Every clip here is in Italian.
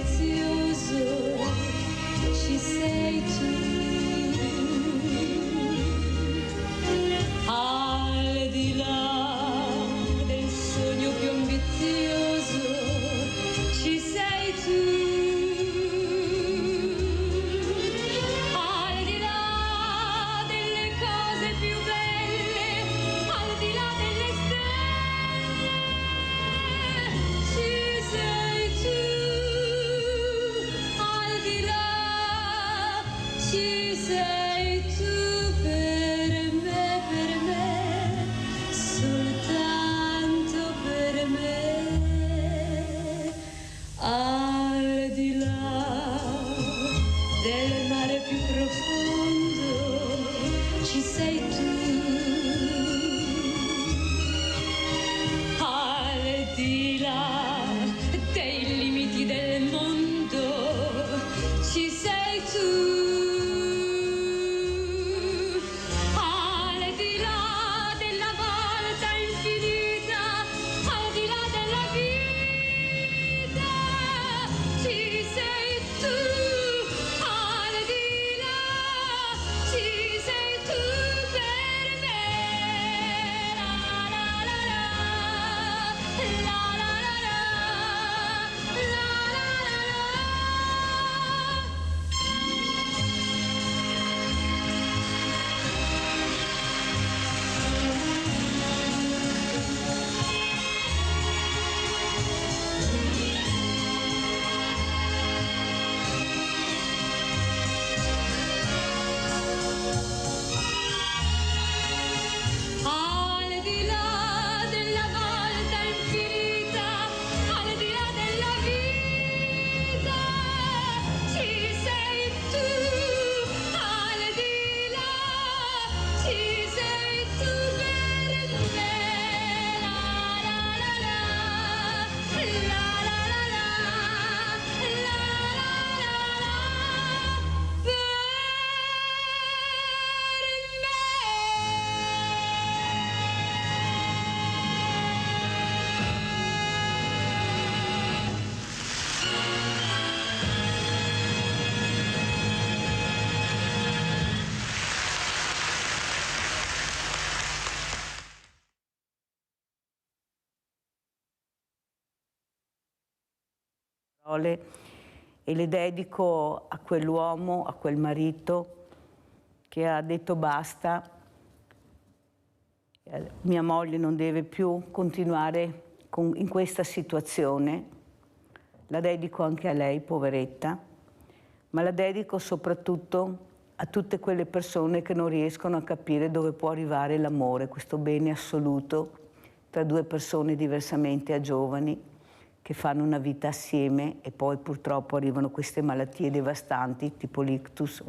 vizioso ci sei tu. Al di là del sogno più ambizioso ci sei tu. Al di là delle cose più belle, al di là delle stelle ci sei tu. Al di là ci sei tu per me, soltanto per me. Al di là del mare più profondo ci sei tu. Al di là dei limiti del mondo ci sei tu. Al di là della volta infinita, al di là della vita ci sei tu. Al di là ci sei tu per me. La la la la, la la la la, la la la la. Al di là della volta infinita, al di là della vita ci sei tu. Al di là ci sei tu per me. La la la la, la la la la, la la la la, per parole e le dedico a quell'uomo, a quel marito che ha detto basta. Mia moglie non deve più continuare in questa situazione. La dedico anche a lei, poveretta, ma la dedico soprattutto a tutte quelle persone che non riescono a capire dove può arrivare l'amore, questo bene assoluto tra due persone diversamente giovani che fanno una vita assieme e poi purtroppo arrivano queste malattie devastanti tipo l'ictus,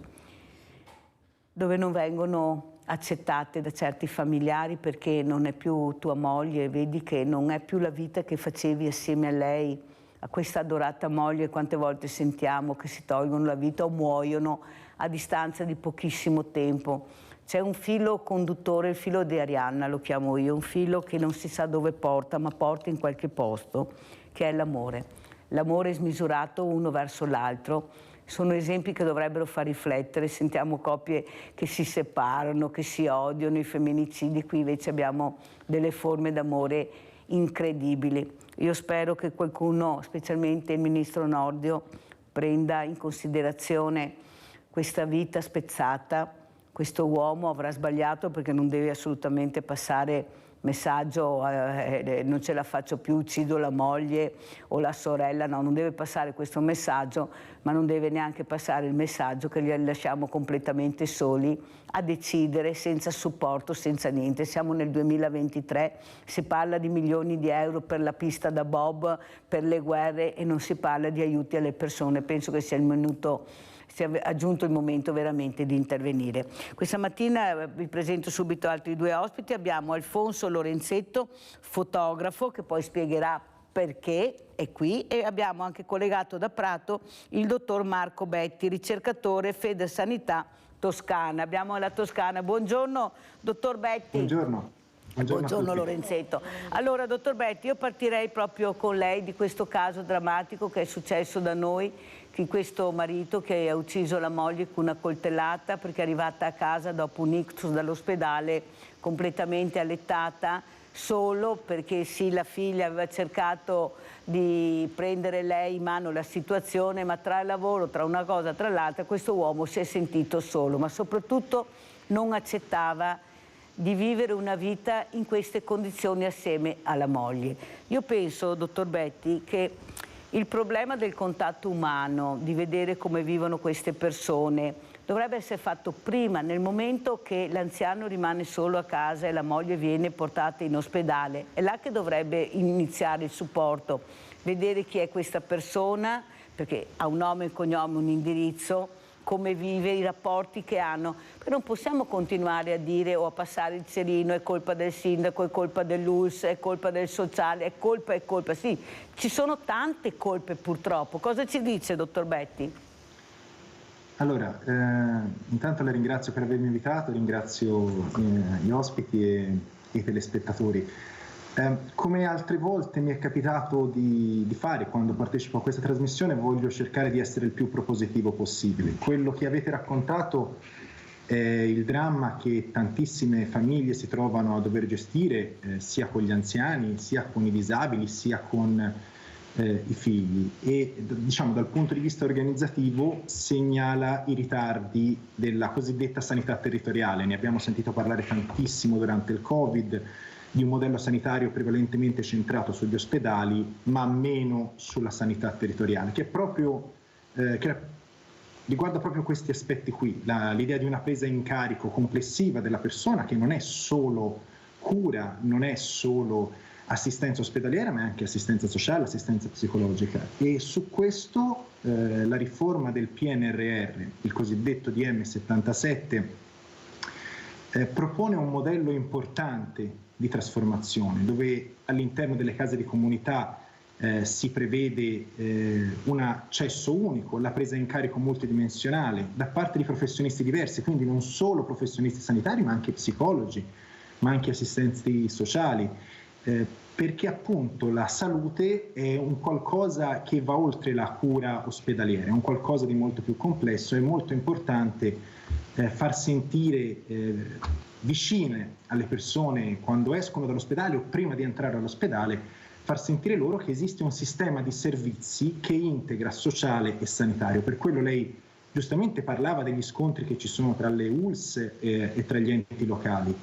dove non vengono accettate da certi familiari perché non è più tua moglie, vedi che non è più la vita che facevi assieme a lei, a questa adorata moglie. Quante volte sentiamo che si tolgono la vita o muoiono a distanza di pochissimo tempo. C'è un filo conduttore, il filo di Arianna lo chiamo io, un filo che non si sa dove porta, ma porta in qualche posto, che è l'amore. L'amore smisurato uno verso l'altro. Sono esempi che dovrebbero far riflettere. Sentiamo coppie che si separano, che si odiano, i femminicidi. Qui invece abbiamo delle forme d'amore incredibili. Io spero che qualcuno, specialmente il ministro Nordio, prenda in considerazione questa vita spezzata. Questo uomo avrà sbagliato perché non deve assolutamente passare messaggio, non ce la faccio più, uccido la moglie o la sorella. No, non deve passare questo messaggio, ma non deve neanche passare il messaggio che li lasciamo completamente soli a decidere, senza supporto, senza niente. Siamo nel 2023, si parla di milioni di euro per la pista da bob, per le guerre, e non si parla di aiuti alle persone. Penso che sia giunto il momento veramente di intervenire. Questa mattina vi presento subito altri due ospiti. Abbiamo Alfonso Lorenzetto, fotografo, che poi spiegherà perché è qui, e abbiamo anche collegato da Prato il dottor Marco Betti, ricercatore Federsanità Toscana. Abbiamo la Toscana. Buongiorno dottor Betti. Buongiorno. Buongiorno Lorenzetto. Allora, dottor Betti, io partirei proprio con lei di questo caso drammatico che è successo da noi, di questo marito che ha ucciso la moglie con una coltellata perché è arrivata a casa dopo un ictus dall'ospedale completamente allettata, solo perché sì, la figlia aveva cercato di prendere lei in mano la situazione, ma tra il lavoro, tra una cosa e tra l'altra, questo uomo si è sentito solo, ma soprattutto non accettava di vivere una vita in queste condizioni assieme alla moglie. Io penso, dottor Betti, che il problema del contatto umano, di vedere come vivono queste persone, dovrebbe essere fatto prima, nel momento che l'anziano rimane solo a casa e la moglie viene portata in ospedale. È là che dovrebbe iniziare il supporto, vedere chi è questa persona, perché ha un nome, un cognome, un indirizzo, come vive, i rapporti che hanno, perché non possiamo continuare a dire o a passare il cerino, è colpa del sindaco, è colpa dell'ULSS, è colpa del sociale, è colpa, sì, ci sono tante colpe purtroppo. Cosa ci dice, dottor Betti? Allora, intanto la ringrazio per avermi invitato, ringrazio gli ospiti e i telespettatori. Come altre volte mi è capitato di fare quando partecipo a questa trasmissione, voglio cercare di essere il più propositivo possibile. Quello che avete raccontato è il dramma che tantissime famiglie si trovano a dover gestire, sia con gli anziani, sia con i disabili, sia con i figli, e diciamo dal punto di vista organizzativo segnala i ritardi della cosiddetta sanità territoriale. Ne abbiamo sentito parlare tantissimo durante il Covid, di un modello sanitario prevalentemente centrato sugli ospedali, ma meno sulla sanità territoriale, che è proprio che riguarda proprio questi aspetti qui, l'idea di una presa in carico complessiva della persona, che non è solo cura, non è solo assistenza ospedaliera, ma anche assistenza sociale, assistenza psicologica. E su questo la riforma del PNRR, il cosiddetto DM77, propone un modello importante di trasformazione, dove all'interno delle case di comunità si prevede un accesso unico, la presa in carico multidimensionale da parte di professionisti diversi, quindi non solo professionisti sanitari, ma anche psicologi, ma anche assistenti sociali, perché appunto la salute è un qualcosa che va oltre la cura ospedaliera, è un qualcosa di molto più complesso. È molto importante far sentire vicine alle persone quando escono dall'ospedale o prima di entrare all'ospedale, far sentire loro che esiste un sistema di servizi che integra sociale e sanitario. Per quello lei giustamente parlava degli scontri che ci sono tra le ULSS e tra gli enti locali.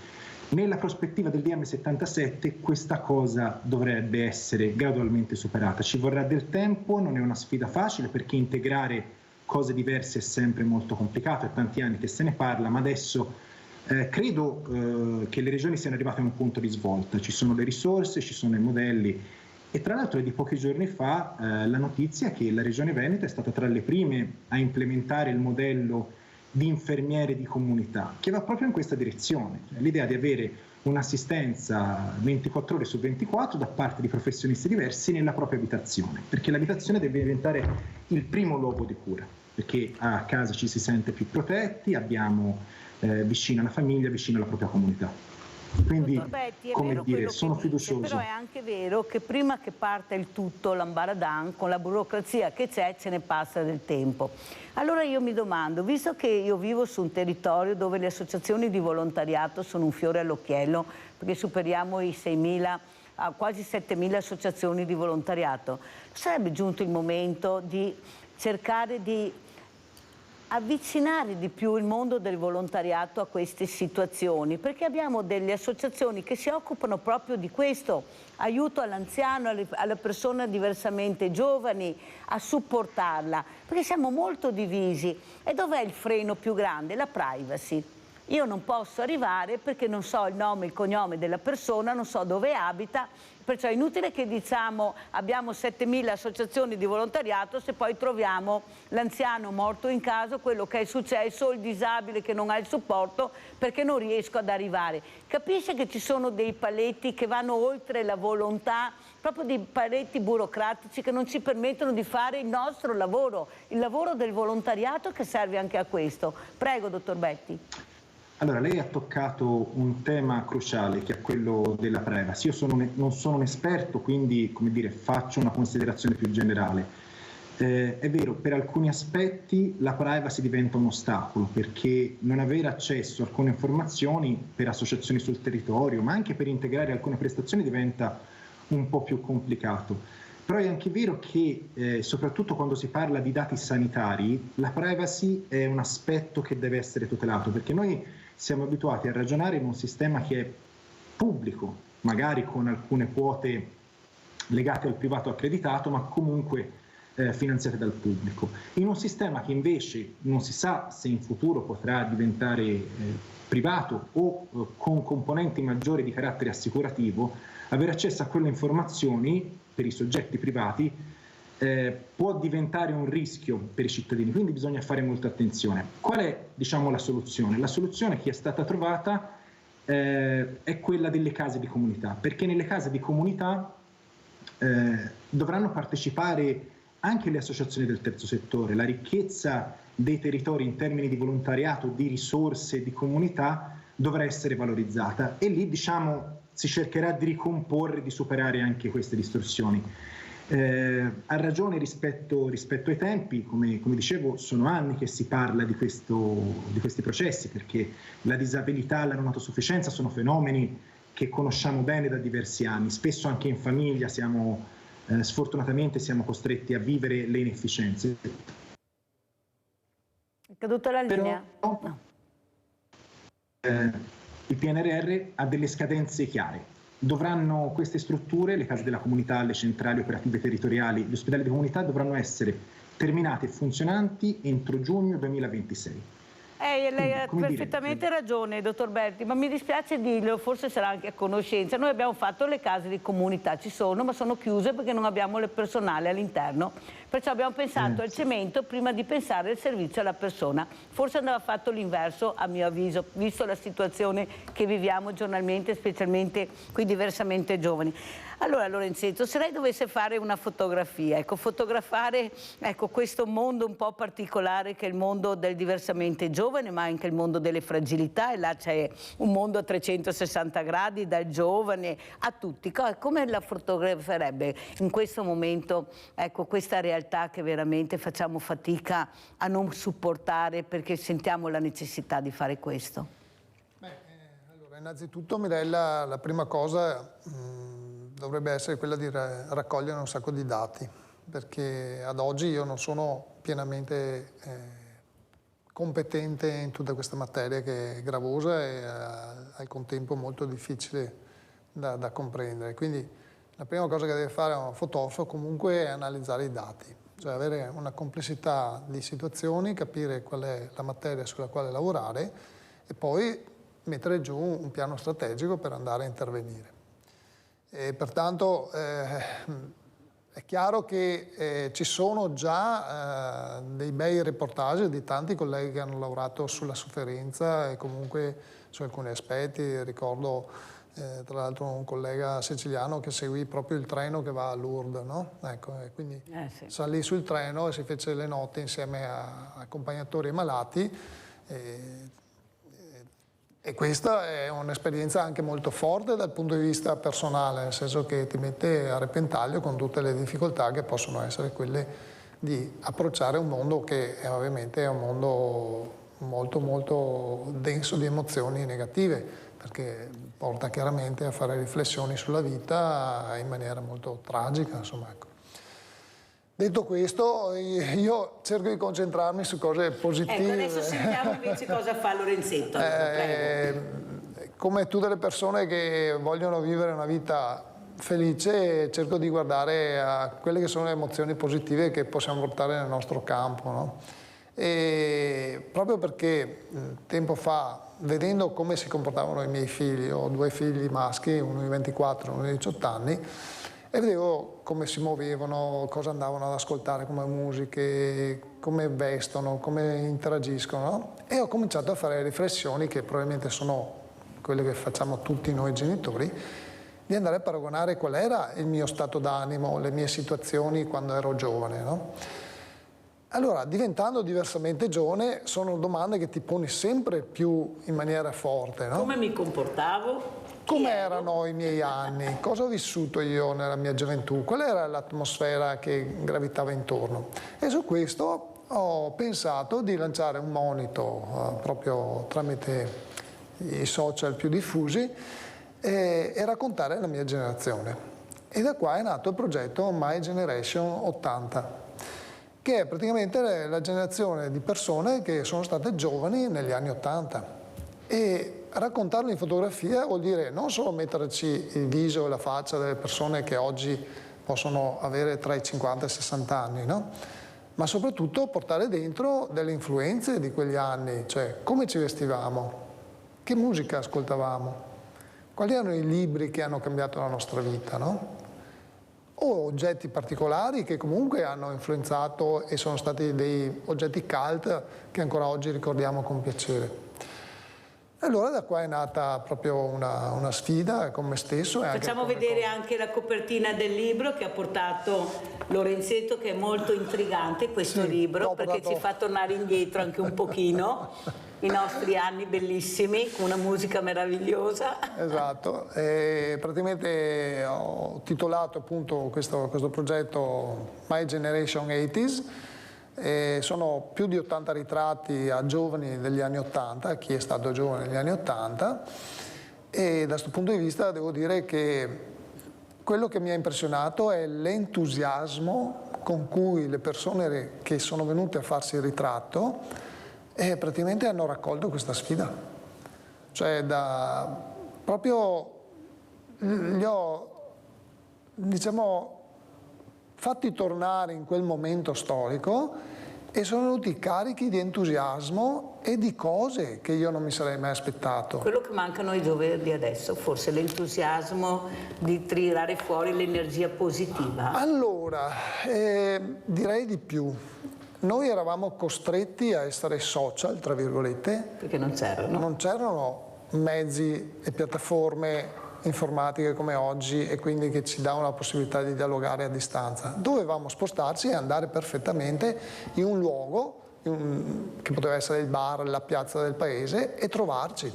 Nella prospettiva del DM77 questa cosa dovrebbe essere gradualmente superata. Ci vorrà del tempo, non è una sfida facile, perché integrare cose diverse è sempre molto complicato, è tanti anni che se ne parla, ma adesso credo che le regioni siano arrivate a un punto di svolta. Ci sono le risorse, ci sono i modelli, e tra l'altro è di pochi giorni fa la notizia che la Regione Veneto è stata tra le prime a implementare il modello di infermiere di comunità, che va proprio in questa direzione, l'idea di avere un'assistenza 24 ore su 24 da parte di professionisti diversi nella propria abitazione, perché l'abitazione deve diventare il primo luogo di cura, perché a casa ci si sente più protetti, abbiamo vicino alla famiglia, vicino alla propria comunità. Quindi, Betti, come dire, sono fiducioso. Però è anche vero che prima che parta il tutto, l'ambaradan, con la burocrazia che c'è, ce ne passa del tempo. Allora io mi domando, visto che io vivo su un territorio dove le associazioni di volontariato sono un fiore all'occhiello, perché superiamo i 6.000, a quasi 7.000 associazioni di volontariato, sarebbe giunto il momento di cercare di avvicinare di più il mondo del volontariato a queste situazioni, perché abbiamo delle associazioni che si occupano proprio di questo, aiuto all'anziano, alla persona diversamente giovani, a supportarla, perché siamo molto divisi. E dov'è il freno più grande? La privacy. Io non posso arrivare perché non so il nome e il cognome della persona, non so dove abita, perciò è inutile che diciamo abbiamo 7.000 associazioni di volontariato se poi troviamo l'anziano morto in casa, quello che è successo, il disabile che non ha il supporto perché non riesco ad arrivare. Capisce che ci sono dei paletti che vanno oltre la volontà, proprio dei paletti burocratici che non ci permettono di fare il nostro lavoro, il lavoro del volontariato che serve anche a questo. Prego, dottor Betti. Allora, lei ha toccato un tema cruciale che è quello della privacy. Io non sono un esperto, quindi come dire, faccio una considerazione più generale. È vero, per alcuni aspetti la privacy diventa un ostacolo, perché non avere accesso a alcune informazioni per associazioni sul territorio, ma anche per integrare alcune prestazioni, diventa un po' più complicato. Però è anche vero che, soprattutto quando si parla di dati sanitari, la privacy è un aspetto che deve essere tutelato, perché noi siamo abituati a ragionare in un sistema che è pubblico, magari con alcune quote legate al privato accreditato, ma comunque finanziate dal pubblico. In un sistema che invece non si sa se in futuro potrà diventare privato o con componenti maggiori di carattere assicurativo, avere accesso a quelle informazioni per i soggetti privati può diventare un rischio per i cittadini, quindi bisogna fare molta attenzione. Qual è, diciamo, la soluzione? La soluzione che è stata trovata è quella delle case di comunità, perché nelle case di comunità dovranno partecipare anche le associazioni del terzo settore. La ricchezza dei territori in termini di volontariato, di risorse, di comunità dovrà essere valorizzata, e lì, diciamo, si cercherà di ricomporre, di superare anche queste distorsioni. Ha ragione rispetto ai tempi, come dicevo, sono anni che si parla di questi processi, perché la disabilità e la non autosufficienza sono fenomeni che conosciamo bene da diversi anni. Spesso anche in famiglia sfortunatamente siamo costretti a vivere le inefficienze. È caduta la linea? Però, no. Il PNRR ha delle scadenze chiare. Dovranno queste strutture, le case della comunità, le centrali operative territoriali, gli ospedali di comunità, dovranno essere terminate e funzionanti entro giugno 2026. Lei ha perfettamente ragione, dottor Berti, ma mi dispiace dirlo, forse sarà anche a conoscenza. Noi abbiamo fatto le case di comunità, ci sono, ma sono chiuse perché non abbiamo il personale all'interno. Perciò abbiamo pensato al cemento prima di pensare al servizio alla persona. Forse andava fatto l'inverso, a mio avviso, visto la situazione che viviamo giornalmente, specialmente qui diversamente giovani. Allora, Lorenzetto, se lei dovesse fare una fotografia, fotografare questo mondo un po' particolare che è il mondo del diversamente giovane, ma anche il mondo delle fragilità, e là c'è un mondo a 360 gradi, dal giovane a tutti. Come la fotograferebbe in questo momento questa realtà che veramente facciamo fatica a non supportare perché sentiamo la necessità di fare questo? Allora, innanzitutto Mirella, la prima cosa dovrebbe essere quella di raccogliere un sacco di dati, perché ad oggi io non sono pienamente competente in tutta questa materia che è gravosa e al contempo molto difficile da comprendere. Quindi la prima cosa che deve fare un fotografo comunque è analizzare i dati, cioè avere una complessità di situazioni, capire qual è la materia sulla quale lavorare e poi mettere giù un piano strategico per andare a intervenire. E pertanto è chiaro che ci sono già dei bei reportage di tanti colleghi che hanno lavorato sulla sofferenza e comunque su alcuni aspetti. Ricordo tra l'altro un collega siciliano che seguì proprio il treno che va a Lourdes, no? Ecco, e quindi sì. salì sul treno e si fece le notti insieme a accompagnatori e malati. E questa è un'esperienza anche molto forte dal punto di vista personale, nel senso che ti mette a repentaglio con tutte le difficoltà che possono essere quelle di approcciare un mondo che ovviamente è un mondo molto molto denso di emozioni negative, perché porta chiaramente a fare riflessioni sulla vita in maniera molto tragica, insomma, ecco. Detto questo, io cerco di concentrarmi su cose positive. Adesso sentiamo invece cosa fa Lorenzetto. Come tutte le persone che vogliono vivere una vita felice, cerco di guardare a quelle che sono le emozioni positive che possiamo portare nel nostro campo, no? E proprio perché tempo fa, vedendo come si comportavano i miei figli, ho due figli maschi, uno di 24 e uno di 18 anni, e vedevo come si muovevano, cosa andavano ad ascoltare come musiche, come vestono, come interagiscono, no? E ho cominciato a fare riflessioni che probabilmente sono quelle che facciamo tutti noi genitori, di andare a paragonare qual era il mio stato d'animo, le mie situazioni quando ero giovane, no? Allora, diventando diversamente giovane, sono domande che ti poni sempre più in maniera forte, no? Come mi comportavo? Come erano i miei anni? Cosa ho vissuto io nella mia gioventù? Qual era l'atmosfera che gravitava intorno? E su questo ho pensato di lanciare un monito proprio tramite i social più diffusi e raccontare la mia generazione. E da qua è nato il progetto My Generation 80, che è praticamente la generazione di persone che sono state giovani negli anni 80. E raccontarlo in fotografia vuol dire non solo metterci il viso e la faccia delle persone che oggi possono avere tra i 50 e i 60 anni, no? Ma soprattutto portare dentro delle influenze di quegli anni, cioè come ci vestivamo, che musica ascoltavamo, quali erano i libri che hanno cambiato la nostra vita, no? O oggetti particolari che comunque hanno influenzato e sono stati dei oggetti cult che ancora oggi ricordiamo con piacere. Allora da qua è nata proprio una sfida con me stesso. Facciamo vedere anche la copertina del libro che ha portato Lorenzetto, che è molto intrigante questo libro, perché ci fa tornare indietro anche un pochino i nostri anni bellissimi, con una musica meravigliosa. Esatto, e praticamente ho titolato appunto questo progetto My Generation 80s. Sono più di 80 ritratti a giovani degli anni 80, chi è stato giovane negli anni 80, e da questo punto di vista devo dire che quello che mi ha impressionato è l'entusiasmo con cui le persone che sono venute a farsi il ritratto praticamente hanno raccolto questa sfida. Cioè proprio li ho, diciamo, fatti tornare in quel momento storico e sono venuti carichi di entusiasmo e di cose che io non mi sarei mai aspettato. Quello che mancano ai giovani di adesso, forse l'entusiasmo di tirare fuori l'energia positiva. Allora, direi di più. Noi eravamo costretti a essere social, tra virgolette. Perché non c'erano. Non c'erano mezzi e piattaforme informatiche come oggi e quindi che ci davano la possibilità di dialogare a distanza. Dovevamo spostarci e andare perfettamente in un luogo che poteva essere il bar, la piazza del paese, e trovarci.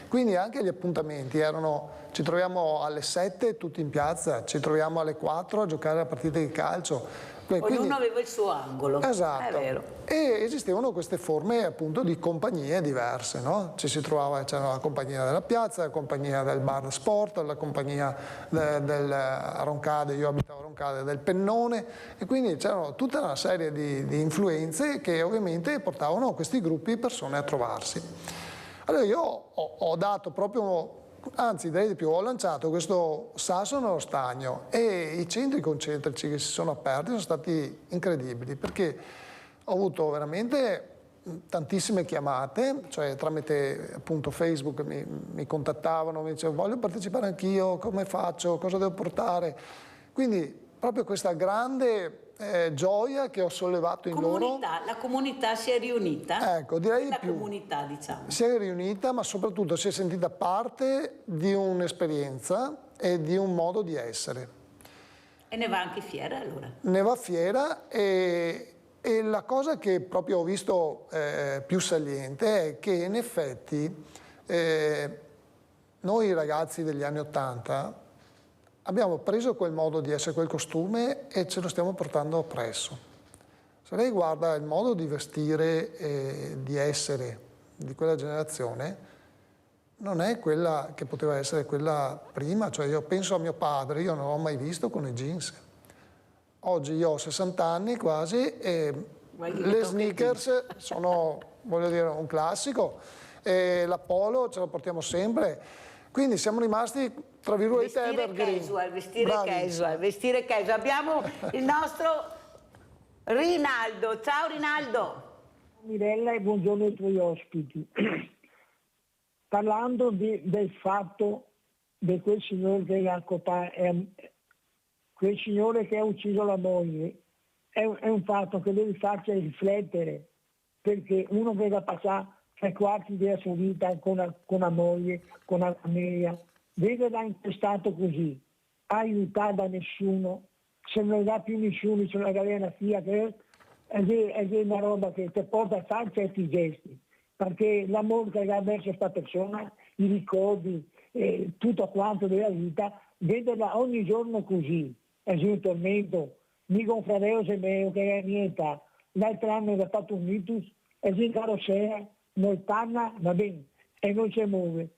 Quindi anche gli appuntamenti erano: ci troviamo alle 7 tutti in piazza, ci troviamo alle 4 a giocare a partite di calcio. Ognuno aveva il suo angolo. Esatto. È vero. E esistevano queste forme appunto di compagnie diverse, no? Ci si trovava, c'era la compagnia della piazza, la compagnia del bar sport, la compagnia del Roncade, io abitavo a Roncade, del Pennone, e quindi c'erano tutta una serie di influenze che ovviamente portavano questi gruppi di persone a trovarsi. Allora io ho dato proprio, anzi direi di più, ho lanciato questo sasso nello stagno, e i centri concentrici che si sono aperti sono stati incredibili, perché ho avuto veramente tantissime chiamate, cioè tramite appunto Facebook mi contattavano, mi dicevano voglio partecipare anch'io, come faccio, cosa devo portare, quindi proprio questa grande gioia che ho sollevato in loro. La comunità si è riunita. Ecco, direi di più. La comunità, diciamo. Si è riunita, ma soprattutto si è sentita parte di un'esperienza e di un modo di essere. E ne va anche fiera allora. Ne va fiera, e la cosa che proprio ho visto più saliente è che in effetti noi ragazzi degli anni 80 abbiamo preso quel modo di essere, quel costume, e ce lo stiamo portando appresso. Se lei guarda il modo di vestire e di essere di quella generazione, non è quella che poteva essere quella prima. Cioè io penso a mio padre, io non l'ho mai visto con i jeans. Oggi io ho 60 anni quasi e le sneakers sono, voglio dire, un classico, e la polo ce la portiamo sempre. Quindi siamo rimasti, tra virgolette, evergreen. Vestire casual. Abbiamo il nostro Rinaldo. Ciao Rinaldo. Mirella, e buongiorno ai tuoi ospiti. Parlando del fatto di quel signore quel signore che ha ucciso la moglie, è un fatto che deve farci riflettere, perché uno vede passare 3/4 della sua vita con la moglie, con la famiglia, vederla intestato così, aiutata da nessuno, se non dà più nessuno, se non dà una figlia che è una roba che ti porta a fare certi gesti, perché l'amore che ha verso questa persona, i ricordi, tutto quanto della vita, vederla ogni giorno così, è un tormento. Mica un fratello mio che è la mia età, l'altro anno ha fatto un itus, è in carrozzera, non parla, va bene, e non si muove.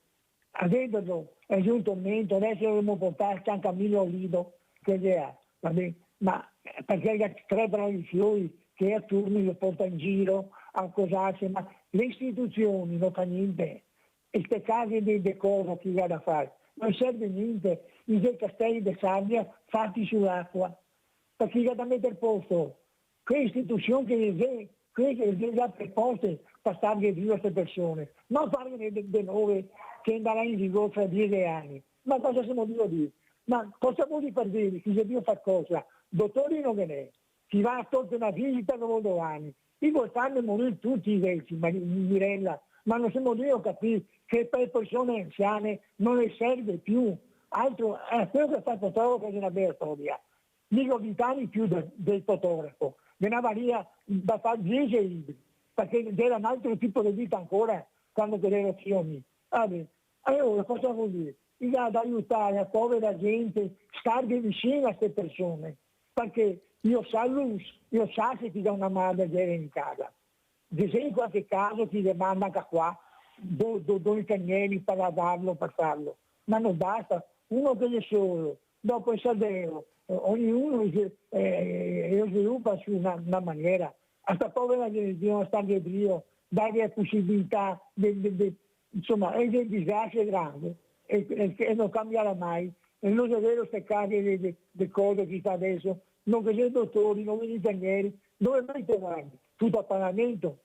A vederlo è un tormento, adesso dobbiamo portare a Camillo Lido, che è, va bene, ma perché ha 3 bravi fiori che a turni lo porta in giro a cosarsi, ma le istituzioni non fanno niente, e queste case di decoro che ha da fare, non serve niente, i dei castelli di sabbia fatti sull'acqua, perché ha da mettere posto, che istituzioni che già preposte per stare vivo queste persone, non parlare di nuove che andrà in vigore tra 10 anni, ma cosa siamo Dio a dire? Ma cosa vuol dire per dire? Chi se Dio fa cosa? Dottori non ve n'è, chi va a togliere una visita non domani, i fanno morire tutti i vecchi, Mirella, ma non siamo Dio a capire che per persone anziane non le serve più, altro è quello che fa il fotografo è una bella storia, dico 20 anni più del fotografo, veniva lì da fare 10 libri, perché era un altro tipo di vita ancora quando vedeva film. Allora cosa vuol dire? Ad aiutare la povera gente, stare vicino a queste persone, perché io so che ti dà una mano da vedere in casa. Se in qualche caso ti demanda anche qua, do i cannelli per darlo, per farlo, ma non basta, uno che è solo, dopo il salvero, ognuno lo sviluppa su una maniera, a questa povera gente bisogna stare Dio, dare la possibilità, insomma, è del disastro grande e non cambierà mai, e non è vero queste case di cose che sta adesso, non che sei dottori, non gli ingegneri, dove mai trovare? Tutto a pagamento,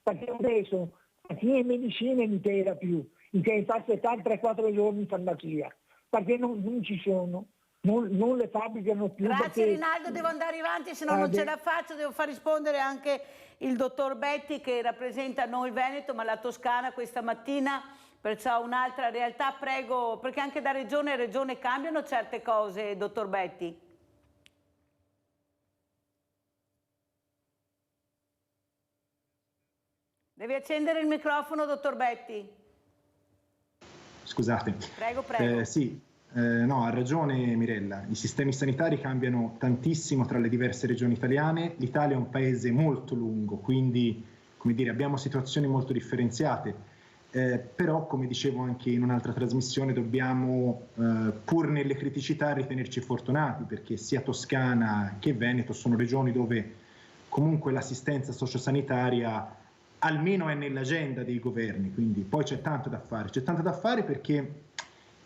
perché adesso chi è medicina non intera più, che fa 3-4 giorni in farmacia, perché non ci sono. Non le fabbricano più. Grazie perché... Rinaldo, devo andare avanti, se no non ce la faccio, devo far rispondere anche il dottor Betti che rappresenta non il Veneto ma la Toscana questa mattina, perciò un'altra realtà, prego, perché anche da regione a regione cambiano certe cose, dottor Betti. Devi accendere il microfono, dottor Betti. Scusate. Prego. Sì. No, ha ragione Mirella, i sistemi sanitari cambiano tantissimo tra le diverse regioni italiane, l'Italia è un paese molto lungo, quindi come dire, abbiamo situazioni molto differenziate, però come dicevo anche in un'altra trasmissione dobbiamo pur nelle criticità ritenerci fortunati, perché sia Toscana che Veneto sono regioni dove comunque l'assistenza sociosanitaria almeno è nell'agenda dei governi, quindi poi c'è tanto da fare perché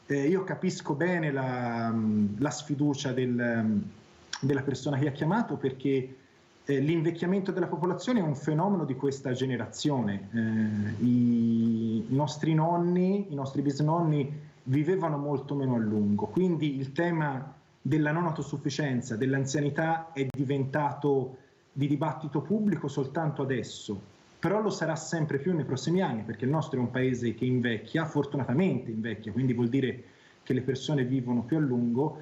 io capisco bene la sfiducia della persona che ha chiamato, perché l'invecchiamento della popolazione è un fenomeno di questa generazione. I nostri nonni, i nostri bisnonni vivevano molto meno a lungo, quindi il tema della non autosufficienza, dell'anzianità è diventato di dibattito pubblico soltanto adesso, però lo sarà sempre più nei prossimi anni, perché il nostro è un paese che invecchia, fortunatamente invecchia, quindi vuol dire che le persone vivono più a lungo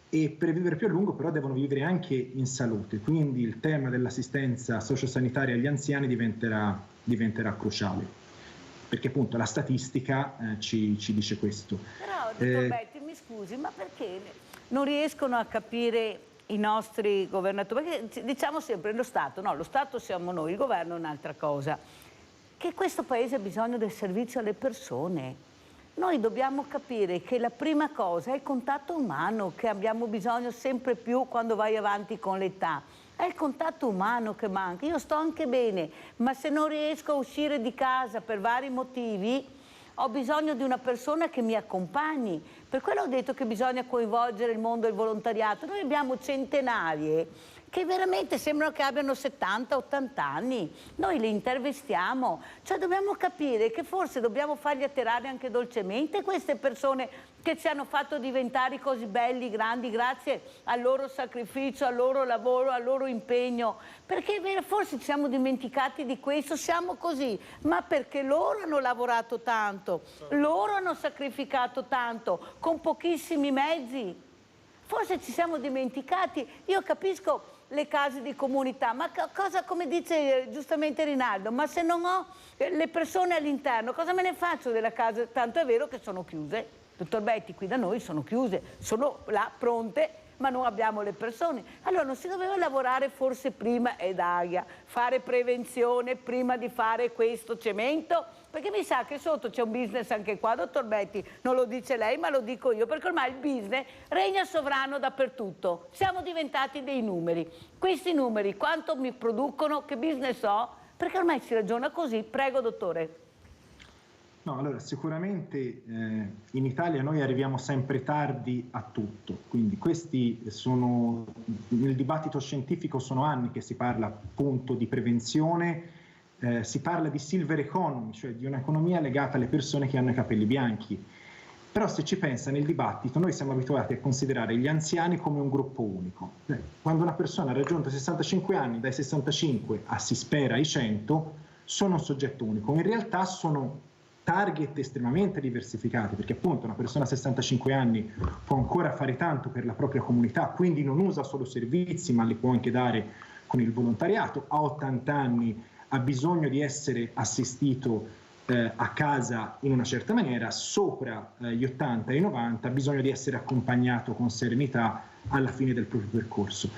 e per vivere più a lungo però devono vivere anche in salute, quindi il tema dell'assistenza sociosanitaria agli anziani diventerà cruciale, perché appunto la statistica ci dice questo. Però, dottor Betti, mi scusi, ma perché non riescono a capire i nostri governatori, perché diciamo sempre lo Stato, no, lo Stato siamo noi, il governo è un'altra cosa, che questo paese ha bisogno del servizio alle persone. Noi dobbiamo capire che la prima cosa è il contatto umano, che abbiamo bisogno sempre più quando vai avanti con l'età. È il contatto umano che manca. Io sto anche bene, ma se non riesco a uscire di casa per vari motivi, ho bisogno di una persona che mi accompagni. Per quello ho detto che bisogna coinvolgere il mondo del volontariato. Noi abbiamo centenarie che veramente sembrano che abbiano 70-80 anni. Noi le intervistiamo. Cioè dobbiamo capire che forse dobbiamo fargli atterrare anche dolcemente queste persone che ci hanno fatto diventare così belli, grandi, grazie al loro sacrificio, al loro lavoro, al loro impegno. Perché forse ci siamo dimenticati di questo, siamo così, ma perché loro hanno lavorato tanto, loro hanno sacrificato tanto, con pochissimi mezzi. Forse ci siamo dimenticati. Io capisco le case di comunità, ma cosa, come dice giustamente Rinaldo, ma se non ho le persone all'interno, cosa me ne faccio della casa? Tanto è vero che sono chiuse, dottor Betti, qui da noi sono chiuse, sono là pronte, ma non abbiamo le persone. Allora non si doveva lavorare forse prima, ed Aia, fare prevenzione prima di fare questo cemento? Perché mi sa che sotto c'è un business anche qua, dottor Betti, non lo dice lei ma lo dico io, perché ormai il business regna sovrano dappertutto. Siamo diventati dei numeri. Questi numeri quanto mi producono, che business ho? Perché ormai si ragiona così. Prego, dottore. No, allora sicuramente in Italia noi arriviamo sempre tardi a tutto, quindi questi sono, nel dibattito scientifico sono anni che si parla appunto di prevenzione, si parla di silver economy, cioè di un'economia legata alle persone che hanno i capelli bianchi, però se ci pensa nel dibattito noi siamo abituati a considerare gli anziani come un gruppo unico. Quando una persona ha raggiunto 65 anni, dai 65 a si spera ai 100, sono un soggetto unico, in realtà sono target estremamente diversificati, perché appunto una persona a 65 anni può ancora fare tanto per la propria comunità, quindi non usa solo servizi ma li può anche dare con il volontariato, a 80 anni ha bisogno di essere assistito a casa in una certa maniera, sopra gli 80 e i 90 ha bisogno di essere accompagnato con serenità alla fine del proprio percorso.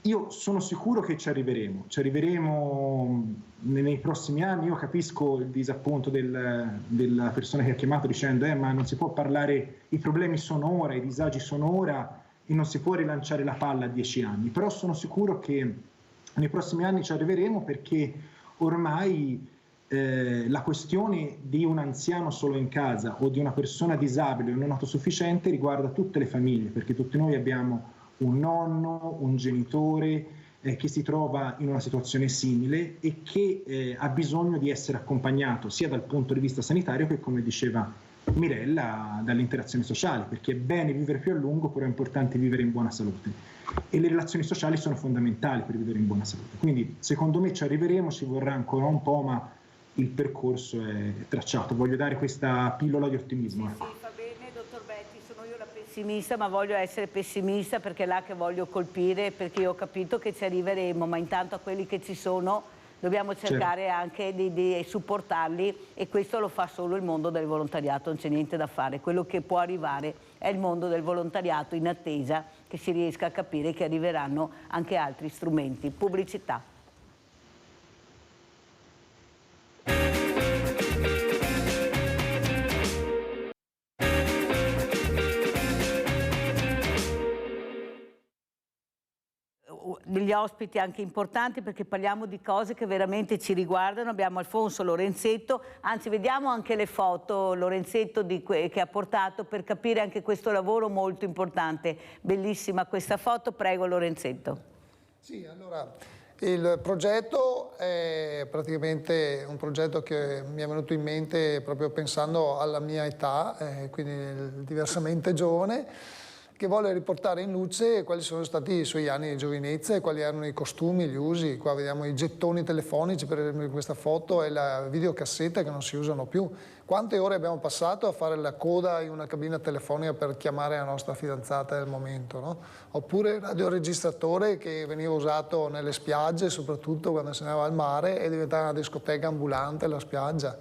Io sono sicuro che ci arriveremo nei prossimi anni. Io capisco il disappunto della persona che ha chiamato dicendo ma non si può parlare, i problemi sono ora, i disagi sono ora e non si può rilanciare la palla a 10 anni, però sono sicuro che nei prossimi anni ci arriveremo, perché ormai la questione di un anziano solo in casa o di una persona disabile o non autosufficiente riguarda tutte le famiglie, perché tutti noi abbiamo un nonno, un genitore che si trova in una situazione simile e che ha bisogno di essere accompagnato sia dal punto di vista sanitario che, come diceva Mirella, dalle interazioni sociali, perché è bene vivere più a lungo, però è importante vivere in buona salute e le relazioni sociali sono fondamentali per vivere in buona salute. Quindi secondo me ci arriveremo, ci vorrà ancora un po', ma il percorso è tracciato. Voglio dare questa pillola di ottimismo. Sì, va bene, dottor Betti, sono io la pessimista, ma voglio essere pessimista perché è là che voglio colpire, perché io ho capito che ci arriveremo, ma intanto a quelli che ci sono dobbiamo cercare anche di supportarli, e questo lo fa solo il mondo del volontariato, non c'è niente da fare. Quello che può arrivare è il mondo del volontariato, in attesa che si riesca a capire che arriveranno anche altri strumenti. Pubblicità. Degli ospiti anche importanti, perché parliamo di cose che veramente ci riguardano. Abbiamo Alfonso Lorenzetto, anzi vediamo anche le foto Lorenzetto che ha portato, per capire anche questo lavoro molto importante. Bellissima questa foto, prego Lorenzetto. Sì, allora il progetto è praticamente un progetto che mi è venuto in mente proprio pensando alla mia età, quindi diversamente giovane, che vuole riportare in luce quali sono stati i suoi anni di giovinezza e quali erano i costumi, gli usi. Qua vediamo i gettoni telefonici, per esempio in questa foto, e la videocassetta che non si usano più. Quante ore abbiamo passato a fare la coda in una cabina telefonica per chiamare la nostra fidanzata del momento, no? Oppure il radioregistratore che veniva usato nelle spiagge, soprattutto quando si andava al mare, e diventava una discoteca ambulante la spiaggia.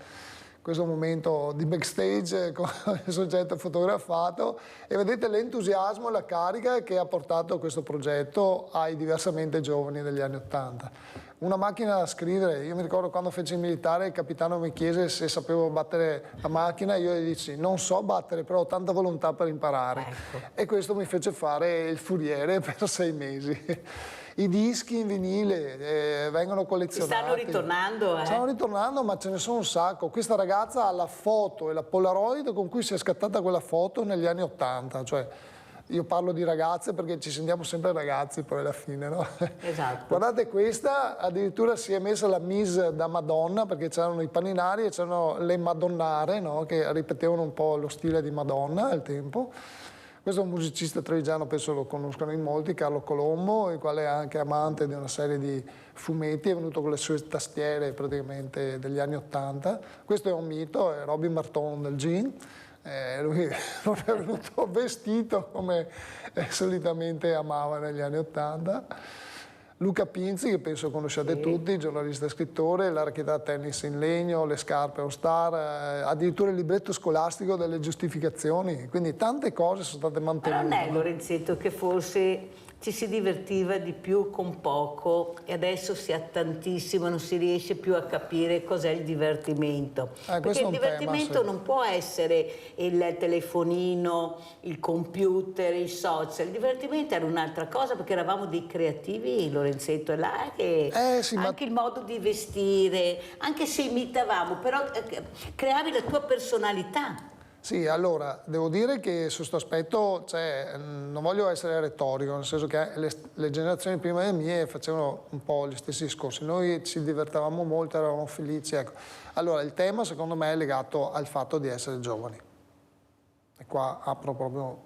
Questo momento di backstage con il soggetto fotografato, e vedete l'entusiasmo e la carica che ha portato questo progetto ai diversamente giovani degli anni '80. Una macchina da scrivere. Io mi ricordo quando feci il militare, il capitano mi chiese se sapevo battere la macchina, io gli dissi non so battere, però ho tanta volontà per imparare. Ecco. E questo mi fece fare il furiere per 6 mesi. I dischi in vinile vengono collezionati. Stanno ritornando, Stanno ritornando, ma ce ne sono un sacco. Questa ragazza ha la foto e la Polaroid con cui si è scattata quella foto negli anni '80, cioè io parlo di ragazze perché ci sentiamo sempre ragazzi poi alla fine, no? Esatto. Guardate questa, addirittura si è messa la mise da Madonna, perché c'erano i paninari e c'erano le madonnare, no? Che ripetevano un po' lo stile di Madonna al tempo. Questo è un musicista trevigiano, penso lo conoscono in molti, Carlo Colombo, il quale è anche amante di una serie di fumetti, è venuto con le sue tastiere praticamente degli anni '80. Questo è un mito, è Robin Marton del Gin. Lui non è venuto vestito come solitamente amava negli anni '80. Luca Pinzi, che penso conosciate tutti, giornalista e scrittore, la racchetta da tennis in legno, le scarpe All Star, addirittura il libretto scolastico delle giustificazioni, quindi tante cose sono state mantenute. Ma non è, Lorenzetto, che forse ci si divertiva di più con poco e adesso si ha tantissimo, non si riesce più a capire cos'è il divertimento. Perché il divertimento non può essere il telefonino, il computer, i social. Il divertimento era un'altra cosa, perché eravamo dei creativi, Lorenzetto, è là che anche il modo di vestire, anche se imitavamo, però creavi la tua personalità. Sì, allora, devo dire che su questo aspetto, non voglio essere retorico, nel senso che le generazioni prima delle mie facevano un po' gli stessi discorsi, noi ci divertavamo molto, eravamo felici, ecco. Allora, il tema secondo me è legato al fatto di essere giovani. E qua apro proprio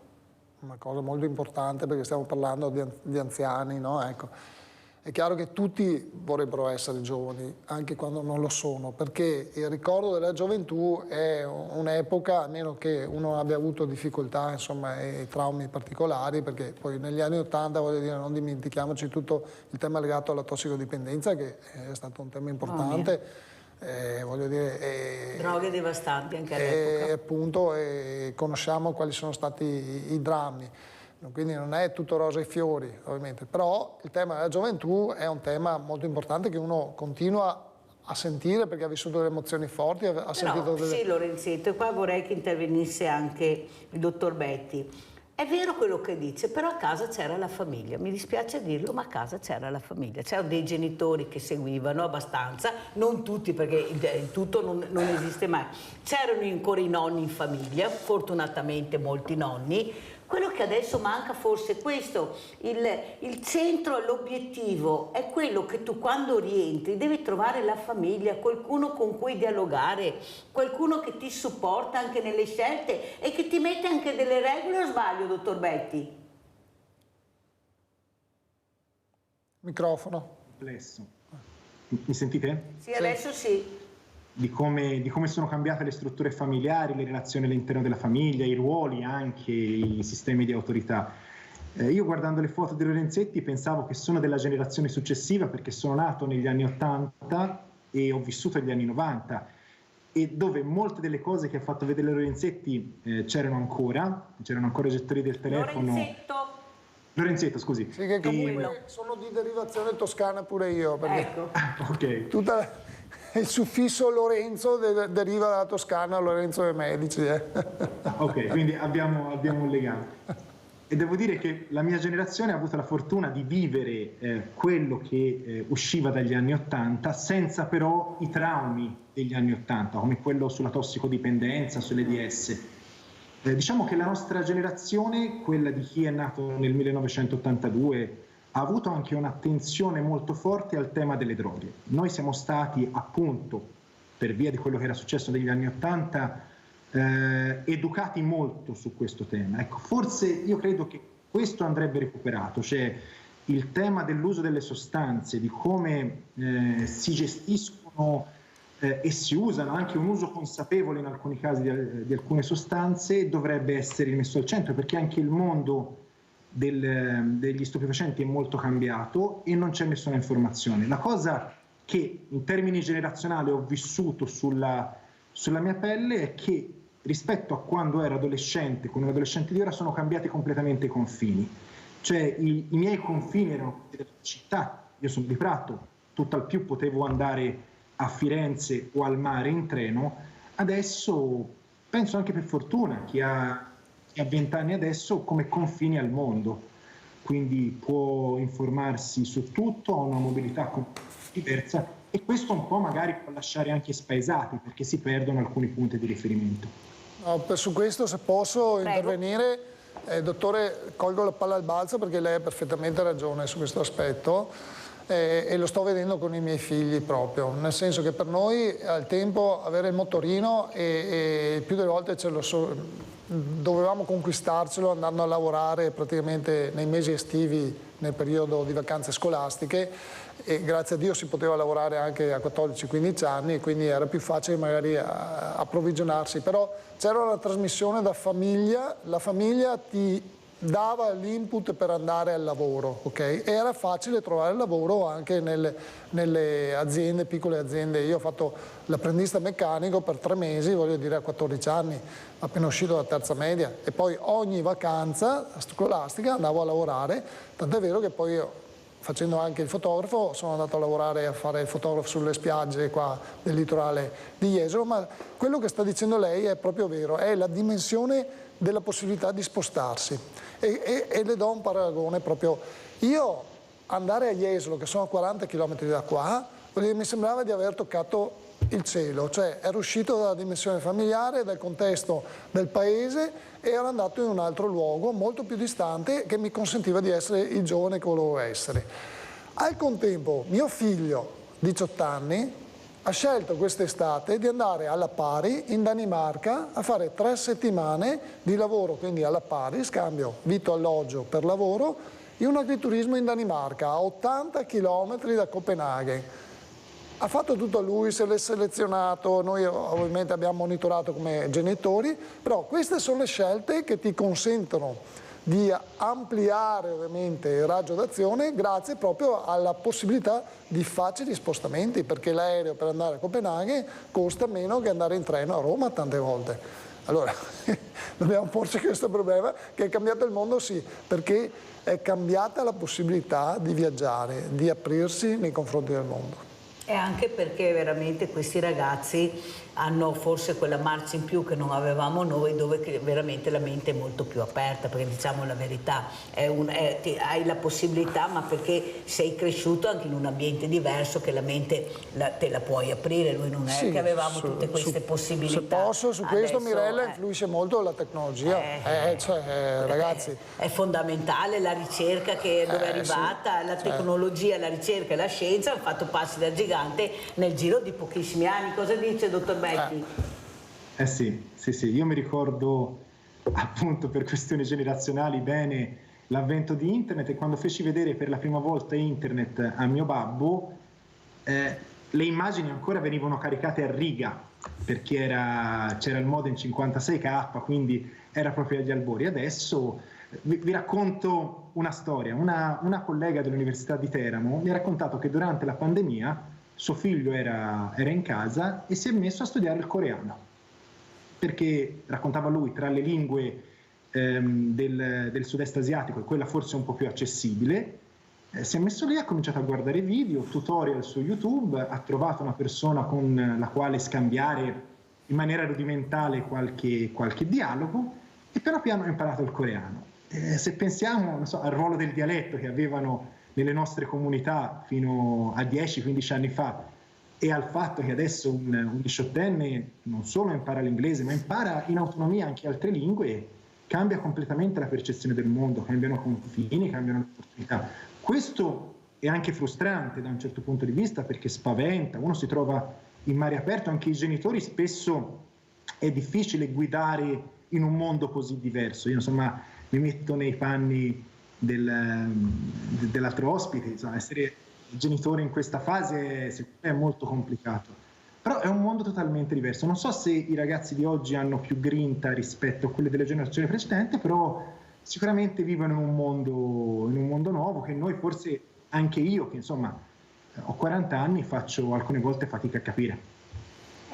una cosa molto importante, perché stiamo parlando di anziani, no? Ecco. È chiaro che tutti vorrebbero essere giovani, anche quando non lo sono, perché il ricordo della gioventù è un'epoca, a meno che uno abbia avuto difficoltà, insomma, e traumi particolari, perché poi negli anni '80, voglio dire, non dimentichiamoci tutto il tema legato alla tossicodipendenza, che è stato un tema importante. Voglio dire, droghe devastanti anche all'epoca. Appunto, conosciamo quali sono stati i drammi. Quindi non è tutto rosa e fiori, ovviamente, però il tema della gioventù è un tema molto importante che uno continua a sentire, perché ha vissuto delle emozioni forti, ha sentito delle... Sì, Lorenzetto, e qua vorrei che intervenisse anche il dottor Betti. È vero quello che dice, però a casa c'era la famiglia, mi dispiace dirlo, ma a casa c'era la famiglia, c'erano dei genitori che seguivano abbastanza, non tutti, perché il tutto non esiste mai, c'erano ancora i nonni in famiglia, fortunatamente molti nonni. Quello che adesso manca forse è questo, il centro, l'obiettivo è quello che tu quando rientri devi trovare la famiglia, qualcuno con cui dialogare, qualcuno che ti supporta anche nelle scelte e che ti mette anche delle regole, o sbaglio, dottor Betti? Microfono. Complesso. Mi sentite? Sì, adesso sì. Di come sono cambiate le strutture familiari, le relazioni all'interno della famiglia, i ruoli, anche i sistemi di autorità. Io guardando le foto di Lorenzetti pensavo che sono della generazione successiva, perché sono nato negli anni '80 e ho vissuto negli anni '90, e dove molte delle cose che ha fatto vedere Lorenzetti c'erano ancora i gettori del telefono. Lorenzetto, scusi. Sì, che comunque sono di derivazione toscana pure io, perché Ecco. Ok. Il suffisso Lorenzo deriva dalla Toscana, Lorenzo dei Medici. Ok, quindi abbiamo un legame. E devo dire che la mia generazione ha avuto la fortuna di vivere quello che usciva dagli anni '80, senza però i traumi degli anni '80, come quello sulla tossicodipendenza, sulle DS. Diciamo che la nostra generazione, quella di chi è nato nel 1982, ha avuto anche un'attenzione molto forte al tema delle droghe. Noi siamo stati, appunto, per via di quello che era successo negli anni '80, educati molto su questo tema. Ecco, forse io credo che questo andrebbe recuperato, cioè il tema dell'uso delle sostanze, di come si gestiscono e si usano, anche un uso consapevole in alcuni casi di alcune sostanze, dovrebbe essere rimesso al centro, perché anche il mondo degli stupefacenti è molto cambiato e non c'è nessuna informazione. La cosa che in termini generazionali ho vissuto sulla mia pelle è che rispetto a quando ero adolescente, con un adolescente di ora, sono cambiati completamente i confini. Cioè i miei confini erano della città, io sono di Prato, tutt'al più potevo andare a Firenze o al mare in treno. Adesso penso, anche per fortuna, chi ha 20 anni adesso come confini al mondo, quindi può informarsi su tutto, ha una mobilità diversa, e questo un po' magari può lasciare anche spaesati, perché si perdono alcuni punti di riferimento. No, su questo, se posso intervenire, dottore, colgo la palla al balzo, perché lei ha perfettamente ragione su questo aspetto. E lo sto vedendo con i miei figli proprio, nel senso che per noi al tempo avere il motorino e più delle volte dovevamo conquistarcelo andando a lavorare praticamente nei mesi estivi, nel periodo di vacanze scolastiche, e grazie a Dio si poteva lavorare anche a 14-15 anni, quindi era più facile magari approvvigionarsi, però c'era una trasmissione da famiglia, la famiglia ti dava l'input per andare al lavoro, ok? Era facile trovare lavoro anche nelle aziende, piccole aziende. Io ho fatto l'apprendista meccanico per 3 mesi, voglio dire a 14 anni, appena uscito dalla terza media, e poi ogni vacanza scolastica andavo a lavorare, tant'è vero che poi io, facendo anche il fotografo, sono andato a lavorare a fare il fotografo sulle spiagge qua del litorale di Jesolo, ma quello che sta dicendo lei è proprio vero, è la dimensione della possibilità di spostarsi. E le do un paragone proprio. Io andare a Jesolo, che sono a 40 km da qua, mi sembrava di aver toccato il cielo, cioè ero uscito dalla dimensione familiare, dal contesto del paese e ero andato in un altro luogo molto più distante che mi consentiva di essere il giovane che volevo essere. Al contempo mio figlio, 18 anni, ha scelto quest'estate di andare alla pari in Danimarca a fare 3 settimane di lavoro, quindi alla pari, scambio vitto alloggio per lavoro, in un agriturismo in Danimarca, a 80 km da Copenaghen. Ha fatto tutto lui, se l'è selezionato, noi ovviamente abbiamo monitorato come genitori, però queste sono le scelte che ti consentono di ampliare ovviamente il raggio d'azione grazie proprio alla possibilità di facili spostamenti, perché l'aereo per andare a Copenaghen costa meno che andare in treno a Roma tante volte. Allora dobbiamo porci questo problema, che è cambiato il mondo, sì, perché è cambiata la possibilità di viaggiare, di aprirsi nei confronti del mondo. E anche perché veramente questi ragazzi hanno forse quella marcia in più che non avevamo noi, dove veramente la mente è molto più aperta, perché diciamo la verità, hai la possibilità, ma perché sei cresciuto anche in un ambiente diverso che la mente te la puoi aprire, noi non è Sì, che avevamo tutte queste possibilità. Se posso, su questo adesso, Mirella influisce molto la tecnologia, ragazzi. È fondamentale la ricerca che dove è arrivata, la tecnologia, la ricerca e la scienza hanno fatto passi da gigante nel giro di pochissimi anni. Cosa dice dottor Becchi? Sì, io mi ricordo appunto per questioni generazionali bene l'avvento di internet, e quando feci vedere per la prima volta internet a mio babbo, le immagini ancora venivano caricate a riga, perché c'era il modem 56K, quindi era proprio agli albori. Adesso vi racconto una storia. Una collega dell'Università di Teramo mi ha raccontato che durante la pandemia suo figlio era in casa e si è messo a studiare il coreano, perché, raccontava lui, tra le lingue del sud-est asiatico è quella forse un po' più accessibile, si è messo lì, ha cominciato a guardare video, tutorial su YouTube, ha trovato una persona con la quale scambiare in maniera rudimentale qualche dialogo, e piano piano ha imparato il coreano. Se pensiamo, non so, al ruolo del dialetto che avevano nelle nostre comunità fino a 10-15 anni fa, e al fatto che adesso un 18enne non solo impara l'inglese, ma impara in autonomia anche altre lingue, cambia completamente la percezione del mondo, cambiano confini, cambiano le opportunità. Questo è anche frustrante da un certo punto di vista, perché spaventa, uno si trova in mare aperto, anche i genitori spesso è difficile guidare in un mondo così diverso. Io insomma mi metto nei panni dell'altro ospite, insomma, essere genitore in questa fase secondo me è molto complicato, però è un mondo totalmente diverso. Non so se i ragazzi di oggi hanno più grinta rispetto a quelli delle generazioni precedenti, però sicuramente vivono in un mondo nuovo, che noi forse, anche io che insomma ho 40 anni, faccio alcune volte fatica a capire.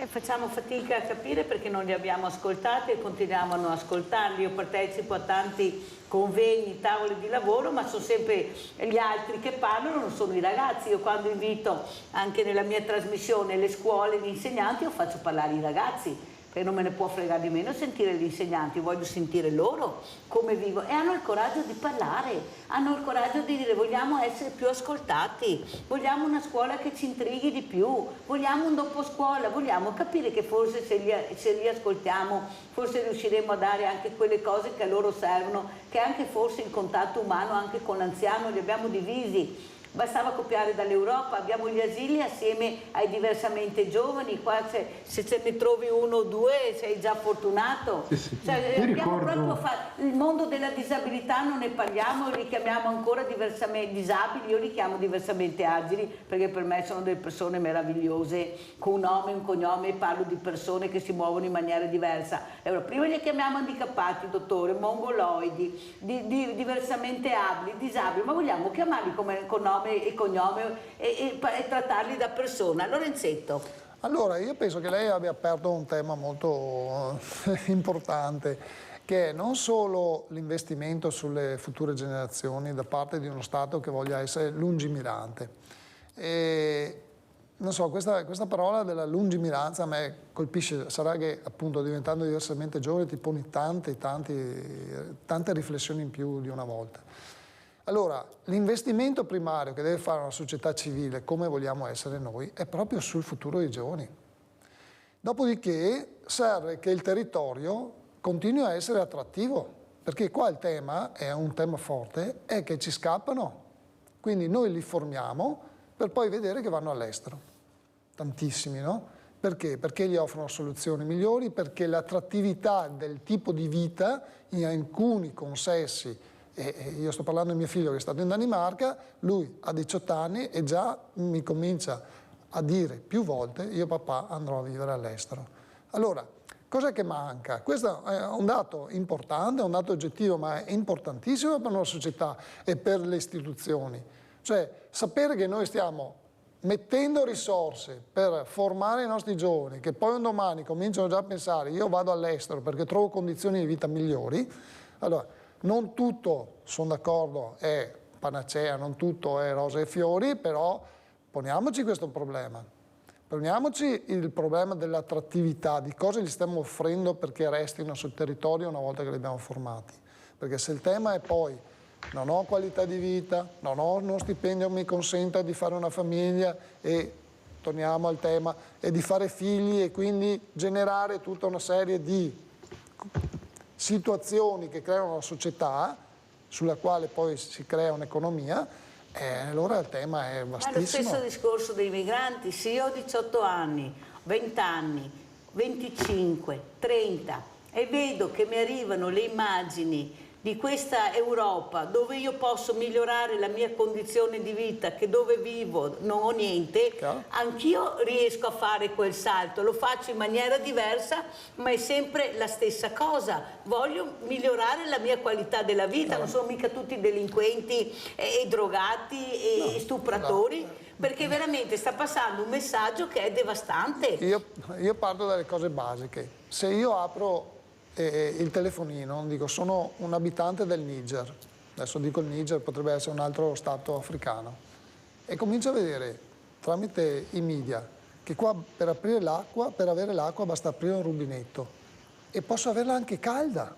Facciamo fatica a capire perché non li abbiamo ascoltati e continuiamo a non ascoltarli. Io partecipo a tanti convegni, tavoli di lavoro, ma sono sempre gli altri che parlano, non sono i ragazzi. Io quando invito anche nella mia trasmissione le scuole, gli insegnanti, io faccio parlare i ragazzi, perché non me ne può fregare di meno sentire gli insegnanti, voglio sentire loro come vivono, e hanno il coraggio di parlare, hanno il coraggio di dire vogliamo essere più ascoltati, vogliamo una scuola che ci intrighi di più, vogliamo un dopo scuola, vogliamo capire che forse se li ascoltiamo forse riusciremo a dare anche quelle cose che a loro servono, che anche forse il contatto umano anche con l'anziano li abbiamo divisi. bastava copiare dall'Europa, abbiamo gli asili assieme ai diversamente giovani, qua se ce ne trovi uno o due sei già fortunato. Cioè, abbiamo proprio il mondo della disabilità non ne parliamo, li chiamiamo ancora diversamente disabili, io li chiamo diversamente agili perché per me sono delle persone meravigliose, con un nome e un cognome, parlo di persone che si muovono in maniera diversa. Allora, prima li chiamiamo handicappati, dottore, mongoloidi, diversamente abili, disabili, ma vogliamo chiamarli con nome e cognome e trattarli da persona. Lorenzetto. Allora, io penso che lei abbia aperto un tema molto importante, che è non solo l'investimento sulle future generazioni da parte di uno Stato che voglia essere lungimirante. Non so, questa parola della lungimiranza a me colpisce, sarà che appunto diventando diversamente giovane ti poni tante riflessioni in più di una volta. Allora, l'investimento primario che deve fare una società civile, come vogliamo essere noi, è proprio sul futuro dei giovani. Dopodiché serve che il territorio continui a essere attrattivo, perché qua il tema, è un tema forte, è che ci scappano. Quindi noi li formiamo per poi vedere che vanno all'estero. Tantissimi, no? Perché? Perché gli offrono soluzioni migliori, perché l'attrattività del tipo di vita in alcuni consessi, e io sto parlando di mio figlio che è stato in Danimarca, lui ha 18 anni e già mi comincia a dire più volte io papà andrò a vivere all'estero. Allora, cos'è che manca? Questo è un dato importante, è un dato oggettivo, ma è importantissimo per una società e per le istituzioni. Cioè, sapere che noi stiamo mettendo risorse per formare i nostri giovani, che poi un domani cominciano già a pensare io vado all'estero perché trovo condizioni di vita migliori. Allora, non tutto, sono d'accordo, è panacea, non tutto è rose e fiori, però poniamoci questo problema. Poniamoci il problema dell'attrattività, di cosa gli stiamo offrendo perché restino sul territorio una volta che li abbiamo formati. Perché se il tema è poi non ho qualità di vita, non ho uno stipendio che mi consenta di fare una famiglia e, torniamo al tema, e di fare figli e quindi generare tutta una serie di situazioni che creano una società sulla quale poi si crea un'economia, allora il tema è vastissimo. Ma è lo stesso discorso dei migranti. Se io ho 18 anni, 20 anni, 25, 30 e vedo che mi arrivano le immagini di questa Europa dove io posso migliorare la mia condizione di vita, che dove vivo non ho niente, anch'io riesco a fare quel salto, lo faccio in maniera diversa, ma è sempre la stessa cosa. Voglio migliorare la mia qualità della vita, non sono mica tutti delinquenti e drogati e stupratori, perché veramente sta passando un messaggio che è devastante. Io parto dalle cose basiche. Se io apro il telefonino, dico sono un abitante del Niger, adesso dico il Niger, potrebbe essere un altro stato africano, e comincio a vedere tramite i media che qua per avere l'acqua basta aprire un rubinetto e posso averla anche calda.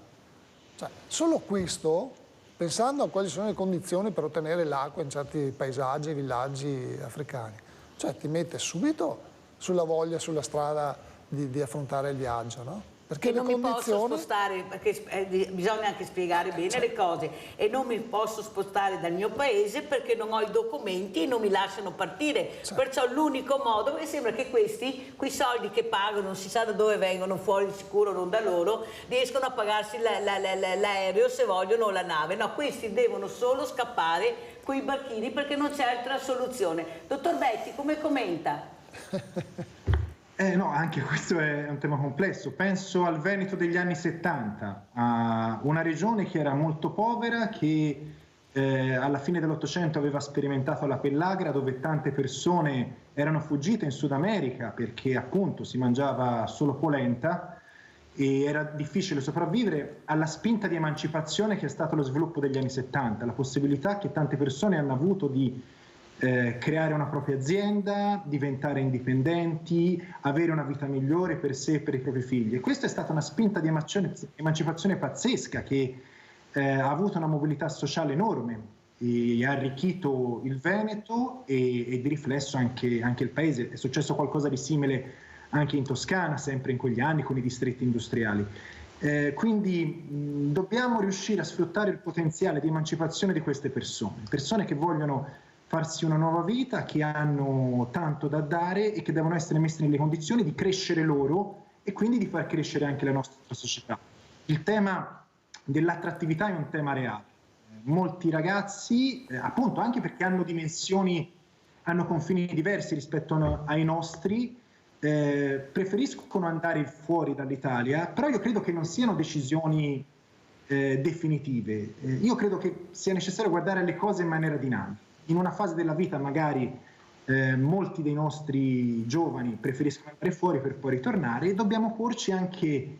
Cioè, solo questo, pensando a quali sono le condizioni per ottenere l'acqua in certi paesaggi, villaggi africani, cioè ti mette subito sulla voglia, sulla strada di affrontare il viaggio, no? Perché non mi posso spostare, perché bisogna anche spiegare bene le cose, e non mi posso spostare dal mio paese perché non ho i documenti e non mi lasciano partire. Perciò l'unico modo, perché sembra che quei soldi che pagano, non si sa da dove vengono, fuori di sicuro non da loro, riescono a pagarsi l'aereo se vogliono, la nave. No, questi devono solo scappare coi barchini perché non c'è altra soluzione. Dottor Betti, come commenta? No, anche questo è un tema complesso. Penso al Veneto degli anni 70, a una regione che era molto povera, che alla fine dell'Ottocento aveva sperimentato la pellagra, dove tante persone erano fuggite in Sud America perché appunto si mangiava solo polenta e era difficile sopravvivere, alla spinta di emancipazione che è stato lo sviluppo degli anni 70, la possibilità che tante persone hanno avuto di creare una propria azienda, diventare indipendenti, avere una vita migliore per sé e per i propri figli. E questa è stata una spinta di emancipazione pazzesca che ha avuto una mobilità sociale enorme e ha arricchito il Veneto e di riflesso anche il paese. È successo qualcosa di simile anche in Toscana, sempre in quegli anni, con i distretti industriali. Quindi dobbiamo riuscire a sfruttare il potenziale di emancipazione di queste persone che vogliono farsi una nuova vita, che hanno tanto da dare e che devono essere messi nelle condizioni di crescere loro e quindi di far crescere anche la nostra società. Il tema dell'attrattività è un tema reale. Molti ragazzi, appunto anche perché hanno dimensioni, hanno confini diversi rispetto ai nostri, preferiscono andare fuori dall'Italia, però io credo che non siano decisioni definitive. Io credo che sia necessario guardare alle cose in maniera dinamica. In una fase della vita magari molti dei nostri giovani preferiscono andare fuori per poi ritornare, e dobbiamo porci anche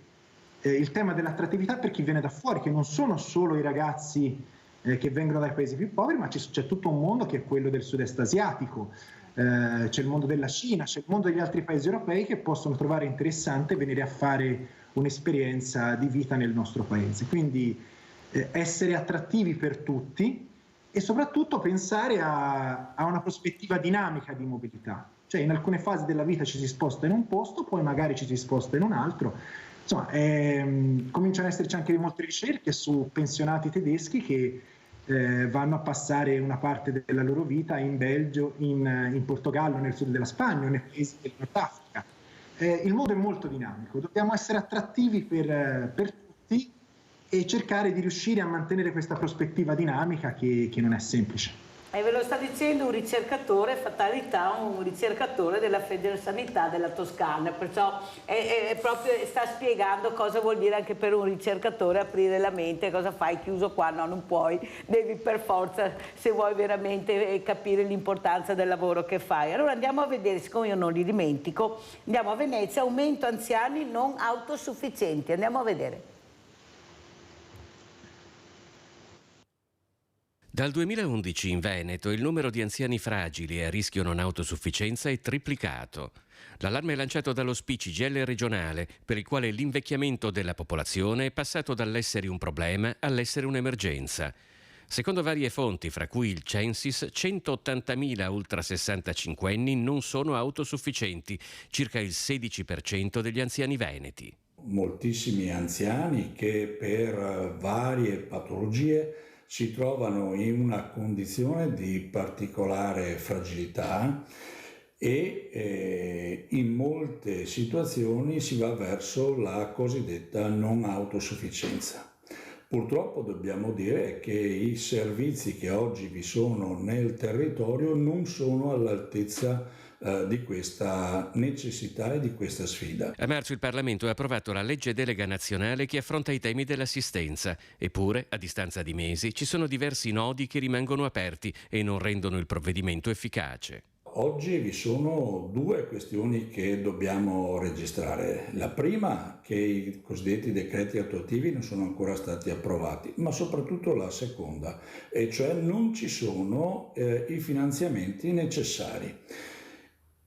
il tema dell'attrattività per chi viene da fuori, che non sono solo i ragazzi che vengono dai paesi più poveri, ma c'è tutto un mondo che è quello del sud-est asiatico, c'è il mondo della Cina, c'è il mondo degli altri paesi europei che possono trovare interessante venire a fare un'esperienza di vita nel nostro paese. Quindi essere attrattivi per tutti e soprattutto pensare a una prospettiva dinamica di mobilità. Cioè in alcune fasi della vita ci si sposta in un posto, poi magari ci si sposta in un altro. Insomma, cominciano ad esserci anche molte ricerche su pensionati tedeschi che vanno a passare una parte della loro vita in Belgio, in Portogallo, nel sud della Spagna, nei paesi del Nord Africa. Il mondo è molto dinamico, dobbiamo essere attrattivi per tutti e cercare di riuscire a mantenere questa prospettiva dinamica che non è semplice. E ve lo sta dicendo un ricercatore, fatalità, un ricercatore della Federsanità della Toscana, perciò è proprio sta spiegando cosa vuol dire anche per un ricercatore aprire la mente. Cosa fai chiuso qua? No, non puoi, devi per forza, se vuoi veramente capire l'importanza del lavoro che fai. Allora andiamo a vedere, siccome io non li dimentico, andiamo a Venezia, aumento anziani non autosufficienti, andiamo a vedere. Dal 2011 in Veneto il numero di anziani fragili e a rischio non autosufficienza è triplicato. L'allarme è lanciato dallo CGIL regionale, per il quale l'invecchiamento della popolazione è passato dall'essere un problema all'essere un'emergenza. Secondo varie fonti, fra cui il Censis, 180.000 ultra 65enni non sono autosufficienti, circa il 16% degli anziani veneti. Moltissimi anziani che per varie patologie si trovano in una condizione di particolare fragilità e in molte situazioni si va verso la cosiddetta non autosufficienza. Purtroppo dobbiamo dire che i servizi che oggi vi sono nel territorio non sono all'altezza di questa necessità e di questa sfida. A marzo il Parlamento ha approvato la legge delega nazionale che affronta i temi dell'assistenza. Eppure, a distanza di mesi, ci sono diversi nodi che rimangono aperti e non rendono il provvedimento efficace. Oggi vi sono due questioni che dobbiamo registrare. La prima, che i cosiddetti decreti attuativi non sono ancora stati approvati, ma soprattutto la seconda, e cioè non ci sono i finanziamenti necessari.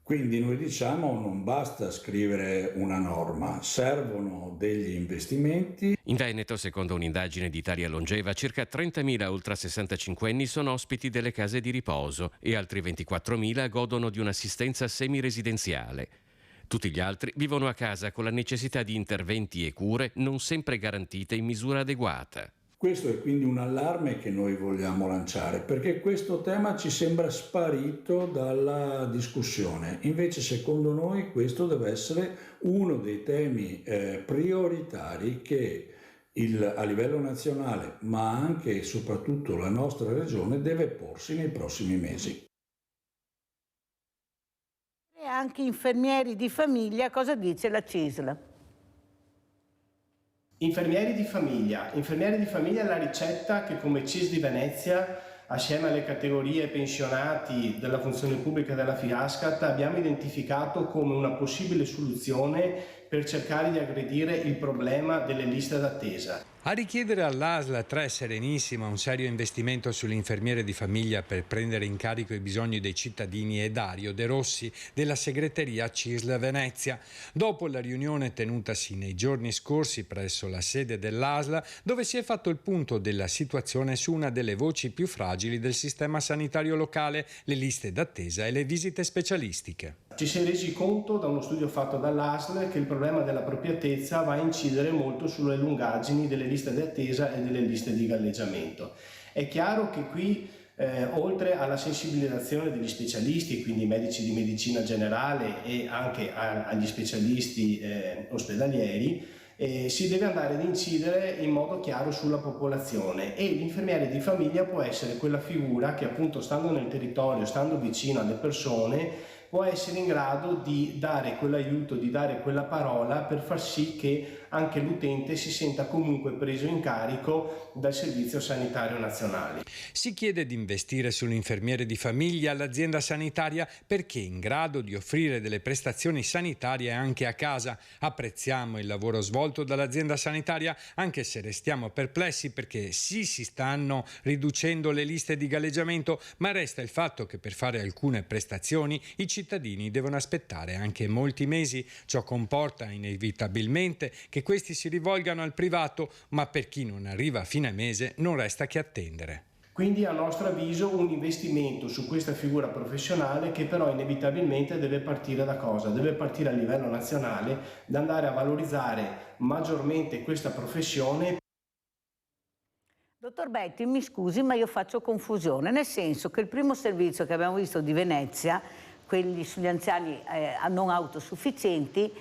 Quindi noi diciamo non basta scrivere una norma, servono degli investimenti. In Veneto, secondo un'indagine di Italia Longeva, circa 30.000 ultra 65enni sono ospiti delle case di riposo e altri 24.000 godono di un'assistenza semiresidenziale. Tutti gli altri vivono a casa con la necessità di interventi e cure non sempre garantite in misura adeguata. Questo è quindi un allarme che noi vogliamo lanciare, perché questo tema ci sembra sparito dalla discussione. Invece, secondo noi, questo deve essere uno dei temi prioritari che a livello nazionale, ma anche e soprattutto la nostra regione, deve porsi nei prossimi mesi. E anche infermieri di famiglia, cosa dice la CISL? Infermieri di famiglia è la ricetta che come CISL di Venezia, assieme alle categorie pensionati della funzione pubblica e della FIASCAT, abbiamo identificato come una possibile soluzione per cercare di aggredire il problema delle liste d'attesa. A richiedere all'ASL 3 Serenissima un serio investimento sull'infermiere di famiglia per prendere in carico i bisogni dei cittadini è Dario De Rossi della segreteria CISL Venezia. Dopo la riunione tenutasi nei giorni scorsi presso la sede dell'ASL, dove si è fatto il punto della situazione su una delle voci più fragili del sistema sanitario locale, le liste d'attesa e le visite specialistiche. Ci si è resi conto da uno studio fatto dall'ASL che il problema della appropriatezza va a incidere molto sulle lungaggini delle liste di attesa e delle liste di galleggiamento. È chiaro che qui oltre alla sensibilizzazione degli specialisti, quindi medici di medicina generale e anche agli specialisti ospedalieri, si deve andare ad incidere in modo chiaro sulla popolazione, e l'infermiere di famiglia può essere quella figura che, appunto, stando nel territorio, stando vicino alle persone, può essere in grado di dare quell'aiuto, di dare quella parola per far sì che anche l'utente si senta comunque preso in carico dal Servizio Sanitario Nazionale. Si chiede di investire sull'infermiere di famiglia all'azienda sanitaria perché è in grado di offrire delle prestazioni sanitarie anche a casa. Apprezziamo il lavoro svolto dall'azienda sanitaria, anche se restiamo perplessi perché sì, si stanno riducendo le liste di galleggiamento, ma resta il fatto che per fare alcune prestazioni i cittadini devono aspettare anche molti mesi. Ciò comporta inevitabilmente che questi si rivolgano al privato, ma per chi non arriva a fine mese non resta che attendere. Quindi, a nostro avviso, un investimento su questa figura professionale, che però inevitabilmente deve partire da cosa? Deve partire a livello nazionale, da andare a valorizzare maggiormente questa professione. Dottor Betti, mi scusi, ma io faccio confusione, nel senso che il primo servizio che abbiamo visto di Venezia, quelli sugli anziani non autosufficienti,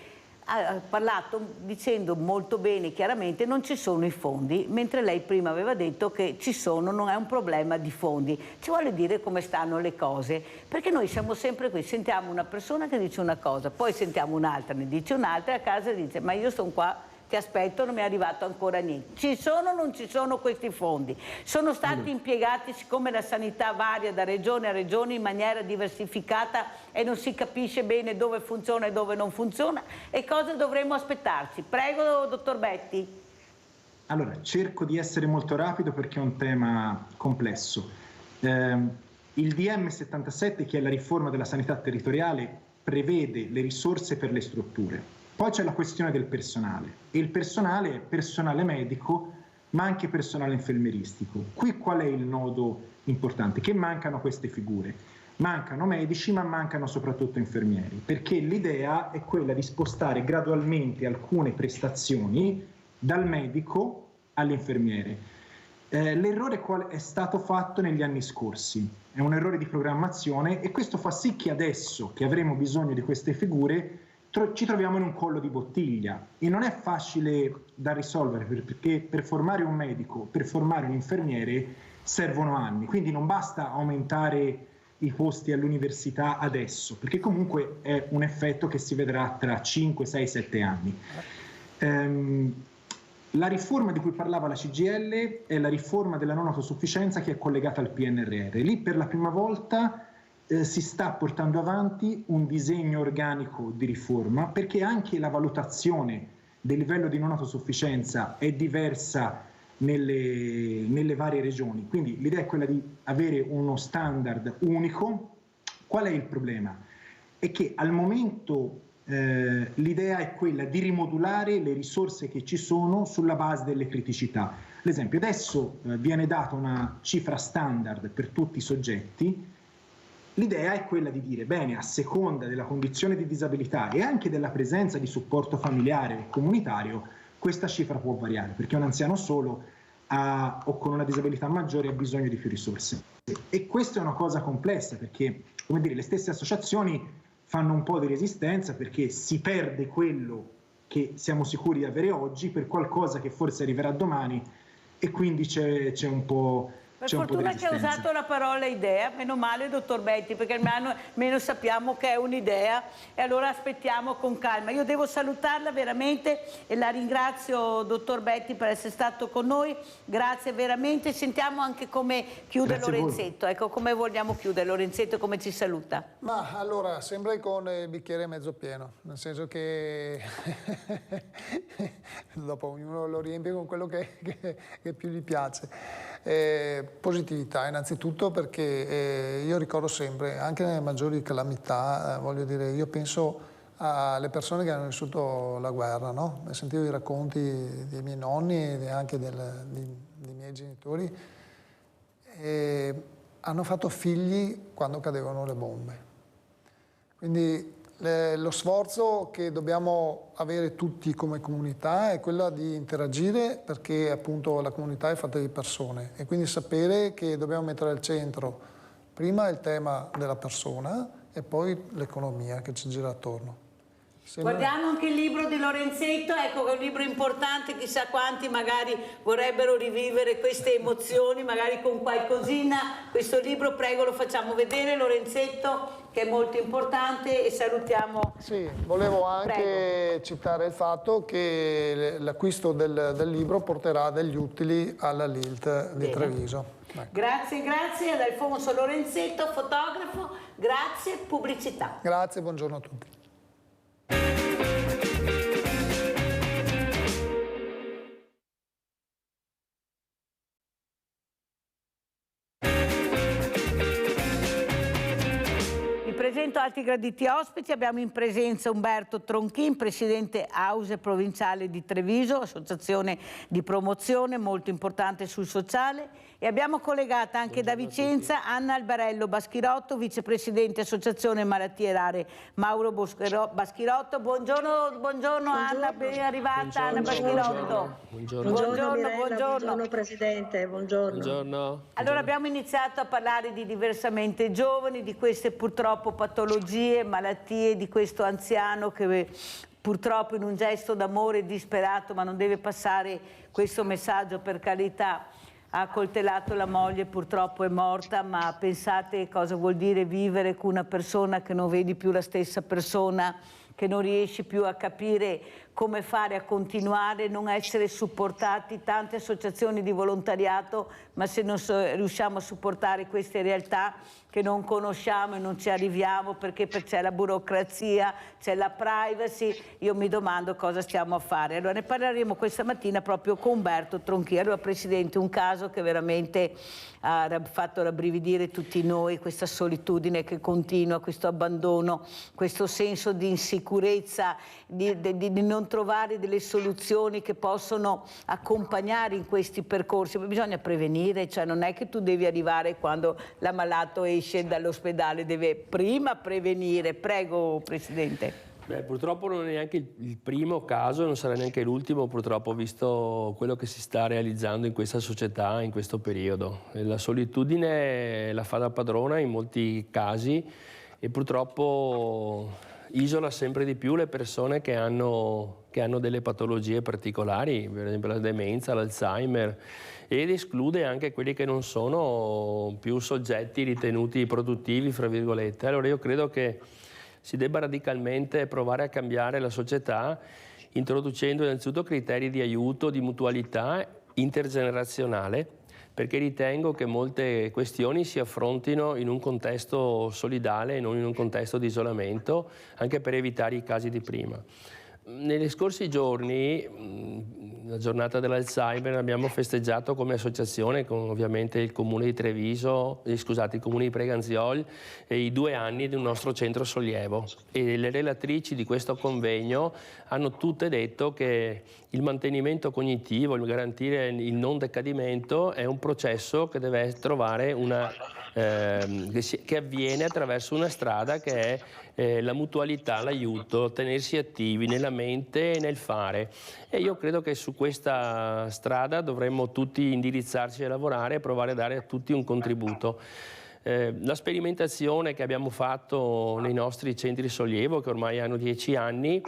ha parlato dicendo molto bene, chiaramente, non ci sono i fondi, mentre lei prima aveva detto che ci sono, non è un problema di fondi. Ci vuole dire come stanno le cose, perché noi siamo sempre qui, sentiamo una persona che dice una cosa, poi sentiamo un'altra, ne dice un'altra, e a casa dice ma io sono qua, ti aspetto, non mi è arrivato ancora niente. Ci sono o non ci sono questi fondi? Sono stati impiegati, siccome la sanità varia da regione a regione in maniera diversificata e non si capisce bene dove funziona e dove non funziona, e cosa dovremmo aspettarci? Prego, dottor Betti. Allora, cerco di essere molto rapido perché è un tema complesso. Il DM 77, che è la riforma della sanità territoriale, prevede le risorse per le strutture. Poi c'è la questione del personale, e il personale è personale medico ma anche personale infermieristico. Qui qual è il nodo importante? Che mancano queste figure, mancano medici ma mancano soprattutto infermieri, perché l'idea è quella di spostare gradualmente alcune prestazioni dal medico all'infermiere. L'errore qual è stato fatto negli anni scorsi? È un errore di programmazione, e questo fa sì che adesso che avremo bisogno di queste figure ci troviamo in un collo di bottiglia, e non è facile da risolvere, perché per formare un medico, per formare un infermiere servono anni, quindi non basta aumentare i posti all'università adesso, perché comunque è un effetto che si vedrà tra 5, 6, 7 anni. La riforma di cui parlava la CGIL è la riforma della non autosufficienza, che è collegata al PNRR. Lì per la prima volta si sta portando avanti un disegno organico di riforma, perché anche la valutazione del livello di non autosufficienza è diversa nelle varie regioni. Quindi l'idea è quella di avere uno standard unico. Qual è il problema? È che al momento l'idea è quella di rimodulare le risorse che ci sono sulla base delle criticità. Ad esempio, adesso viene data una cifra standard per tutti i soggetti. L'idea è quella di dire, bene, a seconda della condizione di disabilità e anche della presenza di supporto familiare e comunitario, questa cifra può variare, perché un anziano solo o con una disabilità maggiore ha bisogno di più risorse. E questa è una cosa complessa, perché, come dire, le stesse associazioni fanno un po' di resistenza, perché si perde quello che siamo sicuri di avere oggi per qualcosa che forse arriverà domani, e quindi c'è un po'... Per fortuna che ha usato la parola idea, meno male, dottor Betti, perché almeno sappiamo che è un'idea, e allora aspettiamo con calma. Io devo salutarla veramente e la ringrazio, dottor Betti, per essere stato con noi. Grazie veramente. Sentiamo anche come chiude Lorenzetto. Ecco, come vogliamo chiudere Lorenzetto, come ci saluta? Ma allora, sempre con il bicchiere mezzo pieno, nel senso che dopo ognuno lo riempie con quello che più gli piace. Positività innanzitutto, perché io ricordo sempre, anche nelle maggiori calamità, voglio dire, io penso alle persone che hanno vissuto la guerra, no? Sentivo i racconti dei miei nonni e anche dei miei genitori, e hanno fatto figli quando cadevano le bombe. Quindi lo sforzo che dobbiamo avere tutti come comunità è quello di interagire, perché appunto la comunità è fatta di persone e quindi sapere che dobbiamo mettere al centro prima il tema della persona e poi l'economia che ci gira attorno. Guardiamo anche il libro di Lorenzetto, ecco che è un libro importante, chissà quanti magari vorrebbero rivivere queste emozioni, magari con qualcosina. Questo libro, prego, lo facciamo vedere, Lorenzetto, che è molto importante, e salutiamo. Sì, volevo anche citare il fatto che l'acquisto del libro porterà degli utili alla LILT di Treviso. Grazie ad Alfonso Lorenzetto, fotografo, grazie, pubblicità. Grazie, buongiorno a tutti. Presento altri graditi ospiti, abbiamo in presenza Umberto Tronchin, presidente AUSE provinciale di Treviso, associazione di promozione molto importante sul sociale, e abbiamo collegata anche da Vicenza Anna Albarello Baschirotto, vicepresidente associazione malattie rare Mauro Baschirotto. Buongiorno Anna, ben arrivata Anna Baschirotto. Buongiorno Presidente, buongiorno. Allora abbiamo iniziato a parlare di diversamente giovani, di queste purtroppo patologie, malattie, di questo anziano che purtroppo in un gesto d'amore disperato, ma non deve passare questo messaggio, per carità, ha accoltellato la moglie, purtroppo è morta, ma pensate cosa vuol dire vivere con una persona che non vedi più la stessa persona, che non riesci più a capire come fare a continuare, non essere supportati, tante associazioni di volontariato, ma se non riusciamo a supportare queste realtà che non conosciamo e non ci arriviamo perché c'è la burocrazia, c'è la privacy, io mi domando cosa stiamo a fare. Allora ne parleremo questa mattina proprio con Umberto Tronchin. Allora Presidente, un caso che veramente ha fatto rabbrividire tutti noi, questa solitudine che continua, questo abbandono, questo senso di insicurezza, di non trovare delle soluzioni che possono accompagnare in questi percorsi. Bisogna prevenire, cioè non è che tu devi arrivare quando l'ammalato esce dall'ospedale, deve prima prevenire. Prego Presidente. Purtroppo non è neanche il primo caso, non sarà neanche l'ultimo, purtroppo, visto quello che si sta realizzando in questa società in questo periodo. La solitudine la fa da padrona in molti casi e purtroppo isola sempre di più le persone che hanno delle patologie particolari, per esempio la demenza, l'Alzheimer, ed esclude anche quelli che non sono più soggetti ritenuti produttivi, fra virgolette. Allora io credo che si debba radicalmente provare a cambiare la società, introducendo innanzitutto criteri di aiuto, di mutualità intergenerazionale, perché ritengo che molte questioni si affrontino in un contesto solidale e non in un contesto di isolamento, anche per evitare i casi di prima. Negli scorsi giorni, la giornata dell'Alzheimer, abbiamo festeggiato come associazione con ovviamente il Comune di Treviso, il Comune di Preganziol, i 2 anni di un nostro centro sollievo, e le relatrici di questo convegno hanno tutte detto che il mantenimento cognitivo, il garantire il non decadimento è un processo che deve trovare che avviene attraverso una strada che è la mutualità, l'aiuto, tenersi attivi nella mente e nel fare. E io credo che su questa strada dovremmo tutti indirizzarci a lavorare e provare a dare a tutti un contributo. La sperimentazione che abbiamo fatto nei nostri centri sollievo, che ormai hanno 10 anni,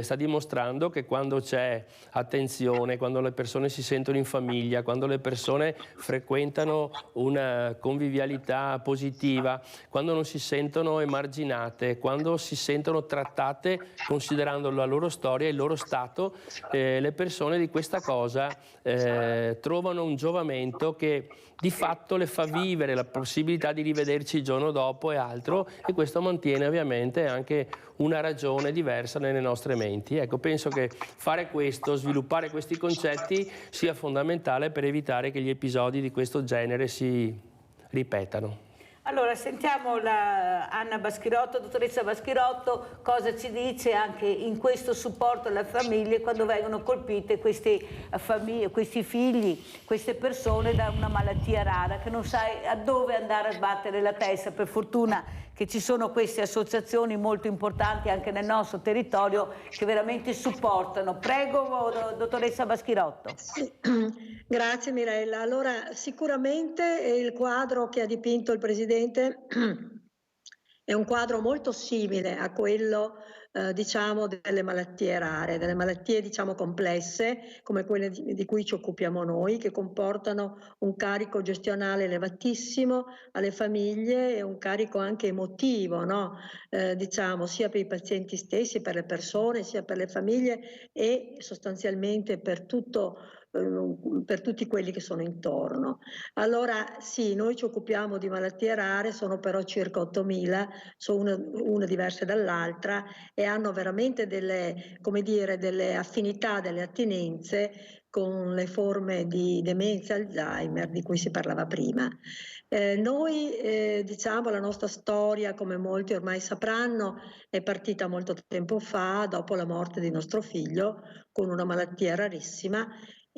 sta dimostrando che quando c'è attenzione, quando le persone si sentono in famiglia, quando le persone frequentano una convivialità positiva, quando non si sentono emarginate, quando si sentono trattate considerando la loro storia e il loro stato, le persone di questa cosa trovano un giovamento che di fatto le fa vivere la possibilità di rivederci il giorno dopo e altro, e questo mantiene ovviamente anche una ragione diversa nelle nostre menti. Ecco, penso che fare questo, sviluppare questi concetti sia fondamentale per evitare che gli episodi di questo genere si ripetano. Allora, sentiamo Anna Baschirotto, dottoressa Baschirotto, cosa ci dice anche in questo supporto alle famiglie quando vengono colpite questi figli, queste persone da una malattia rara che non sai a dove andare a sbattere la testa. Per fortuna che ci sono queste associazioni molto importanti anche nel nostro territorio che veramente supportano. Prego, dottoressa Baschirotto. Grazie Mirella. Allora, sicuramente il quadro che ha dipinto il Presidente è un quadro molto simile a quello diciamo delle malattie rare, delle malattie diciamo complesse come quelle di cui ci occupiamo noi, che comportano un carico gestionale elevatissimo alle famiglie e un carico anche emotivo, no? Diciamo sia per i pazienti stessi, per le persone, sia per le famiglie e sostanzialmente per tutti quelli che sono intorno. Allora sì, noi ci occupiamo di malattie rare, sono però circa 8.000, sono una diverse dall'altra e hanno veramente delle, come dire, delle affinità, delle attinenze con le forme di demenza Alzheimer di cui si parlava prima. Noi diciamo la nostra storia, come molti ormai sapranno, è partita molto tempo fa, dopo la morte di nostro figlio, con una malattia rarissima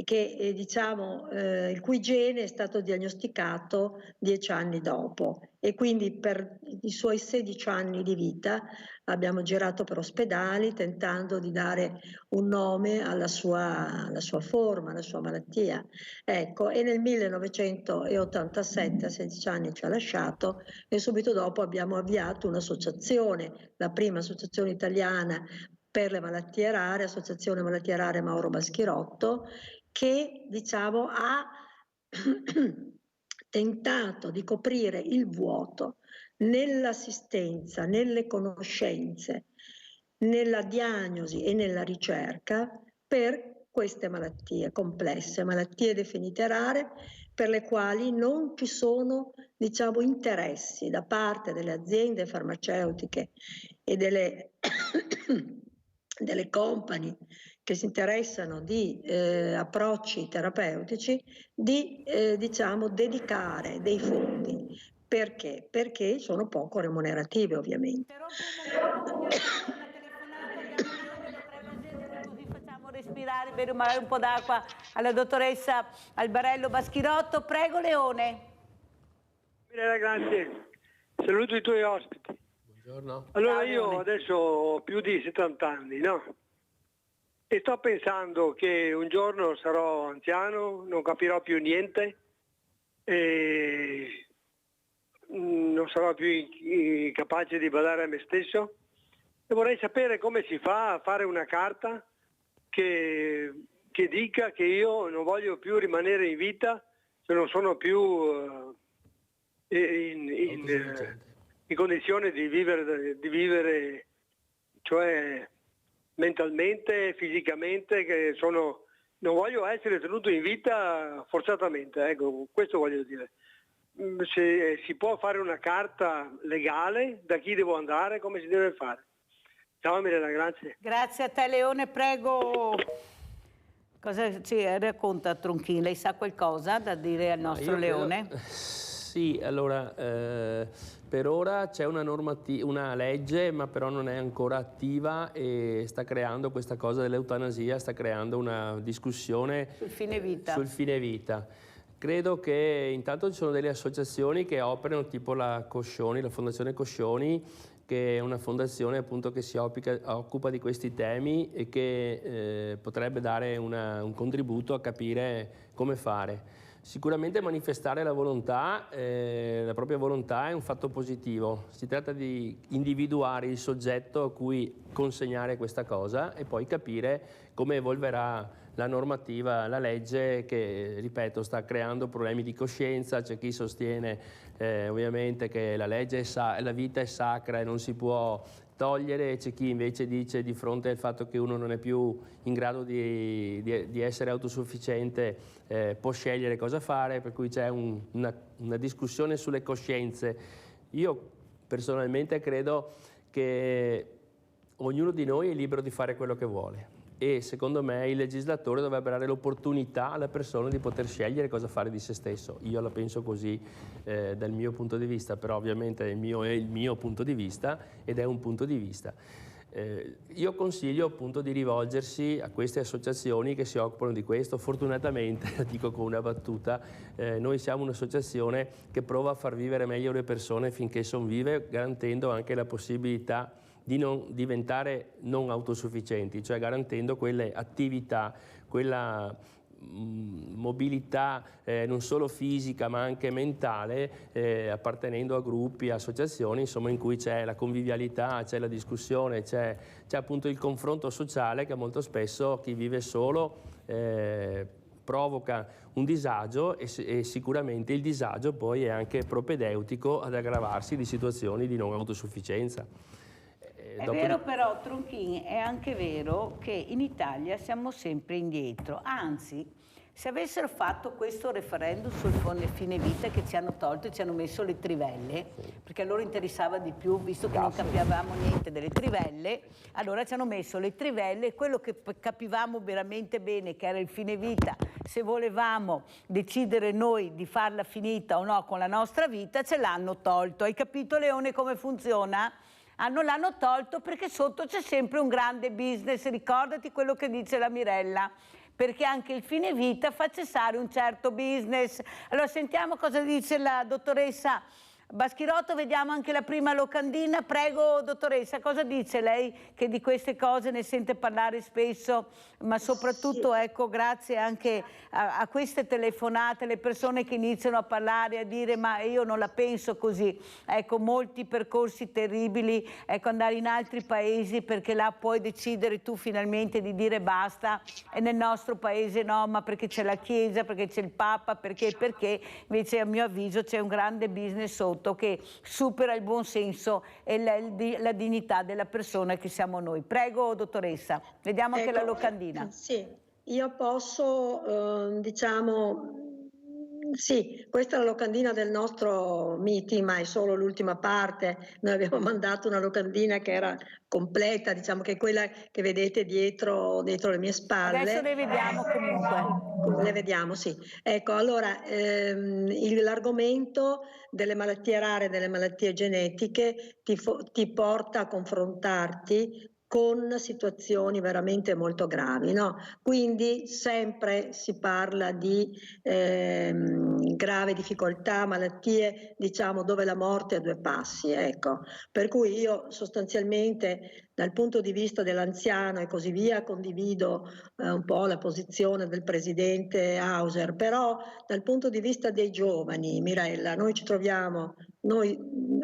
che diciamo il cui gene è stato diagnosticato 10 anni dopo e quindi per i suoi 16 anni di vita abbiamo girato per ospedali tentando di dare un nome alla sua forma, alla sua malattia. Ecco, e nel 1987, a 16 anni ci ha lasciato e subito dopo abbiamo avviato un'associazione, la prima associazione italiana per le malattie rare, Associazione Malattie Rare Mauro Baschirotto, che diciamo ha tentato di coprire il vuoto nell'assistenza, nelle conoscenze, nella diagnosi e nella ricerca per queste malattie complesse, malattie definite rare, per le quali non ci sono, diciamo, interessi da parte delle aziende farmaceutiche e delle company che si interessano di approcci terapeutici di diciamo dedicare dei fondi. Perché? Perché sono poco remunerative ovviamente. Così facciamo respirare, bere magari un po' d'acqua alla dottoressa Albarello Baschirotto. Prego Leone. Grazie, saluto i tuoi ospiti. Buongiorno. Allora io adesso ho più di 70 anni, no? E sto pensando che un giorno sarò anziano, non capirò più niente e non sarò più capace di badare a me stesso e vorrei sapere come si fa a fare una carta che dica che io non voglio più rimanere in vita se non sono più in condizione di vivere, cioè mentalmente, fisicamente, non voglio essere tenuto in vita forzatamente, ecco, questo voglio dire. Se si può fare una carta legale, da chi devo andare, come si deve fare? Ciao Mirella, grazie. Grazie a te Leone, prego. Cosa ci racconta Tronchin? Lei sa qualcosa da dire al nostro Leone? Sì, allora per ora c'è una legge, ma però non è ancora attiva e sta creando questa cosa dell'eutanasia, sta creando una discussione sul fine vita. Credo che intanto ci sono delle associazioni che operano, tipo la Coscioni, la Fondazione Coscioni, che è una fondazione appunto che si occupa di questi temi e che potrebbe dare un contributo a capire come fare. Sicuramente manifestare la volontà, la propria volontà è un fatto positivo. Si tratta di individuare il soggetto a cui consegnare questa cosa e poi capire come evolverà la normativa, la legge che, ripeto, sta creando problemi di coscienza. C'è chi sostiene ovviamente che la vita è sacra e non si può togliere, c'è chi invece dice, di fronte al fatto che uno non è più in grado di essere autosufficiente, può scegliere cosa fare, per cui c'è una discussione sulle coscienze. Io personalmente credo che ognuno di noi è libero di fare quello che vuole e secondo me il legislatore dovrebbe dare l'opportunità alla persona di poter scegliere cosa fare di se stesso. Io la penso così dal mio punto di vista, però ovviamente il mio è il mio punto di vista ed è un punto di vista. Io consiglio appunto di rivolgersi a queste associazioni che si occupano di questo. Fortunatamente, dico con una battuta, noi siamo un'associazione che prova a far vivere meglio le persone finché sono vive, garantendo anche la possibilità di non diventare non autosufficienti, cioè garantendo quelle attività, quella mobilità non solo fisica ma anche mentale, appartenendo a gruppi, associazioni, insomma, in cui c'è la convivialità, c'è la discussione, c'è appunto il confronto sociale che molto spesso chi vive solo provoca un disagio e sicuramente il disagio poi è anche propedeutico ad aggravarsi di situazioni di non autosufficienza. È vero però, Tronchin, è anche vero che in Italia siamo sempre indietro, anzi, se avessero fatto questo referendum sul fine vita che ci hanno tolto e ci hanno messo le trivelle, perché a loro interessava di più, visto che non capivamo niente delle trivelle, allora ci hanno messo le trivelle e quello che capivamo veramente bene, che era il fine vita, se volevamo decidere noi di farla finita o no con la nostra vita, ce l'hanno tolto. Hai capito, Leone, come funziona? L'hanno tolto perché sotto c'è sempre un grande business, ricordati quello che dice la Mirella, perché anche il fine vita fa cessare un certo business. Allora sentiamo cosa dice la dottoressa Baschirotto, vediamo anche la prima locandina. Prego, dottoressa, cosa dice lei che di queste cose ne sente parlare spesso, ma soprattutto ecco, grazie anche a queste telefonate, le persone che iniziano a parlare, a dire ma io non la penso così, ecco, molti percorsi terribili, ecco, andare in altri paesi perché là puoi decidere tu finalmente di dire basta, e nel nostro paese no, ma perché c'è la Chiesa, perché c'è il Papa, perché invece a mio avviso c'è un grande business sotto che supera il buon senso e la dignità della persona che siamo noi. Prego, dottoressa, vediamo anche la locandina. Sì, io posso, diciamo, sì, questa è la locandina del nostro meeting, ma è solo l'ultima parte. Noi abbiamo mandato una locandina che era completa, diciamo che è quella che vedete dietro le mie spalle. Adesso le vediamo comunque. Le vediamo, sì. Ecco, allora, l'argomento delle malattie rare, delle malattie genetiche ti porta a confrontarti con situazioni veramente molto gravi, no? Quindi sempre si parla di grave difficoltà, malattie, diciamo, dove la morte è a due passi, ecco. Per cui io sostanzialmente dal punto di vista dell'anziano e così via condivido un po' la posizione del presidente Hauser, però dal punto di vista dei giovani, Mirella, noi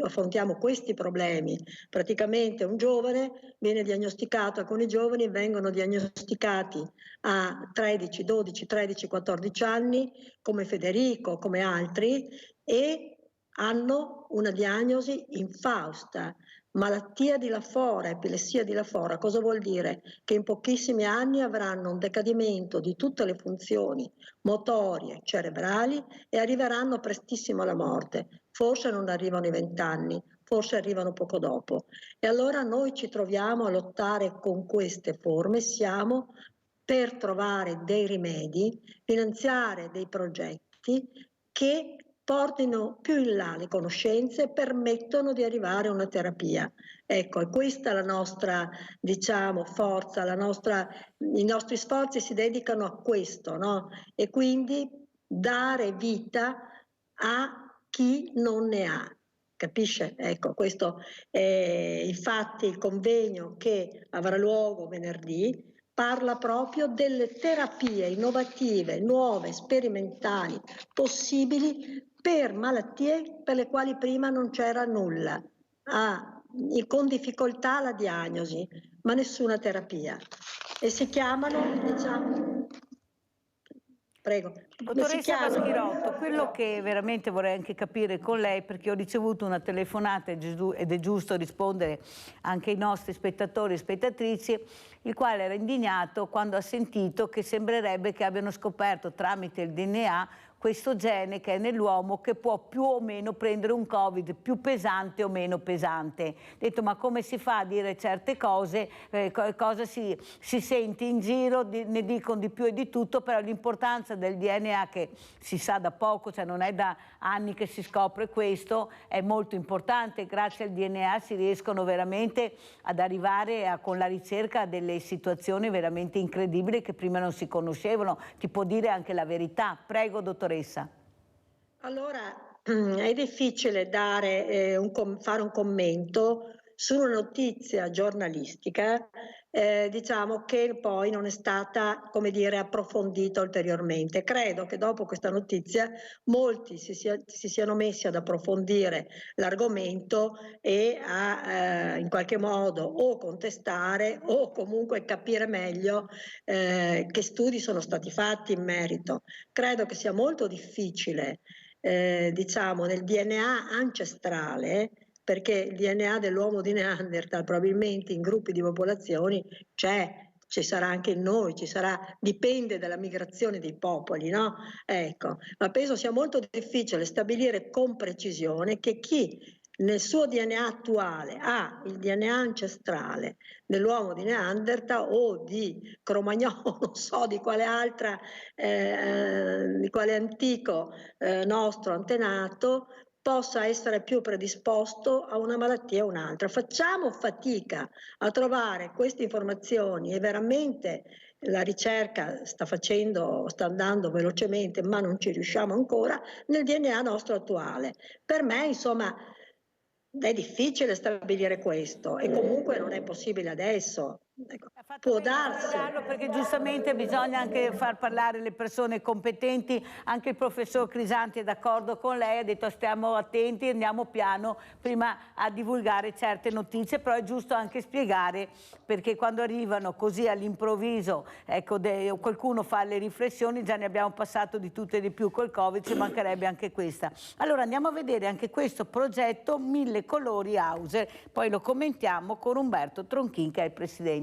affrontiamo questi problemi. Praticamente un giovane viene diagnosticato, alcuni giovani vengono diagnosticati a 13, 12, 13, 14 anni, come Federico, come altri, e hanno una diagnosi infausta. Malattia di Lafora, epilessia di Lafora, cosa vuol dire? Che in pochissimi anni avranno un decadimento di tutte le funzioni motorie, cerebrali e arriveranno prestissimo alla morte. Forse non arrivano i 20 anni, forse arrivano poco dopo. E allora noi ci troviamo a lottare con queste forme, siamo per trovare dei rimedi, finanziare dei progetti che portino più in là le conoscenze e permettono di arrivare a una terapia. Ecco, e questa è la nostra, diciamo, forza, i nostri sforzi si dedicano a questo, no? E quindi dare vita a chi non ne ha. Capisce? Ecco, questo è infatti il convegno che avrà luogo venerdì. Parla proprio delle terapie innovative, nuove, sperimentali, possibili per malattie per le quali prima non c'era nulla. Con difficoltà la diagnosi, ma nessuna terapia. E si chiamano, diciamo... Prego. Dottoressa Baschirotto, quello che veramente vorrei anche capire con lei, perché ho ricevuto una telefonata ed è giusto rispondere anche ai nostri spettatori e spettatrici, il quale era indignato quando ha sentito che sembrerebbe che abbiano scoperto tramite il DNA questo gene che è nell'uomo che può più o meno prendere un Covid più pesante o meno pesante. Ho detto, ma come si fa a dire certe cose, cosa si sente in giro, ne dicono di più e di tutto, però l'importanza del DNA, che si sa da poco, cioè non è da anni che si scopre questo, è molto importante. Grazie al DNA si riescono veramente ad arrivare con la ricerca a delle situazioni veramente incredibili che prima non si conoscevano. Ti può dire anche la verità. Prego, dottoressa. Allora, è difficile fare un commento su una notizia giornalistica, diciamo che poi non è stata, come dire, approfondita ulteriormente. Credo che dopo questa notizia molti si siano messi ad approfondire l'argomento e a in qualche modo o contestare o comunque capire meglio che studi sono stati fatti in merito. Credo che sia molto difficile, diciamo, nel DNA ancestrale, perché il DNA dell'uomo di Neanderthal probabilmente in gruppi di popolazioni ci sarà anche in noi, dipende dalla migrazione dei popoli, no? Ecco, ma penso sia molto difficile stabilire con precisione che chi nel suo DNA attuale ha il DNA ancestrale dell'uomo di Neanderthal o di Cro-Magnon, non so di quale altra, di quale antico nostro antenato, possa essere più predisposto a una malattia o un'altra. Facciamo fatica a trovare queste informazioni e veramente la ricerca sta andando velocemente, ma non ci riusciamo ancora nel DNA nostro attuale. Per me, insomma, è difficile stabilire questo e comunque non è possibile adesso. Può darsi. Perché giustamente bisogna anche far parlare le persone competenti. Anche il professor Crisanti è d'accordo con lei, ha detto stiamo attenti, andiamo piano prima a divulgare certe notizie, però è giusto anche spiegare, perché quando arrivano così all'improvviso, ecco, qualcuno fa le riflessioni, già ne abbiamo passato di tutto e di più col Covid, ci mancherebbe anche questa. Allora andiamo a vedere anche questo progetto 1000 colori Hauser, poi lo commentiamo con Umberto Tronchin, che è il presidente.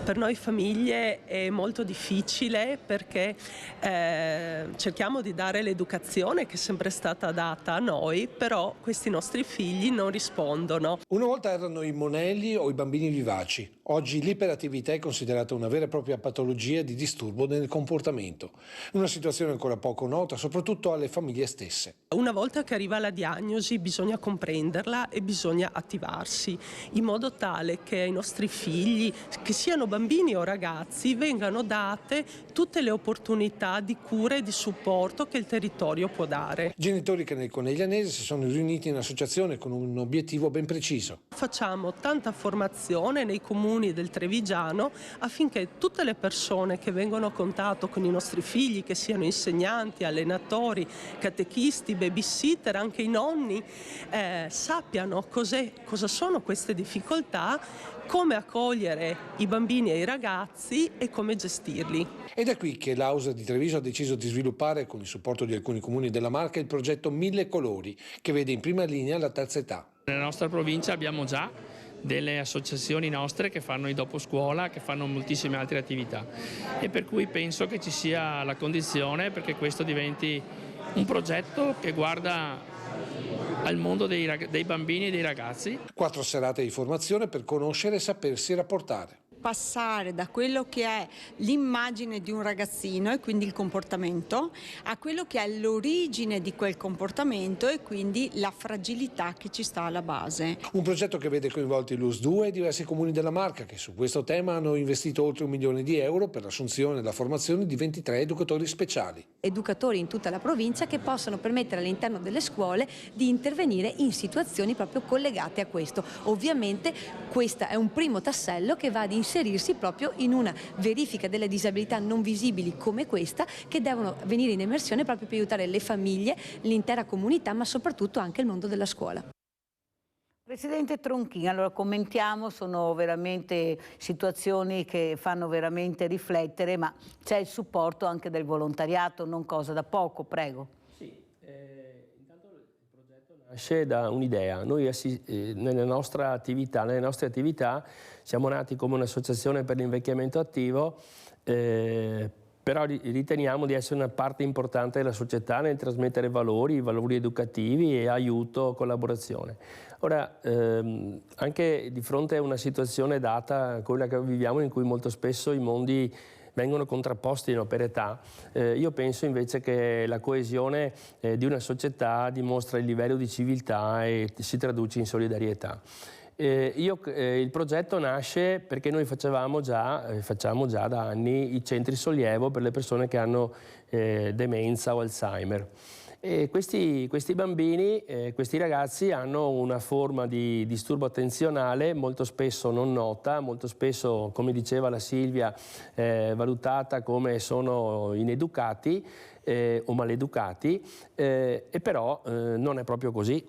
Per noi famiglie è molto difficile perché cerchiamo di dare l'educazione che è sempre stata data a noi, però questi nostri figli non rispondono. Una volta erano i monelli o i bambini vivaci, oggi l'iperattività è considerata una vera e propria patologia di disturbo nel comportamento, una situazione ancora poco nota soprattutto alle famiglie stesse. Una volta che arriva la diagnosi bisogna comprenderla e bisogna attivarsi in modo tale che ai nostri figli, che siano bambini o ragazzi, vengano date tutte le opportunità di cura e di supporto che il territorio può dare. Genitori che nel Coneglianese si sono riuniti in associazione con un obiettivo ben preciso. Facciamo tanta formazione nei comuni del Trevigiano affinché tutte le persone che vengono a contatto con i nostri figli, che siano insegnanti, allenatori, catechisti, babysitter, anche i nonni, sappiano cosa sono queste difficoltà, come accogliere i bambini e i ragazzi e come gestirli. Ed è qui che l'Hauser di Treviso ha deciso di sviluppare, con il supporto di alcuni comuni della Marca, il progetto 1000 colori, che vede in prima linea la terza età. Nella nostra provincia abbiamo già delle associazioni nostre che fanno i doposcuola, che fanno moltissime altre attività, e per cui penso che ci sia la condizione perché questo diventi un progetto che guarda al mondo dei bambini e dei ragazzi. 4 serate di formazione per conoscere e sapersi rapportare. Passare da quello che è l'immagine di un ragazzino e quindi il comportamento a quello che è l'origine di quel comportamento e quindi la fragilità che ci sta alla base. Un progetto che vede coinvolti l'US2 e diversi comuni della Marca che su questo tema hanno investito oltre 1 milione di euro per l'assunzione e la formazione di 23 educatori speciali. Educatori in tutta la provincia che possono permettere all'interno delle scuole di intervenire in situazioni proprio collegate a questo. Ovviamente questo è un primo tassello che va ad inserirsi proprio in una verifica delle disabilità non visibili come questa, che devono venire in emersione proprio per aiutare le famiglie, l'intera comunità, ma soprattutto anche il mondo della scuola. Presidente Tronchin, allora commentiamo, sono veramente situazioni che fanno veramente riflettere, ma c'è il supporto anche del volontariato, non cosa da poco, prego. Sì, intanto il progetto Nasce da un'idea. Noi nelle nostre attività siamo nati come un'associazione per l'invecchiamento attivo, però riteniamo di essere una parte importante della società nel trasmettere valori educativi e aiuto, collaborazione. Ora, anche di fronte a una situazione data, quella che viviamo, in cui molto spesso i mondi vengono contrapposti per età, io penso invece che la coesione di una società dimostra il livello di civiltà e si traduce in solidarietà. Il progetto nasce perché noi facciamo già da anni i centri sollievo per le persone che hanno demenza o Alzheimer. E questi bambini, questi ragazzi hanno una forma di disturbo attenzionale molto spesso non nota, molto spesso, come diceva la Silvia, valutata come sono ineducati o maleducati, e però non è proprio così.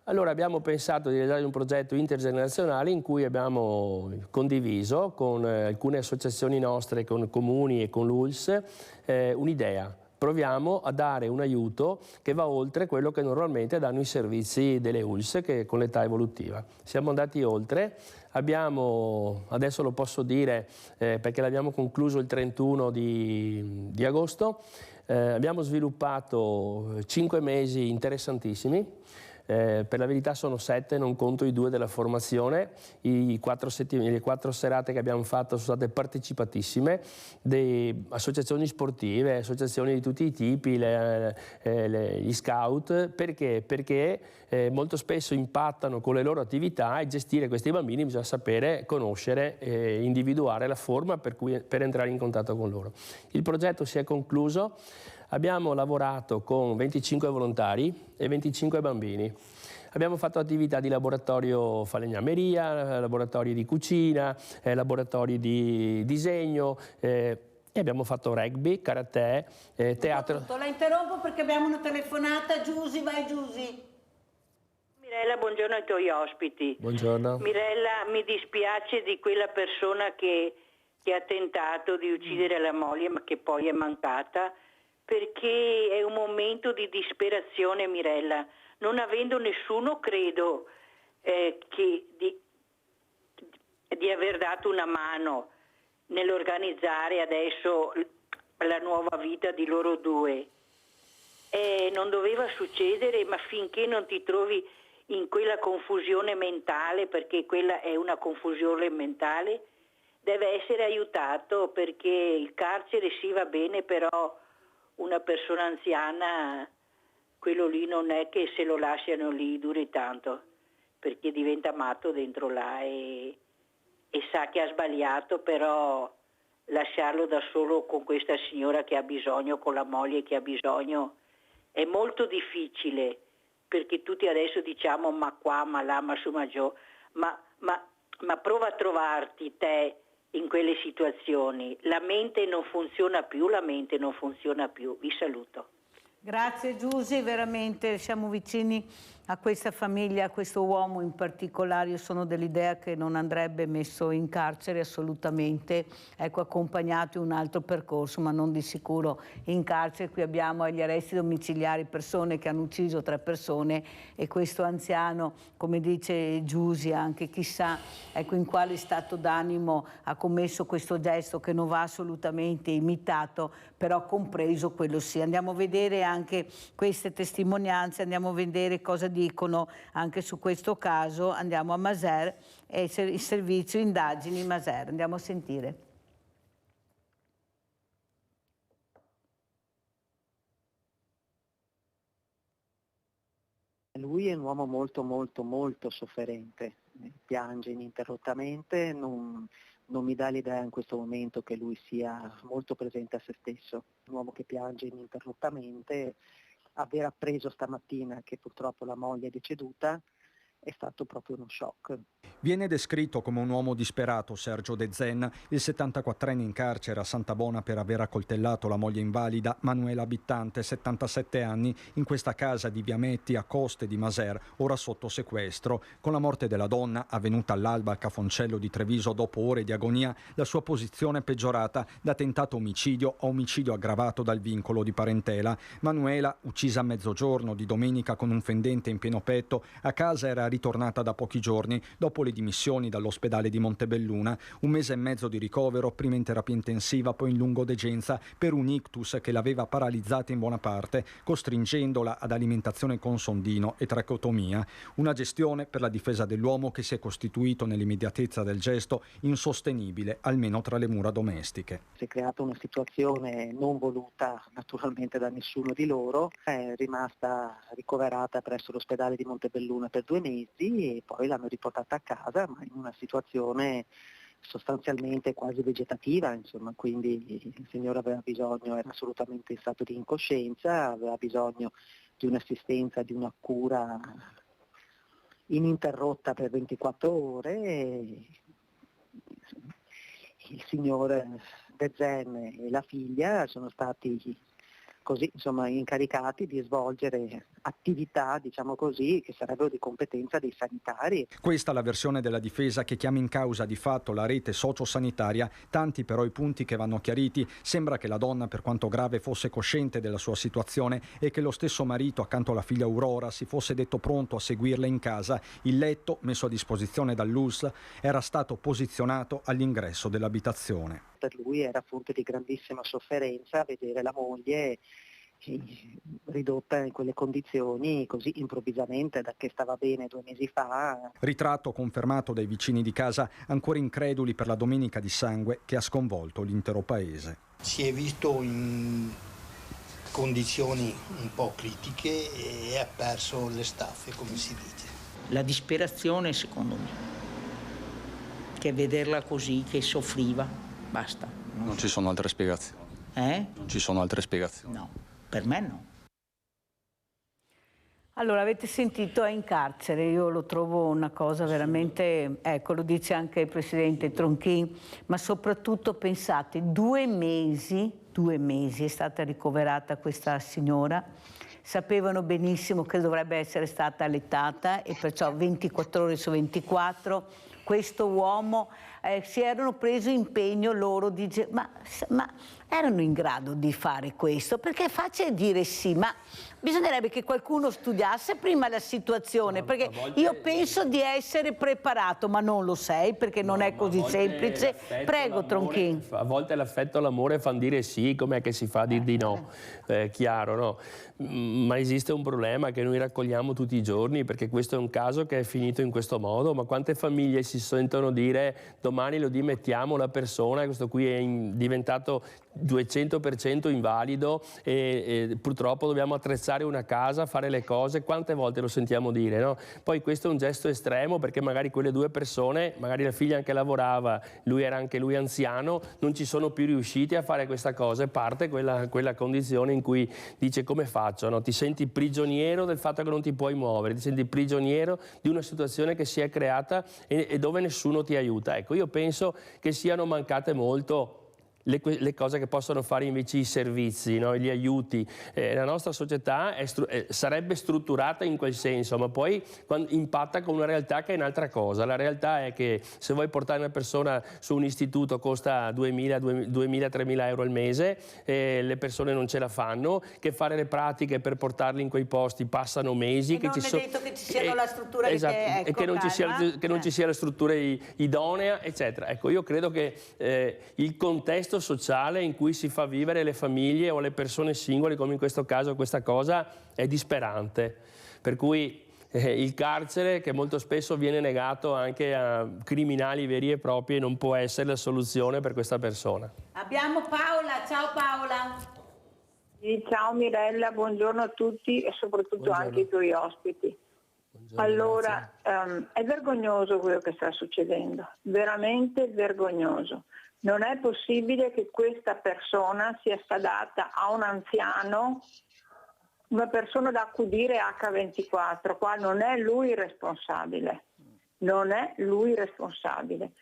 Allora abbiamo pensato di realizzare un progetto intergenerazionale in cui abbiamo condiviso con alcune associazioni nostre, con comuni e con l'ULSS, un'idea. Proviamo a dare un aiuto che va oltre quello che normalmente danno i servizi delle ULSS con l'età evolutiva. Siamo andati oltre, adesso lo posso dire perché l'abbiamo concluso il 31 di agosto, abbiamo sviluppato 5 mesi interessantissimi. Per la verità sono 7, non conto i 2 della formazione. Le 4 serate che abbiamo fatto sono state partecipatissime, associazioni sportive, associazioni di tutti i tipi, gli scout. Perché? Perché molto spesso impattano con le loro attività, e gestire questi bambini bisogna sapere, conoscere e individuare la forma per entrare in contatto con loro. Il progetto si è concluso. Abbiamo lavorato con 25 volontari e 25 bambini. Abbiamo fatto attività di laboratorio falegnameria, laboratori di cucina, laboratori di disegno, e abbiamo fatto rugby, karate, teatro. La interrompo perché abbiamo una telefonata. Giusy, vai Giusy. Mirella, buongiorno ai tuoi ospiti. Buongiorno. Mirella, mi dispiace di quella persona che ha tentato di uccidere la moglie ma che poi è mancata, perché è un momento di disperazione, Mirella. Non avendo nessuno, credo di aver dato una mano nell'organizzare adesso la nuova vita di loro due. Non doveva succedere, ma finché non ti trovi in quella confusione mentale, perché quella è una confusione mentale, deve essere aiutato, perché il carcere sì va bene, però una persona anziana, quello lì non è che se lo lasciano lì duri tanto, perché diventa matto dentro là e sa che ha sbagliato, però lasciarlo da solo con questa signora che ha bisogno, con la moglie che ha bisogno, è molto difficile, perché tutti adesso diciamo ma qua, ma là, ma su, ma giù, ma prova a trovarti te in quelle situazioni. La mente non funziona più, Vi saluto. Grazie Giusy, veramente siamo vicini a questa famiglia, a questo uomo in particolare. Io sono dell'idea che non andrebbe messo in carcere assolutamente, ecco, accompagnato in un altro percorso, ma non di sicuro in carcere. Qui abbiamo agli arresti domiciliari persone che hanno ucciso 3 persone, e questo anziano, come dice Giusy, anche chissà, ecco, in quale stato d'animo ha commesso questo gesto che non va assolutamente imitato, però compreso quello sì. Andiamo a vedere anche queste testimonianze, andiamo a vedere cosa dicono anche su questo caso. Andiamo a Maser e il servizio indagini Maser, andiamo a sentire. Lui è un uomo molto sofferente, piange ininterrottamente, non mi dà l'idea in questo momento che lui sia molto presente a se stesso. Un uomo che piange ininterrottamente, aver appreso stamattina che purtroppo la moglie è deceduta è stato proprio uno shock. Viene descritto come un uomo disperato Sergio De Zen, il 74enne in carcere a Santabona per aver accoltellato la moglie invalida Manuela Bittante, 77 anni, in questa casa di Via Metti a Coste di Maser, ora sotto sequestro. Con la morte della donna, avvenuta all'alba al Cafoncello di Treviso dopo ore di agonia, la sua posizione è peggiorata da tentato omicidio a omicidio aggravato dal vincolo di parentela. Manuela, uccisa a mezzogiorno di domenica con un fendente in pieno petto, a casa era ritornata da pochi giorni dopo le dimissioni dall'ospedale di Montebelluna, 1 mese e mezzo di ricovero, prima in terapia intensiva, poi in lungodegenza per un ictus che l'aveva paralizzata in buona parte, costringendola ad alimentazione con sondino e tracheotomia. Una gestione per la difesa dell'uomo che si è costituito nell'immediatezza del gesto insostenibile, almeno tra le mura domestiche. Si è creata una situazione non voluta naturalmente da nessuno di loro, è rimasta ricoverata presso l'ospedale di Montebelluna per 2 mesi e poi l'hanno riportata a casa, ma in una situazione sostanzialmente quasi vegetativa, insomma, quindi il signore aveva bisogno, era assolutamente in stato di incoscienza, aveva bisogno di un'assistenza, di una cura ininterrotta per 24 ore e il signore De Zen e la figlia sono stati così, insomma, incaricati di svolgere attività, diciamo così, che sarebbero di competenza dei sanitari. Questa è la versione della difesa che chiama in causa di fatto la rete sociosanitaria, tanti però i punti che vanno chiariti. Sembra che la donna, per quanto grave, fosse cosciente della sua situazione e che lo stesso marito, accanto alla figlia Aurora, si fosse detto pronto a seguirla in casa. Il letto, messo a disposizione dall'ULSS, era stato posizionato all'ingresso dell'abitazione. Per lui era fonte di grandissima sofferenza vedere la moglie ridotta in quelle condizioni così improvvisamente, da che stava bene 2 mesi fa. Ritratto confermato dai vicini di casa, ancora increduli per la domenica di sangue che ha sconvolto l'intero paese. Si è visto in condizioni un po' critiche e ha perso le staffe, come si dice. La disperazione, secondo me, che vederla così, che soffriva, basta. Non ci sono altre spiegazioni? Non ci sono altre spiegazioni? No. Per me no. Allora, avete sentito, è in carcere, io lo trovo una cosa veramente, ecco, lo dice anche il presidente Tronchin, ma soprattutto pensate, 2 mesi è stata ricoverata questa signora, sapevano benissimo che dovrebbe essere stata allettata e perciò 24 ore su 24 questo uomo si erano preso impegno loro di ma erano in grado di fare questo, perché è facile dire sì, ma bisognerebbe che qualcuno studiasse prima la situazione, perché io penso di essere preparato, ma non lo sei, perché non è così semplice. Prego, Tronchin. A volte l'affetto e l'amore fanno dire sì, com'è che si fa a dir di no? Chiaro, no? Ma esiste un problema che noi raccogliamo tutti i giorni, perché questo è un caso che è finito in questo modo, ma quante famiglie si sentono dire domani lo dimettiamo la persona, questo qui è diventato 200% invalido e purtroppo dobbiamo attrezzare una casa, fare le cose, quante volte lo sentiamo dire, no? Poi questo è un gesto estremo, perché magari quelle 2 persone, magari la figlia anche lavorava, lui era anche lui anziano, non ci sono più riusciti a fare questa cosa e parte quella condizione in cui dice come faccio, no? Ti senti prigioniero del fatto che non ti puoi muovere, ti senti prigioniero di una situazione che si è creata e dove nessuno ti aiuta. Ecco, io penso che siano mancate molto le cose che possono fare invece i servizi, no? Gli aiuti. La nostra società sarebbe strutturata in quel senso, ma poi impatta con una realtà che è un'altra cosa. La realtà è che se vuoi portare una persona su un istituto costa 2.000-3.000 euro al mese, le persone non ce la fanno, che fare le pratiche per portarli in quei posti passano mesi. E non è detto che ci sia la struttura esatto, e che non ci sia la struttura idonea, eccetera. Ecco, io credo che il contesto sociale in cui si fa vivere le famiglie o le persone singole, come in questo caso questa cosa, è disperante. Per cui il carcere, che molto spesso viene negato anche a criminali veri e propri, non può essere la soluzione per questa persona. Abbiamo Paola, ciao Paola. Sì, ciao Mirella, buongiorno a tutti e soprattutto anche ai tuoi ospiti. Allora, è vergognoso quello che sta succedendo, veramente vergognoso. Non è possibile che questa persona sia stata data a un anziano una persona da accudire H24, qua non è lui il responsabile, non è lui il responsabile.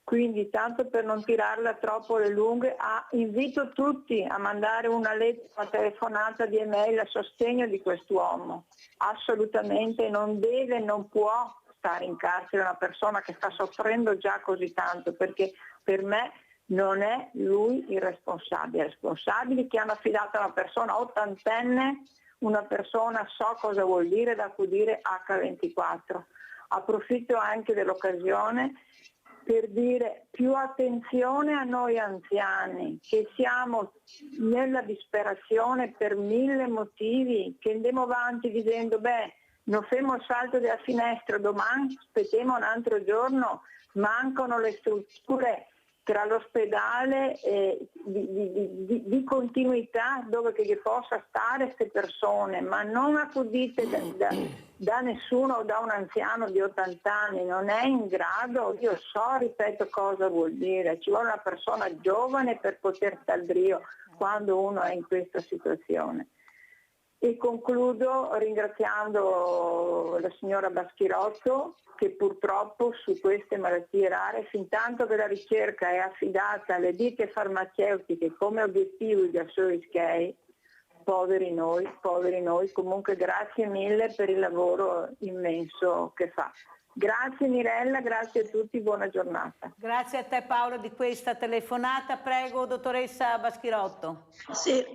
Quindi, tanto per non tirarla troppo le lunghe, invito tutti a mandare una lettera, una telefonata di email a sostegno di quest'uomo. Assolutamente non deve, non può stare in carcere una persona che sta soffrendo già così tanto, perché per me non è lui il responsabile. I responsabili che hanno affidato a una persona ottantenne, una persona so cosa vuol dire da accudire H24. Approfitto anche dell'occasione per dire più attenzione a noi anziani che siamo nella disperazione per 1000 motivi, che andiamo avanti dicendo non facciamo il salto della finestra, domani aspettiamo un altro giorno, mancano le strutture tra l'ospedale di continuità dove che possa stare queste persone, ma non accudite da nessuno o da un anziano di 80 anni, non è in grado, io so, ripeto cosa vuol dire, ci vuole una persona giovane per poter star brio quando uno è in questa situazione. E concludo ringraziando la signora Baschirotto che purtroppo su queste malattie rare, fin tanto che la ricerca è affidata alle ditte farmaceutiche come obiettivo di Gassoi-Ischei, poveri noi, comunque grazie mille per il lavoro immenso che fa. Grazie Mirella, grazie a tutti, buona giornata. Grazie a te Paolo di questa telefonata, prego dottoressa Baschirotto. Sì.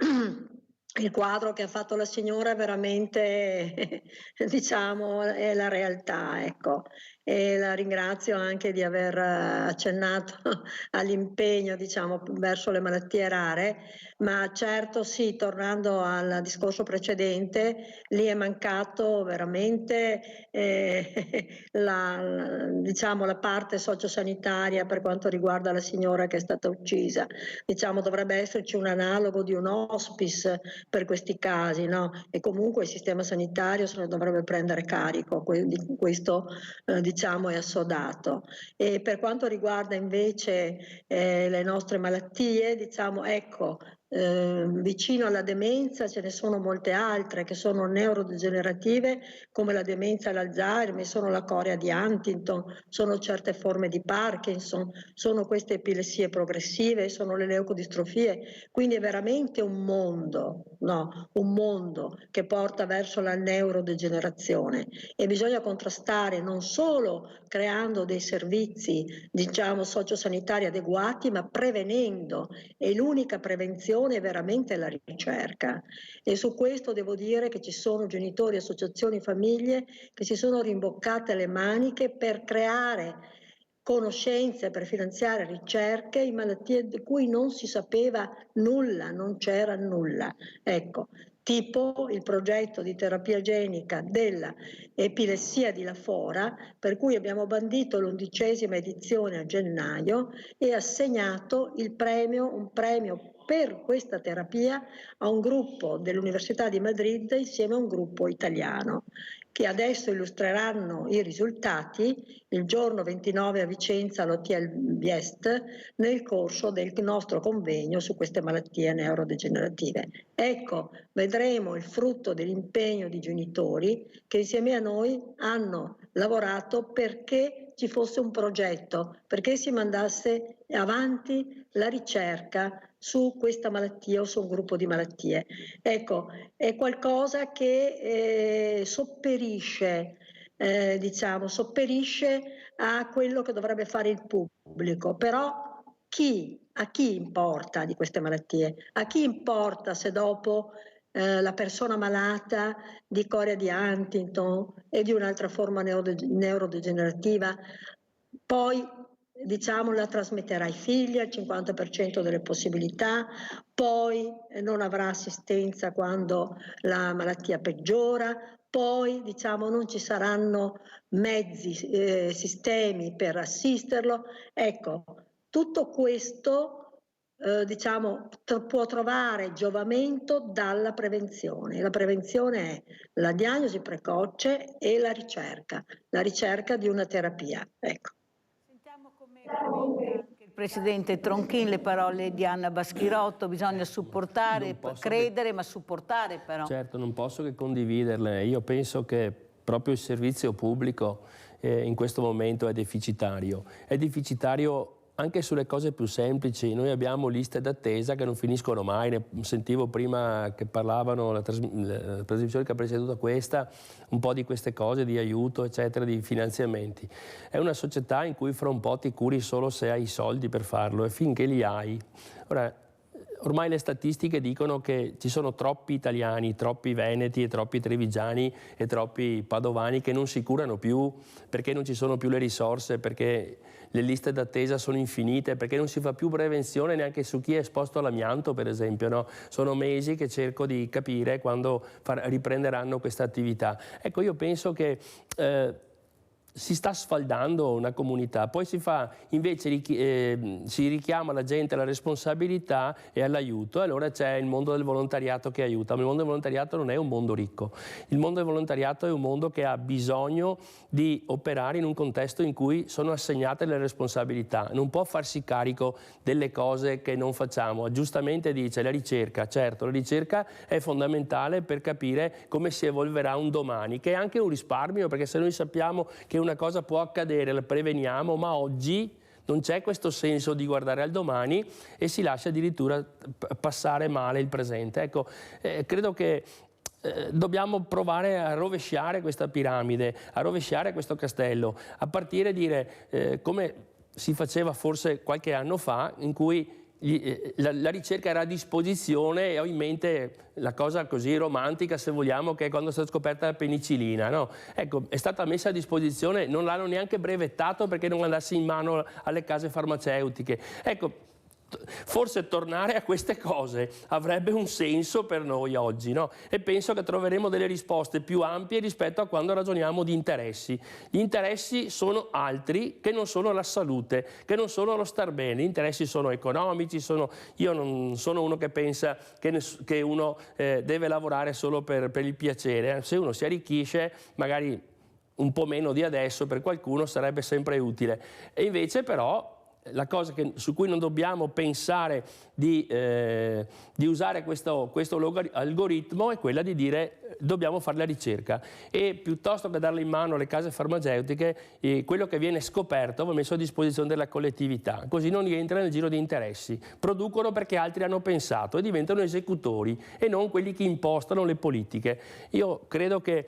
Il quadro che ha fatto la signora è veramente, diciamo, è la realtà, ecco. E la ringrazio anche di aver accennato all'impegno, diciamo, verso le malattie rare, ma certo sì, tornando al discorso precedente, lì è mancato veramente diciamo, la parte sociosanitaria per quanto riguarda la signora che è stata uccisa. Diciamo, dovrebbe esserci un analogo di un hospice per questi casi, no? E comunque il sistema sanitario se ne dovrebbe prendere carico, di questo diciamo è assodato. E per quanto riguarda invece le nostre malattie, diciamo, ecco, vicino alla demenza ce ne sono molte altre che sono neurodegenerative come la demenza all'Alzheimer, sono la corea di Huntington, sono certe forme di Parkinson, sono queste epilessie progressive, sono le leucodistrofie, quindi è veramente un mondo, no? Un mondo che porta verso la neurodegenerazione e bisogna contrastare non solo creando dei servizi, diciamo, sociosanitari adeguati, ma prevenendo, e l'unica prevenzione è veramente la ricerca. E su questo devo dire che ci sono genitori, associazioni, famiglie che si sono rimboccate le maniche per creare conoscenze, per finanziare ricerche in malattie di cui non si sapeva nulla, non c'era nulla. Ecco, tipo il progetto di terapia genica della epilessia di Lafora, per cui abbiamo bandito l'11ª edizione a gennaio e assegnato il premio, un premio per questa terapia a un gruppo dell'Università di Madrid insieme a un gruppo italiano che adesso illustreranno i risultati il giorno 29 a Vicenza all'Hotel Biest nel corso del nostro convegno su queste malattie neurodegenerative. Ecco, vedremo il frutto dell'impegno di genitori che insieme a noi hanno lavorato perché ci fosse un progetto, perché si mandasse avanti la ricerca su questa malattia o su un gruppo di malattie. Ecco, è qualcosa che sopperisce, diciamo, sopperisce a quello che dovrebbe fare il pubblico, però a chi importa di queste malattie? A chi importa se dopo la persona malata di corea di Huntington e di un'altra forma neurodegenerativa poi, diciamo, la trasmetterà ai figli al 50% delle possibilità, poi non avrà assistenza quando la malattia peggiora, poi, diciamo, non ci saranno mezzi, sistemi per assisterlo. Ecco, tutto questo diciamo, può trovare giovamento dalla prevenzione. La prevenzione è la diagnosi precoce e la ricerca di una terapia. Ecco. Sentiamo come commenta anche il Presidente Tronchin, le parole di Anna Baschirotto, bisogna supportare, credere, ma supportare però. Certo, non posso che condividerle. Io penso che proprio il servizio pubblico in questo momento è deficitario. È deficitario anche sulle cose più semplici. Noi abbiamo liste d'attesa che non finiscono mai. Ne sentivo prima che parlavano la trasmissione che ha preceduto questa, un po' di queste cose, di aiuto, eccetera, di finanziamenti. È una società in cui fra un po' ti curi solo se hai i soldi per farlo, e finché li hai. Ormai le statistiche dicono che ci sono troppi italiani, troppi veneti e troppi trevigiani e troppi padovani che non si curano più perché non ci sono più le risorse, perché le liste d'attesa sono infinite, perché non si fa più prevenzione neanche su chi è esposto all'amianto, per esempio. No? Sono mesi che cerco di capire quando riprenderanno questa attività. Ecco, io penso che si sta sfaldando una comunità, poi si fa invece si richiama la gente alla responsabilità e all'aiuto, e allora c'è il mondo del volontariato che aiuta, ma il mondo del volontariato non è un mondo ricco, il mondo del volontariato è un mondo che ha bisogno di operare in un contesto in cui sono assegnate le responsabilità, non può farsi carico delle cose che non facciamo. Giustamente dice la ricerca, certo, la ricerca è fondamentale per capire come si evolverà un domani, che è anche un risparmio, perché se noi sappiamo che una cosa può accadere, la preveniamo, ma oggi non c'è questo senso di guardare al domani e si lascia addirittura passare male il presente. Ecco, credo che dobbiamo provare a rovesciare questa piramide, a rovesciare questo castello, a partire a dire come si faceva forse qualche anno fa, in cui la ricerca era a disposizione, e ho in mente la cosa così romantica, se vogliamo, che è quando è stata scoperta la penicillina, no? Ecco, è stata messa a disposizione, non l'hanno neanche brevettato perché non andasse in mano alle case farmaceutiche. Ecco, forse tornare a queste cose avrebbe un senso per noi oggi, no? E penso che troveremo delle risposte più ampie rispetto a quando ragioniamo di interessi. Gli interessi sono altri, che non sono la salute, che non sono lo star bene. Gli interessi sono economici, io non sono uno che pensa che uno deve lavorare solo per il piacere. Se uno si arricchisce, magari un po' meno di adesso, per qualcuno sarebbe sempre utile. E invece però la cosa su cui non dobbiamo pensare di usare questo algoritmo è quella di dire dobbiamo fare la ricerca, e piuttosto che darla in mano alle case farmaceutiche, quello che viene scoperto va messo a disposizione della collettività, così non rientra nel giro di interessi, producono perché altri hanno pensato e diventano esecutori e non quelli che impostano le politiche. Io credo che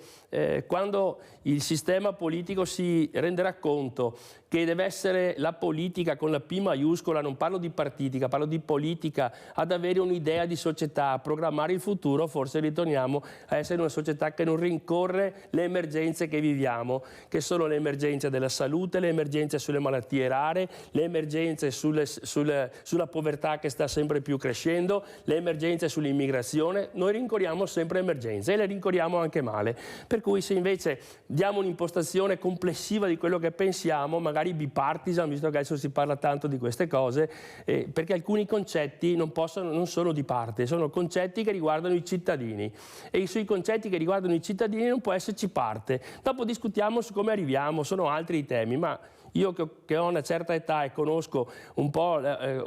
quando il sistema politico si renderà conto che deve essere la politica con la P maiuscola, non parlo di partitica, parlo di politica, ad avere un'idea di società, a programmare il futuro, forse ritorniamo a essere una società che non rincorre le emergenze che viviamo, che sono le emergenze della salute, le emergenze sulle malattie rare, le emergenze sulla povertà che sta sempre più crescendo, le emergenze sull'immigrazione. Noi rincorriamo sempre emergenze e le rincorriamo anche male. Per cui se invece diamo un'impostazione complessiva di quello che pensiamo, magari bipartisan, visto che adesso si parla tanto di queste cose, perché alcuni concetti non sono di parte, sono concetti che riguardano i cittadini, e sui concetti che riguardano i cittadini non può esserci parte. Dopo discutiamo su come arriviamo, sono altri i temi, ma io che ho una certa età e conosco un po',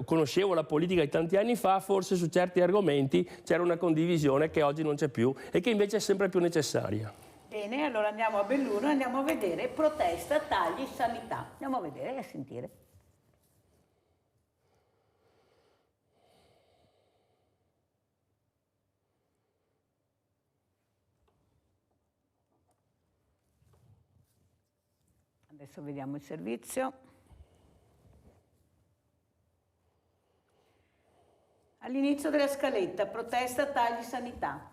conoscevo la politica di tanti anni fa, forse su certi argomenti c'era una condivisione che oggi non c'è più e che invece è sempre più necessaria. Bene, allora andiamo a Belluno e andiamo a vedere protesta, tagli, sanità. Andiamo a vedere e a sentire. Adesso vediamo il servizio. All'inizio della scaletta, protesta, tagli, sanità.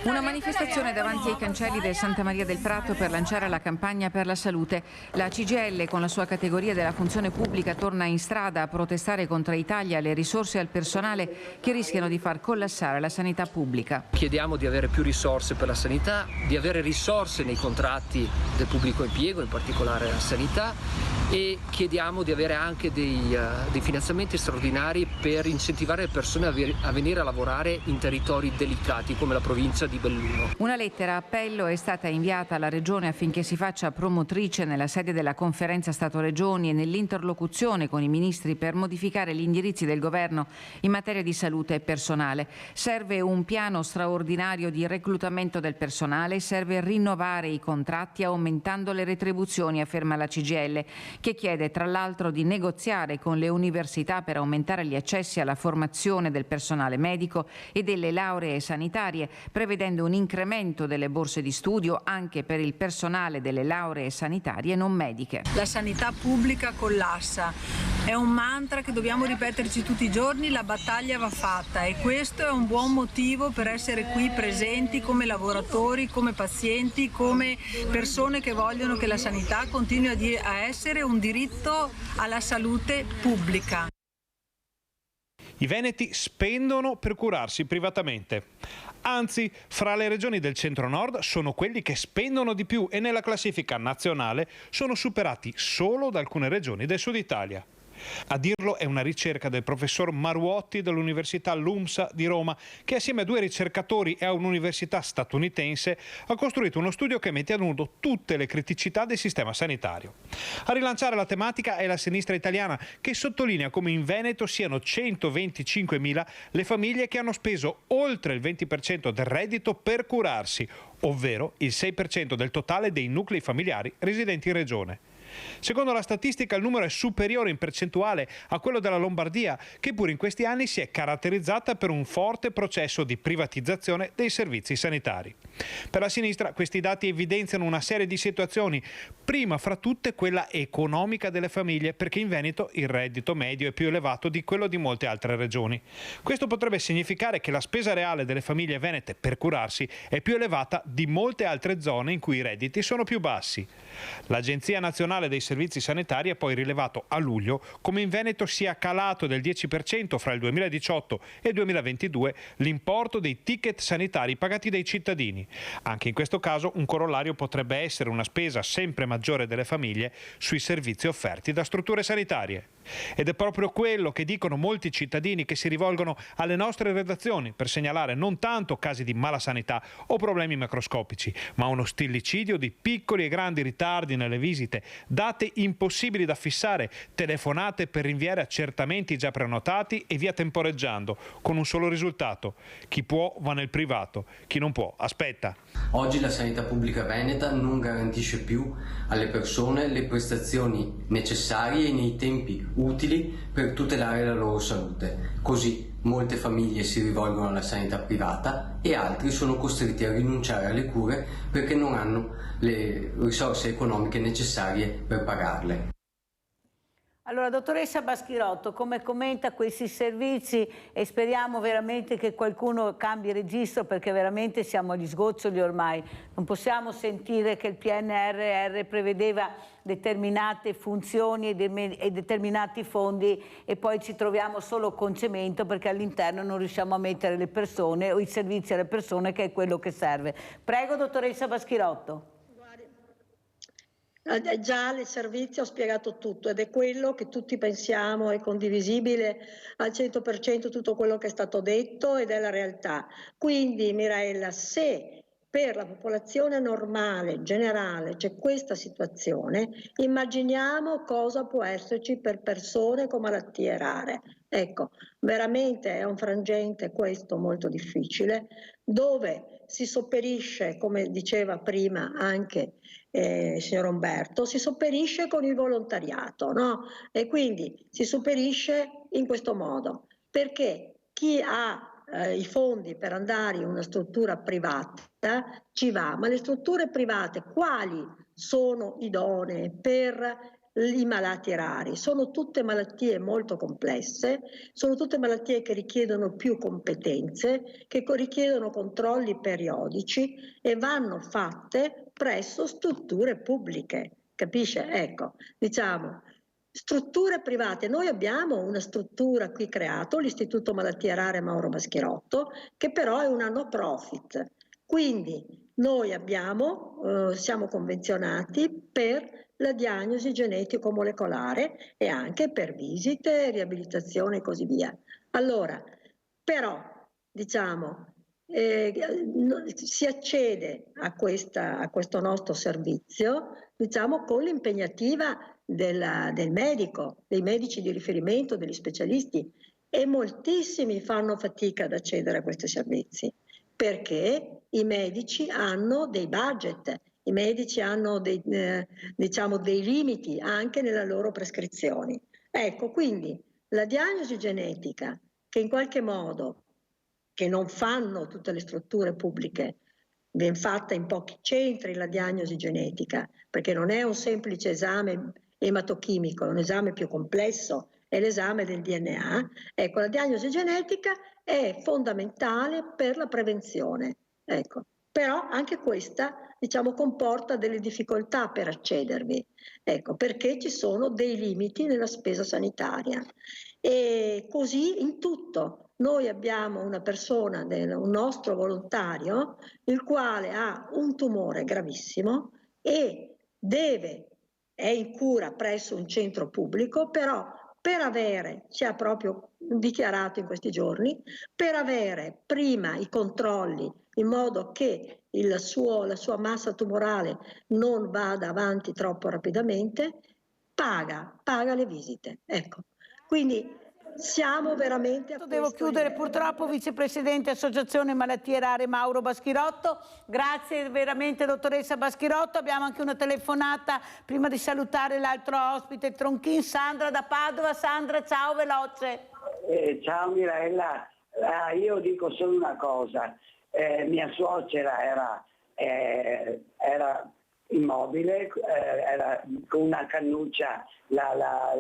Una manifestazione davanti ai cancelli del Santa Maria del Prato per lanciare la campagna per la salute. La CGIL, con la sua categoria della funzione pubblica, torna in strada a protestare contro i tagli alle risorse e al personale che rischiano di far collassare la sanità pubblica. Chiediamo di avere più risorse per la sanità, di avere risorse nei contratti del pubblico impiego, in particolare la sanità, e chiediamo di avere anche dei finanziamenti straordinari per incentivare le persone a venire a lavorare in territori delicati come la provincia di Belluno. Una lettera appello è stata inviata alla Regione affinché si faccia promotrice nella sede della Conferenza Stato-Regioni e nell'interlocuzione con i ministri per modificare gli indirizzi del Governo in materia di salute e personale. Serve un piano straordinario di reclutamento del personale, serve rinnovare i contratti aumentando le retribuzioni, afferma la CGIL, che chiede tra l'altro di negoziare con le università per aumentare gli accessi alla formazione del personale medico e delle lauree sanitarie, prevedendo un incremento delle borse di studio anche per il personale delle lauree sanitarie non mediche. La sanità pubblica collassa. È un mantra che dobbiamo ripeterci tutti i giorni, la battaglia va fatta e questo è un buon motivo per essere qui presenti come lavoratori, come pazienti, come persone che vogliono che la sanità continui a essere un diritto alla salute pubblica. I veneti spendono per curarsi privatamente. Anzi, fra le regioni del centro-nord sono quelli che spendono di più e nella classifica nazionale sono superati solo da alcune regioni del sud Italia. A dirlo è una ricerca del professor Maruotti dell'Università LUMSA di Roma, che assieme a 2 ricercatori e a un'università statunitense ha costruito uno studio che mette a nudo tutte le criticità del sistema sanitario. A rilanciare la tematica è la sinistra italiana, che sottolinea come in Veneto siano 125.000 le famiglie che hanno speso oltre il 20% del reddito per curarsi, ovvero il 6% del totale dei nuclei familiari residenti in regione. Secondo la statistica il numero è superiore in percentuale a quello della Lombardia, che pure in questi anni si è caratterizzata per un forte processo di privatizzazione dei servizi sanitari. Per la sinistra questi dati evidenziano una serie di situazioni, prima fra tutte quella economica delle famiglie, perché in Veneto il reddito medio è più elevato di quello di molte altre regioni. Questo potrebbe significare che la spesa reale delle famiglie venete per curarsi è più elevata di molte altre zone in cui i redditi sono più bassi. L'Agenzia Nazionale dei Servizi Sanitari ha poi rilevato a luglio come in Veneto sia calato del 10% fra il 2018 e il 2022 l'importo dei ticket sanitari pagati dai cittadini. Anche in questo caso un corollario potrebbe essere una spesa sempre maggiore delle famiglie sui servizi offerti da strutture sanitarie. Ed è proprio quello che dicono molti cittadini che si rivolgono alle nostre redazioni per segnalare non tanto casi di malasanità o problemi macroscopici, ma uno stillicidio di piccoli e grandi ritardi nelle visite, date impossibili da fissare, telefonate per rinviare accertamenti già prenotati e via temporeggiando, con un solo risultato: chi può va nel privato, chi non può aspetta. Oggi la sanità pubblica veneta non garantisce più alle persone le prestazioni necessarie nei tempi utili per tutelare la loro salute. Così molte famiglie si rivolgono alla sanità privata e altri sono costretti a rinunciare alle cure perché non hanno le risorse economiche necessarie per pagarle. Allora, dottoressa Baschirotto, come commenta questi servizi e speriamo veramente che qualcuno cambi registro, perché veramente siamo agli sgoccioli ormai. Non possiamo sentire che il PNRR prevedeva determinate funzioni e determinati fondi e poi ci troviamo solo con cemento perché all'interno non riusciamo a mettere le persone o i servizi alle persone, che è quello che serve. Prego, dottoressa Baschirotto. Già nel servizio ho spiegato tutto ed è quello che tutti pensiamo, è condivisibile al 100% tutto quello che è stato detto ed è la realtà. Quindi Mirella, se per la popolazione normale, generale, c'è questa situazione, immaginiamo cosa può esserci per persone con malattie rare. Ecco, veramente è un frangente questo molto difficile, dove si sopperisce, come diceva prima anche signor Umberto, si sopperisce con il volontariato, no? E quindi si sopperisce in questo modo, perché chi ha i fondi per andare in una struttura privata ci va, ma le strutture private quali sono idonee per i malati rari? Sono tutte malattie molto complesse, sono tutte malattie che richiedono più competenze, che richiedono controlli periodici e vanno fatte presso strutture pubbliche, capisce? Ecco, diciamo, strutture private. Noi abbiamo una struttura qui creato, l'Istituto Malattie Rare Mauro Baschirotto, che però è una no profit. Quindi noi siamo convenzionati per la diagnosi genetico-molecolare e anche per visite, riabilitazione e così via. Allora, però, diciamo, si accede a questo nostro servizio, diciamo, con l'impegnativa del medico, dei medici di riferimento, degli specialisti, e moltissimi fanno fatica ad accedere a questi servizi perché i medici hanno dei budget, i medici hanno diciamo, dei limiti anche nelle loro prescrizioni. Ecco, quindi la diagnosi genetica, che in qualche modo, che non fanno tutte le strutture pubbliche, viene fatta in pochi centri la diagnosi genetica, perché non è un semplice esame ematochimico, è un esame più complesso, è l'esame del DNA. Ecco, la diagnosi genetica è fondamentale per la prevenzione. Ecco. Però anche questa, diciamo, comporta delle difficoltà per accedervi, ecco, perché ci sono dei limiti nella spesa sanitaria. E così in tutto. Noi abbiamo una persona, un nostro volontario, il quale ha un tumore gravissimo e è in cura presso un centro pubblico, però per avere, ci ha proprio dichiarato in questi giorni, per avere prima i controlli in modo che la sua massa tumorale non vada avanti troppo rapidamente, paga le visite. Ecco. Quindi siamo veramente a Devo chiudere purtroppo, vicepresidente Associazione Malattie Rare Mauro Baschirotto. Grazie veramente dottoressa Baschirotto. Abbiamo anche una telefonata prima di salutare l'altro ospite Tronchin, Sandra da Padova. Sandra, ciao, veloce. Ciao Mirella, io dico solo una cosa, mia suocera era immobile, era con una cannuccia la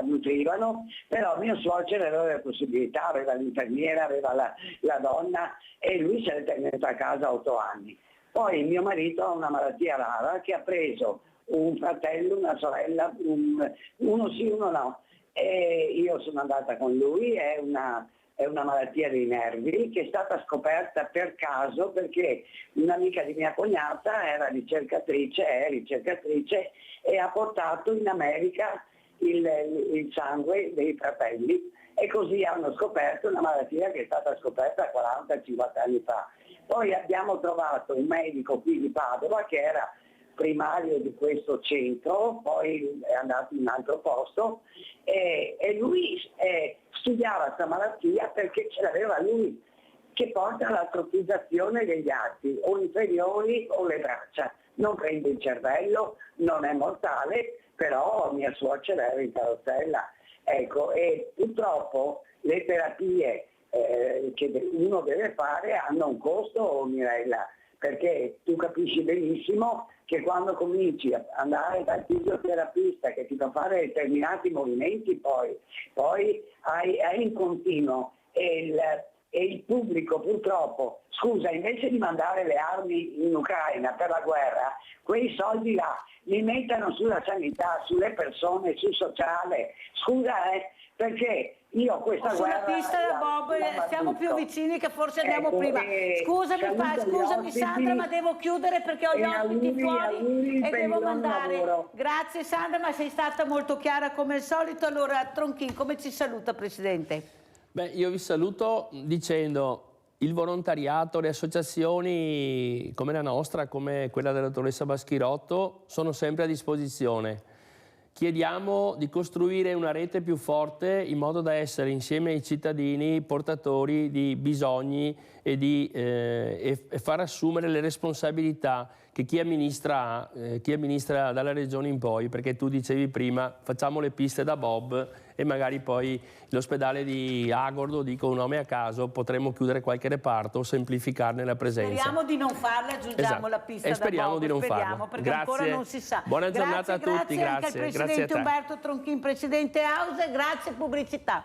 nutrivano, però mio suocero aveva le possibilità, aveva l'infermiera, aveva la donna e lui se l'è tenuto a casa 8 anni. Poi mio marito ha una malattia rara che ha preso un fratello, una sorella, uno sì, uno no, e io sono andata con lui, è una malattia dei nervi che è stata scoperta per caso perché un'amica di mia cognata è ricercatrice e ha portato in America il sangue dei fratelli e così hanno scoperto una malattia che è stata scoperta 40-50 anni fa. Poi abbiamo trovato un medico qui di Padova che era primario di questo centro, poi è andato in un altro posto e lui studiava questa malattia perché ce l'aveva lui, che porta all'atrofizzazione degli arti o inferiori o le braccia. Non prende il cervello, non è mortale, però mia suocera era in carrozzella. Ecco, e purtroppo le terapie che uno deve fare hanno un costo, Mirella, perché tu capisci benissimo che quando cominci ad andare dal fisioterapista che ti fa fare determinati movimenti poi hai in continuo e il pubblico purtroppo, scusa, invece di mandare le armi in Ucraina per la guerra, quei soldi là li mettono sulla sanità, sulle persone, sul sociale, scusa perché io questa guerra... Sulla pista da Bob siamo più vicini che forse andiamo prima. Scusami Sandra, ma devo chiudere perché ho gli ospiti fuori e devo mandare. Grazie Sandra, ma sei stata molto chiara come al solito. Allora Tronchin, come ci saluta Presidente? Beh, io vi saluto dicendo il volontariato, le associazioni come la nostra, come quella della dottoressa Baschirotto, sono sempre a disposizione. Chiediamo di costruire una rete più forte in modo da essere insieme ai cittadini portatori di bisogni e far assumere le responsabilità che chi amministra dalla regione in poi, perché tu dicevi prima facciamo le piste da bob e magari poi l'ospedale di Agordo, dico un nome a caso, potremmo chiudere qualche reparto o semplificarne la presenza. Speriamo di non farla, aggiungiamo la pista da bob. Speriamo di non farla. Perché grazie. Ancora non si sa. Buona giornata a tutti. Grazie anche al Presidente Umberto Tronchin, Presidente House, grazie pubblicità.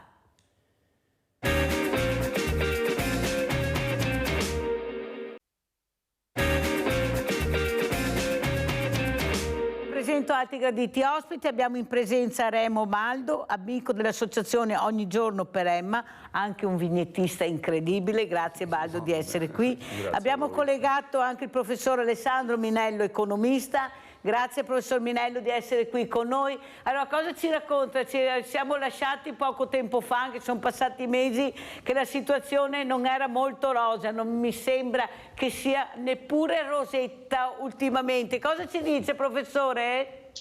Presento altri graditi ospiti, abbiamo in presenza Remo Maldo, amico dell'associazione Ogni Giorno per Emma, anche un vignettista incredibile, grazie Baldo di essere qui. Abbiamo collegato anche il professor Alessandro Minello, economista, Grazie professor Minello di essere qui con noi. Allora, cosa ci racconta? Ci siamo lasciati poco tempo fa, che sono passati mesi, che la situazione non era molto rosa, non mi sembra che sia neppure rosetta ultimamente. Cosa ci dice, professore?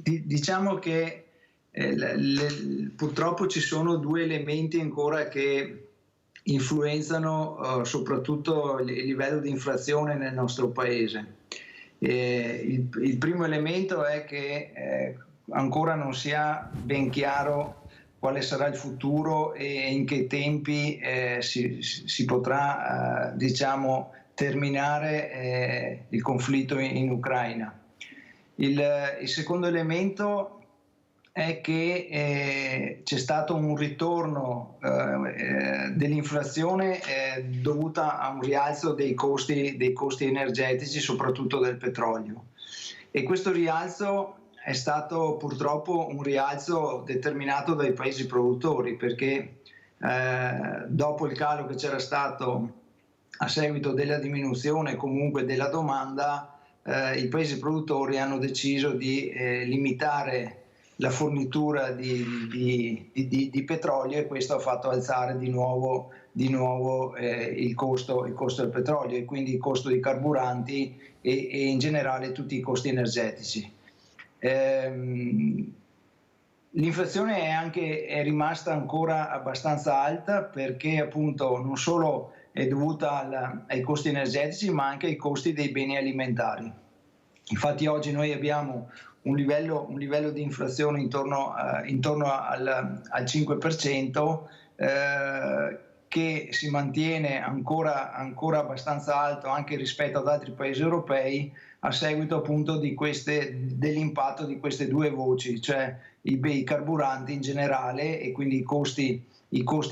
Diciamo che purtroppo ci sono due elementi ancora che influenzano soprattutto il livello di inflazione nel nostro paese. Il primo elemento è che ancora non sia ben chiaro quale sarà il futuro e in che tempi si potrà diciamo, terminare il conflitto in Ucraina. Il secondo elemento è che c'è stato un ritorno dell'inflazione dovuta a un rialzo dei costi energetici, soprattutto del petrolio. E questo rialzo è stato purtroppo un rialzo determinato dai paesi produttori, perché dopo il calo che c'era stato a seguito della diminuzione comunque della domanda, i paesi produttori hanno deciso di limitare la fornitura di petrolio, e questo ha fatto alzare di nuovo il costo del petrolio e quindi il costo dei carburanti e in generale tutti i costi energetici. L'inflazione è rimasta ancora abbastanza alta, perché appunto non solo è dovuta ai costi energetici ma anche ai costi dei beni alimentari. Infatti oggi noi abbiamo un livello di inflazione intorno al 5%, che si mantiene ancora abbastanza alto anche rispetto ad altri paesi europei, a seguito appunto dell'impatto di queste due voci, cioè i carburanti in generale e quindi i costi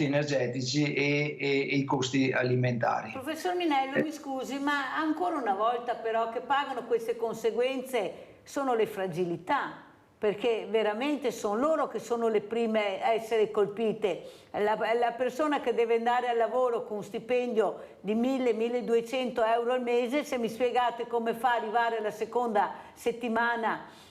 energetici e i costi alimentari. Professor Minello, mi scusi, ma ancora una volta però che pagano queste conseguenze sono le fragilità, perché veramente sono loro che sono le prime a essere colpite. La persona che deve andare al lavoro con un stipendio di 1.000-1.200 euro al mese, se mi spiegate come fa ad arrivare alla seconda settimana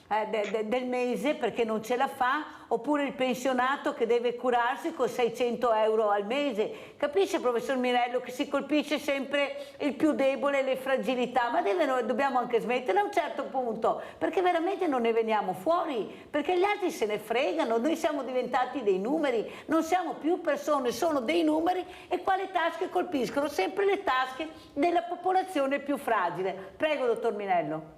del mese perché non ce la fa, oppure il pensionato che deve curarsi con 600 euro al mese. Capisce, professor Minello, che si colpisce sempre il più debole, le fragilità, ma dobbiamo anche smettere a un certo punto, perché veramente non ne veniamo fuori, perché gli altri se ne fregano, noi siamo diventati dei numeri, non siamo più persone, sono dei numeri, e quale tasche colpiscono? Sempre le tasche della popolazione più fragile. Prego, dottor Minello.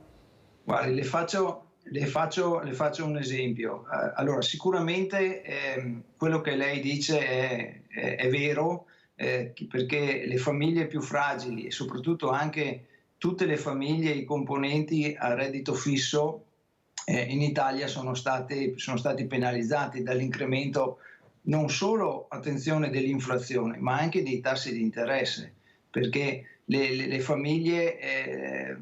Guardi, le faccio un esempio. Allora, sicuramente quello che lei dice è vero, perché le famiglie più fragili e soprattutto anche tutte le famiglie, i componenti a reddito fisso in Italia sono stati penalizzati dall'incremento non solo, attenzione, dell'inflazione, ma anche dei tassi di interesse, perché le famiglie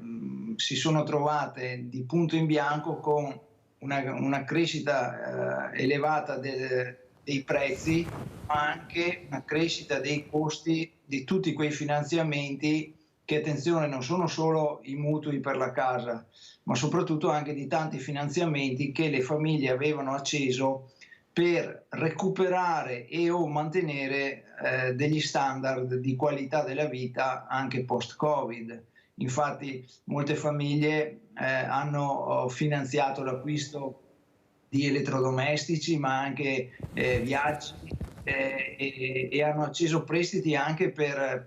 si sono trovate di punto in bianco con una crescita elevata dei prezzi, ma anche una crescita dei costi di tutti quei finanziamenti che, attenzione, non sono solo i mutui per la casa, ma soprattutto anche di tanti finanziamenti che le famiglie avevano acceso per recuperare e o mantenere degli standard di qualità della vita anche post-Covid. Infatti molte famiglie hanno finanziato l'acquisto di elettrodomestici, ma anche viaggi, e hanno acceso prestiti anche per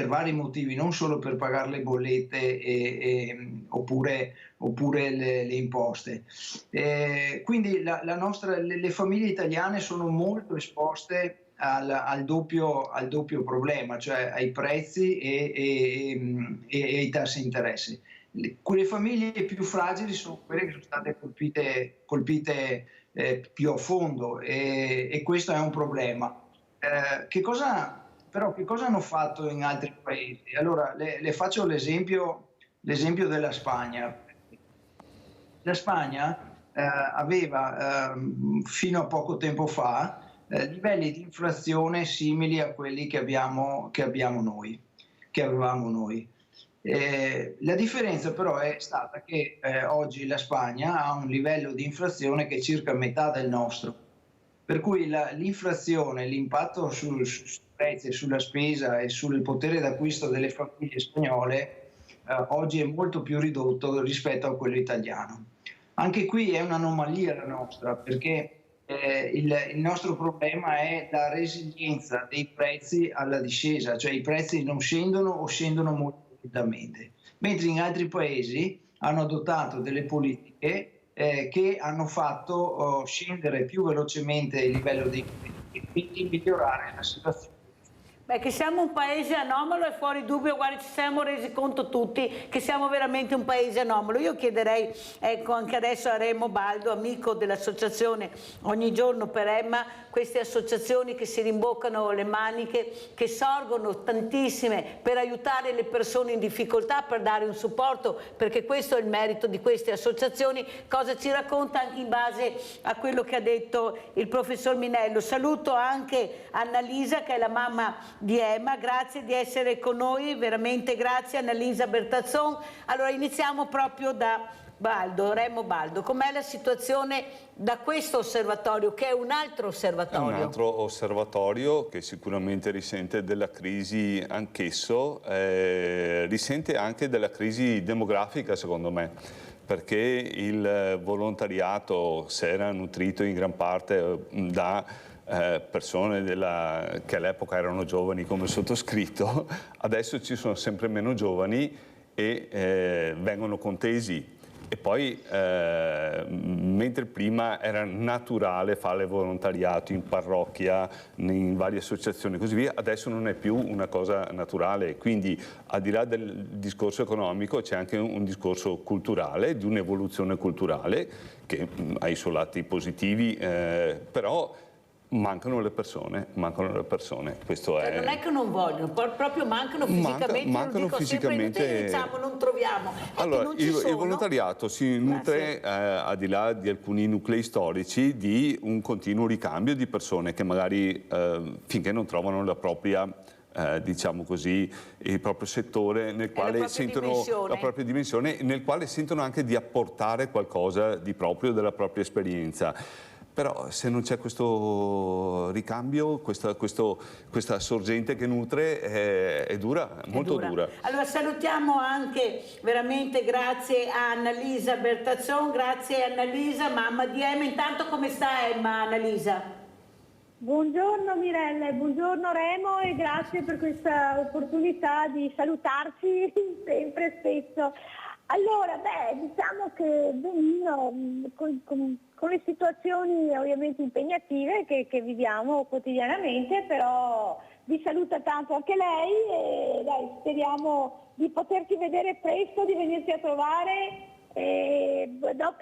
vari motivi, non solo per pagare le bollette oppure le imposte. Quindi le famiglie italiane sono molto esposte al doppio problema, cioè ai prezzi e ai tassi di interesse. Quelle famiglie più fragili sono quelle che sono state colpite più a fondo, e questo è un problema. Che cosa hanno fatto in altri paesi? Allora, le faccio l'esempio della Spagna. La Spagna aveva fino a poco tempo fa livelli di inflazione simili a quelli che abbiamo noi. che avevamo noi. La differenza però è stata che oggi la Spagna ha un livello di inflazione che è circa metà del nostro, per cui l'inflazione, l'impatto sui prezzi, sulla spesa e sul potere d'acquisto delle famiglie spagnole oggi è molto più ridotto rispetto a quello italiano. Anche qui è un'anomalia la nostra, perché il nostro problema è la resilienza dei prezzi alla discesa, cioè i prezzi non scendono o scendono molto rapidamente, mentre in altri paesi hanno adottato delle politiche che hanno fatto scendere più velocemente il livello dei prezzi e quindi migliorare la situazione. Beh, che siamo un paese anomalo è fuori dubbio, guarda, ci siamo resi conto tutti che siamo veramente un paese anomalo. Io chiederei, ecco, anche adesso a Remo Baldo, amico dell'associazione Ogni Giorno per Emma, queste associazioni che si rimboccano le maniche, che sorgono tantissime per aiutare le persone in difficoltà, per dare un supporto, perché questo è il merito di queste associazioni. Cosa ci racconta anche in base a quello che ha detto il professor Minello. Saluto anche Annalisa, che è la mamma di Emma, grazie di essere con noi, veramente grazie Annalisa Bertazzon. Allora iniziamo proprio da Baldo, Remo Baldo, com'è la situazione da questo osservatorio, che è un altro osservatorio? È un altro osservatorio che sicuramente risente della crisi anch'esso, risente anche della crisi demografica secondo me, perché il volontariato si era nutrito in gran parte da persone che all'epoca erano giovani come il sottoscritto, adesso ci sono sempre meno giovani e vengono contesi. E poi, mentre prima era naturale fare volontariato in parrocchia, in varie associazioni e così via, adesso non è più una cosa naturale. Quindi, al di là del discorso economico, c'è anche un discorso culturale, di un'evoluzione culturale, che ha i suoi lati positivi, però mancano le persone, questo è... Non è che non vogliono, proprio mancano fisicamente, mancano lo dico fisicamente... sempre, diciamo, non troviamo. Allora, il volontariato si nutre, al di là di alcuni nuclei storici, di un continuo ricambio di persone che magari finché non trovano la propria diciamo così, il proprio settore nel quale sentono la propria dimensione, nel quale sentono anche di apportare qualcosa di proprio, della propria esperienza. Però se non c'è questo ricambio, questa sorgente che nutre, è dura, molto dura. Allora salutiamo anche, veramente grazie a Annalisa Bertazzon, grazie Annalisa, mamma di Emma. Intanto come sta Emma, Annalisa? Buongiorno Mirella, buongiorno Remo e grazie per questa opportunità di salutarci sempre spesso. Allora, diciamo che benino, con le situazioni ovviamente impegnative che viviamo quotidianamente, però vi saluta tanto anche lei e dai, speriamo di poterci vedere presto, di venirci a trovare.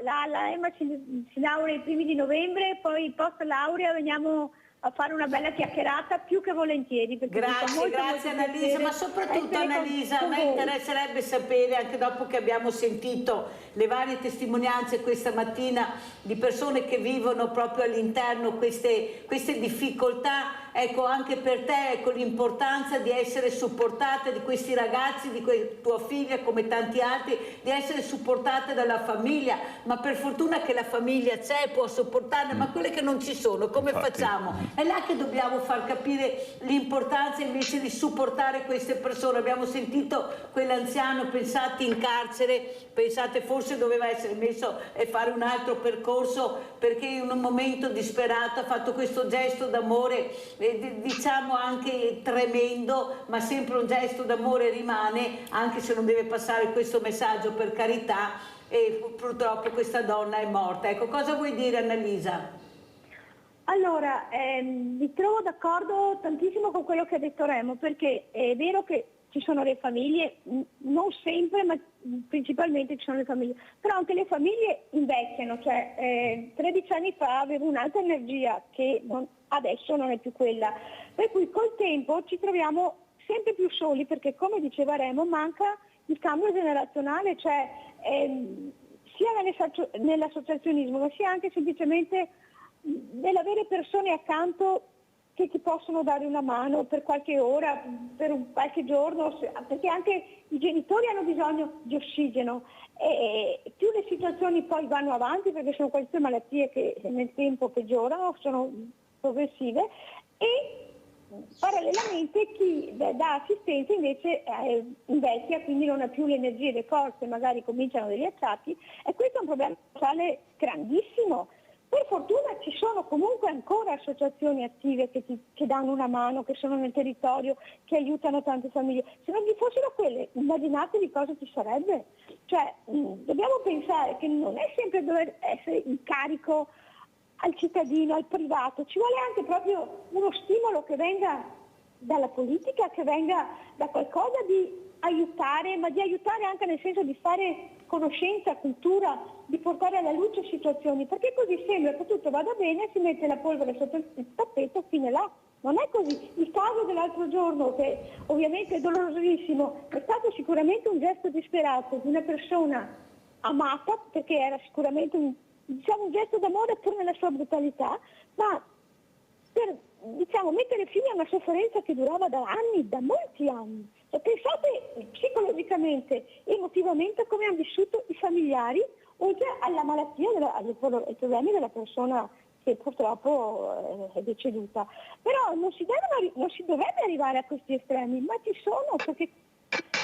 La Emma si laurea i primi di novembre, poi post laurea veniamo a fare una bella chiacchierata più che volentieri. Grazie Annalisa, ma soprattutto Annalisa, a me interesserebbe sapere, anche dopo che abbiamo sentito le varie testimonianze questa mattina di persone che vivono proprio all'interno queste difficoltà, ecco anche per te ecco, l'importanza di essere supportata di questi ragazzi, di tua figlia come tanti altri, di essere supportate dalla famiglia, ma per fortuna che la famiglia c'è, può sopportarne, ma quelle che non ci sono, come facciamo? È là che dobbiamo far capire l'importanza invece di supportare queste persone. Abbiamo sentito quell'anziano, pensate in carcere, pensate forse doveva essere messo e fare un altro percorso perché in un momento disperato ha fatto questo gesto d'amore, diciamo anche tremendo, ma sempre un gesto d'amore rimane, anche se non deve passare questo messaggio, per carità, e purtroppo questa donna è morta. Ecco, cosa vuoi dire Annalisa? Allora, mi trovo d'accordo tantissimo con quello che ha detto Remo, perché è vero che ci sono le famiglie, non sempre, ma principalmente ci sono le famiglie, però anche le famiglie invecchiano, cioè 13 anni fa avevo un'altra energia che adesso non è più quella, per cui col tempo ci troviamo sempre più soli, perché come diceva Remo manca il cambio generazionale, cioè sia nell'associazionismo, ma sia anche semplicemente nell'avere persone accanto che ti possono dare una mano per qualche ora, per qualche giorno, perché anche i genitori hanno bisogno di ossigeno e più le situazioni poi vanno avanti, perché sono queste malattie che nel tempo peggiorano, sono progressive, e parallelamente chi dà assistenza invece invecchia, quindi non ha più le energie, le forze, magari cominciano degli acciacchi, e questo è un problema sociale grandissimo. Per fortuna ci sono comunque ancora associazioni attive che danno una mano, che sono nel territorio, che aiutano tante famiglie. Se non ci fossero quelle, immaginatevi cosa ci sarebbe. Cioè, dobbiamo pensare che non è sempre dover essere in carico al cittadino, al privato, ci vuole anche proprio uno stimolo che venga dalla politica, che venga da qualcosa di aiutare, ma di aiutare anche nel senso di fare conoscenza, cultura, di portare alla luce situazioni, perché così sembra che tutto vada bene, si mette la polvere sotto il tappeto, fine là. Non è così. Il caso dell'altro giorno, che ovviamente è dolorosissimo, è stato sicuramente un gesto disperato di una persona amata, perché era sicuramente un gesto d'amore pur nella sua brutalità, ma per mettere fine a una sofferenza che durava da anni, da molti anni. E pensate psicologicamente, emotivamente come hanno vissuto i familiari, oltre alla malattia, ai problemi della persona che purtroppo è deceduta. Però non si dovrebbe arrivare a questi estremi, ma ci sono, perché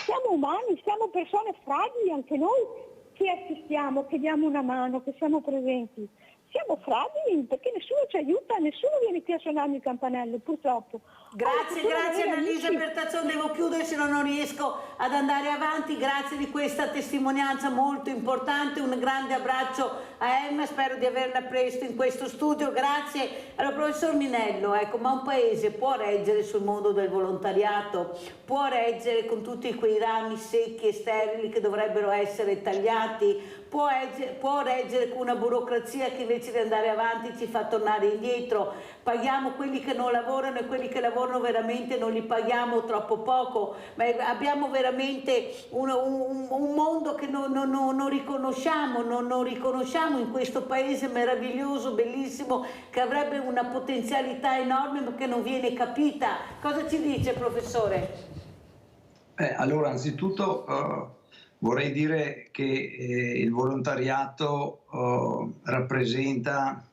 siamo umani, siamo persone fragili anche noi, che assistiamo, che diamo una mano, che siamo presenti. Siamo fragili perché nessuno ci aiuta, nessuno viene qui a suonarmi il campanello, purtroppo. Grazie Annalisa Bertazzone, devo chiudere se no non riesco ad andare avanti. Grazie di questa testimonianza molto importante, un grande abbraccio a Emma, spero di averla presto in questo studio. Grazie. Allora, professor Minello, ma un paese può reggere sul mondo del volontariato, può reggere con tutti quei rami secchi e sterili che dovrebbero essere tagliati, può reggere con una burocrazia che invece di andare avanti ci fa tornare indietro, paghiamo quelli che non lavorano e quelli che lavorano veramente non li paghiamo troppo poco, ma abbiamo veramente un mondo che non riconosciamo in questo paese meraviglioso, bellissimo, che avrebbe una potenzialità enorme ma che non viene capita. Cosa ci dice, professore? Allora, anzitutto vorrei dire che il volontariato rappresenta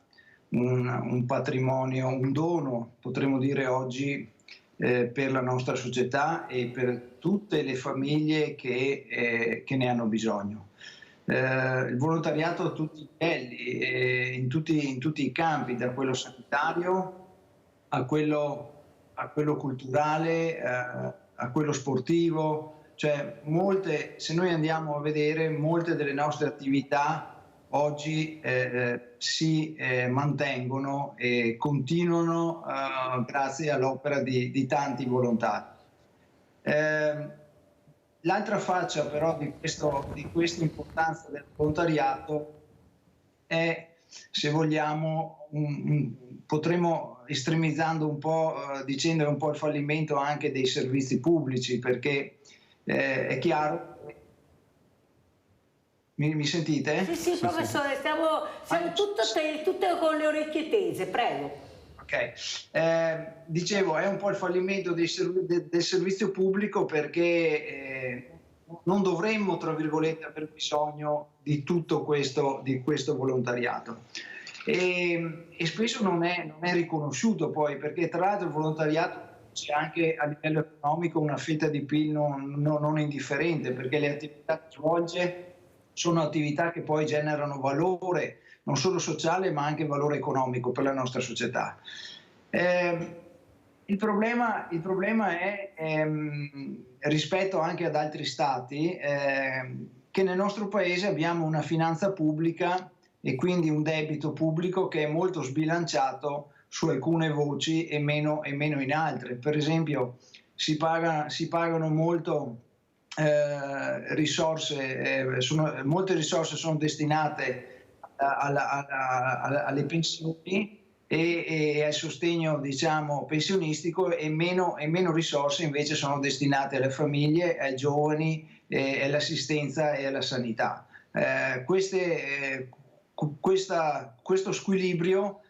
un patrimonio, un dono, potremmo dire oggi, per la nostra società e per tutte le famiglie che ne hanno bisogno. Il volontariato a tutti i livelli, in tutti i campi, da quello sanitario a quello culturale, a quello sportivo. Cioè, se noi andiamo a vedere, molte delle nostre attività oggi si mantengono e continuano grazie all'opera di tanti volontari. L'altra faccia però di questa importanza del volontariato è, se vogliamo, potremmo estremizzando un po', dicendo un po' il fallimento anche dei servizi pubblici, perché è chiaro. Mi sentite? Sì, professore, siamo tutte con le orecchie tese, prego. Ok, dicevo, è un po' il fallimento del servizio pubblico, perché non dovremmo, tra virgolette, aver bisogno di tutto questo volontariato. E spesso non è riconosciuto poi, perché tra l'altro il volontariato c'è anche a livello economico una fetta di PIL non indifferente, perché le attività che svolge sono attività che poi generano valore, non solo sociale ma anche valore economico per la nostra società. Il problema è rispetto anche ad altri stati, che nel nostro paese abbiamo una finanza pubblica e quindi un debito pubblico che è molto sbilanciato su alcune voci e meno in altre. Per esempio si pagano molto risorse, molte risorse sono destinate alle pensioni e al sostegno, diciamo, pensionistico, e meno risorse invece sono destinate alle famiglie, ai giovani, all'assistenza e alla sanità. Questo squilibrio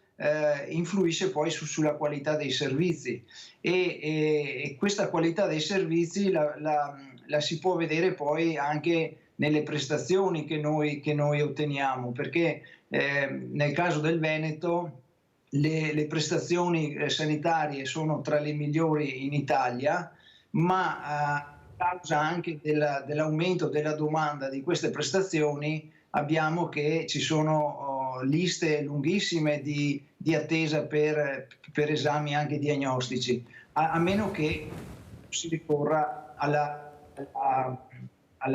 influisce poi sulla qualità dei servizi e questa qualità dei servizi la si può vedere poi anche nelle prestazioni che noi otteniamo, perché nel caso del Veneto le prestazioni sanitarie sono tra le migliori in Italia, ma a causa anche dell'aumento della domanda di queste prestazioni abbiamo che ci sono liste lunghissime di attesa per esami anche diagnostici, a meno che si ricorra alla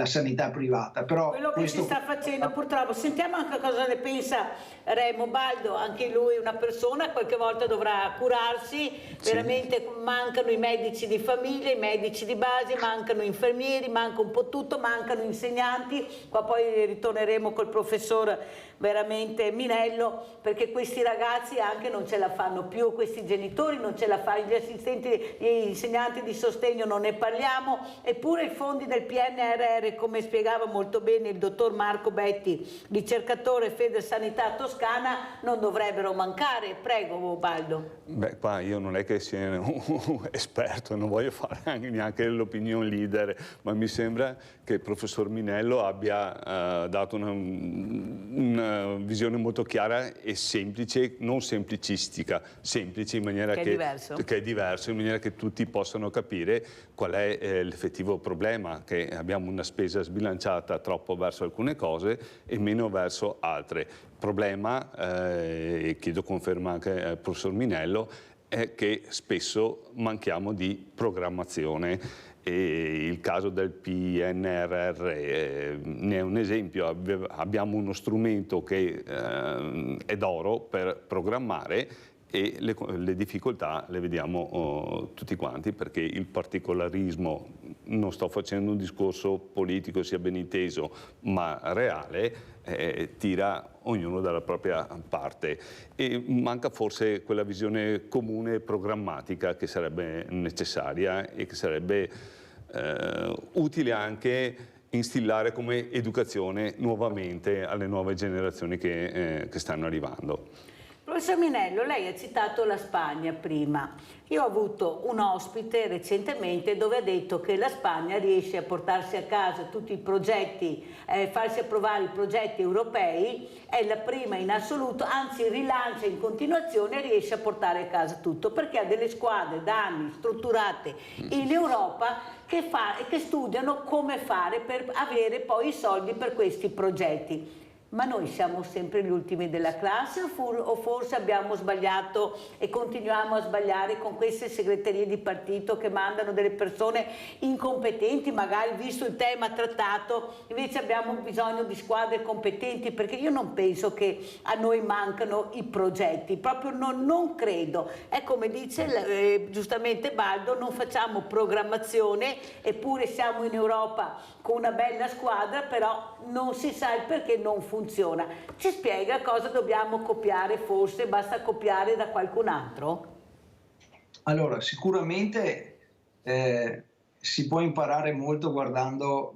sanità privata. Però quello che si sta facendo purtroppo, sentiamo anche cosa ne pensa Remo Baldo, anche lui una persona, qualche volta dovrà curarsi, veramente mancano i medici di famiglia, i medici di base, mancano infermieri, manca un po' tutto, mancano insegnanti, qua poi ritorneremo col professor veramente Minello, perché questi ragazzi anche non ce la fanno più, questi genitori non ce la fanno, gli assistenti, gli insegnanti di sostegno non ne parliamo, eppure i fondi del PNRR, come spiegava molto bene il dottor Marco Betti, ricercatore Federsanità Toscana, non dovrebbero mancare. Prego Baldo. Beh, qua io non è che sia un esperto, non voglio fare neanche l'opinion leader, ma mi sembra che il professor Minello abbia dato una visione molto chiara e semplice, non semplicistica, semplice in maniera che è diverso, in maniera che tutti possano capire qual è l'effettivo problema, che abbiamo una spesa sbilanciata troppo verso alcune cose e meno verso altre. Il problema, e chiedo conferma anche al professor Minello, è che spesso manchiamo di programmazione. E il caso del PNRR ne è un esempio. Abbiamo uno strumento che è d'oro per programmare e le difficoltà le vediamo tutti quanti, perché il particolarismo, non sto facendo un discorso politico sia ben inteso, ma reale, tira ognuno dalla propria parte e manca forse quella visione comune programmatica che sarebbe necessaria e che sarebbe utile anche instillare come educazione nuovamente alle nuove generazioni che stanno arrivando. Professor Minello, lei ha citato la Spagna prima. Io ho avuto un ospite recentemente dove ha detto che la Spagna riesce a portarsi a casa tutti i progetti, farsi approvare i progetti europei, è la prima in assoluto, anzi rilancia in continuazione e riesce a portare a casa tutto, perché ha delle squadre da anni strutturate in Europa che studiano come fare per avere poi i soldi per questi progetti. Ma noi siamo sempre gli ultimi della classe o forse abbiamo sbagliato e continuiamo a sbagliare con queste segreterie di partito che mandano delle persone incompetenti, magari visto il tema trattato, invece abbiamo bisogno di squadre competenti, perché io non penso che a noi mancano i progetti, proprio non credo. È come dice giustamente Baldo, non facciamo programmazione, eppure siamo in Europa con una bella squadra, però non si sa il perché non funziona. Ci spiega cosa dobbiamo copiare? Forse basta copiare da qualcun altro? Allora, sicuramente si può imparare molto guardando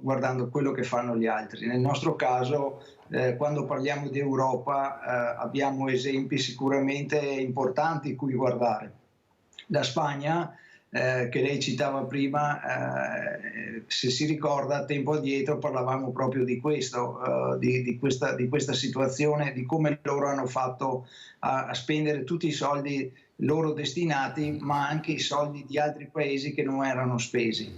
quello che fanno gli altri. Nel nostro caso, quando parliamo di Europa, abbiamo esempi sicuramente importanti cui guardare. La Spagna, che lei citava prima, se si ricorda, tempo addietro parlavamo proprio di questo, di questa situazione, di come loro hanno fatto a spendere tutti i soldi loro destinati, ma anche i soldi di altri paesi che non erano spesi.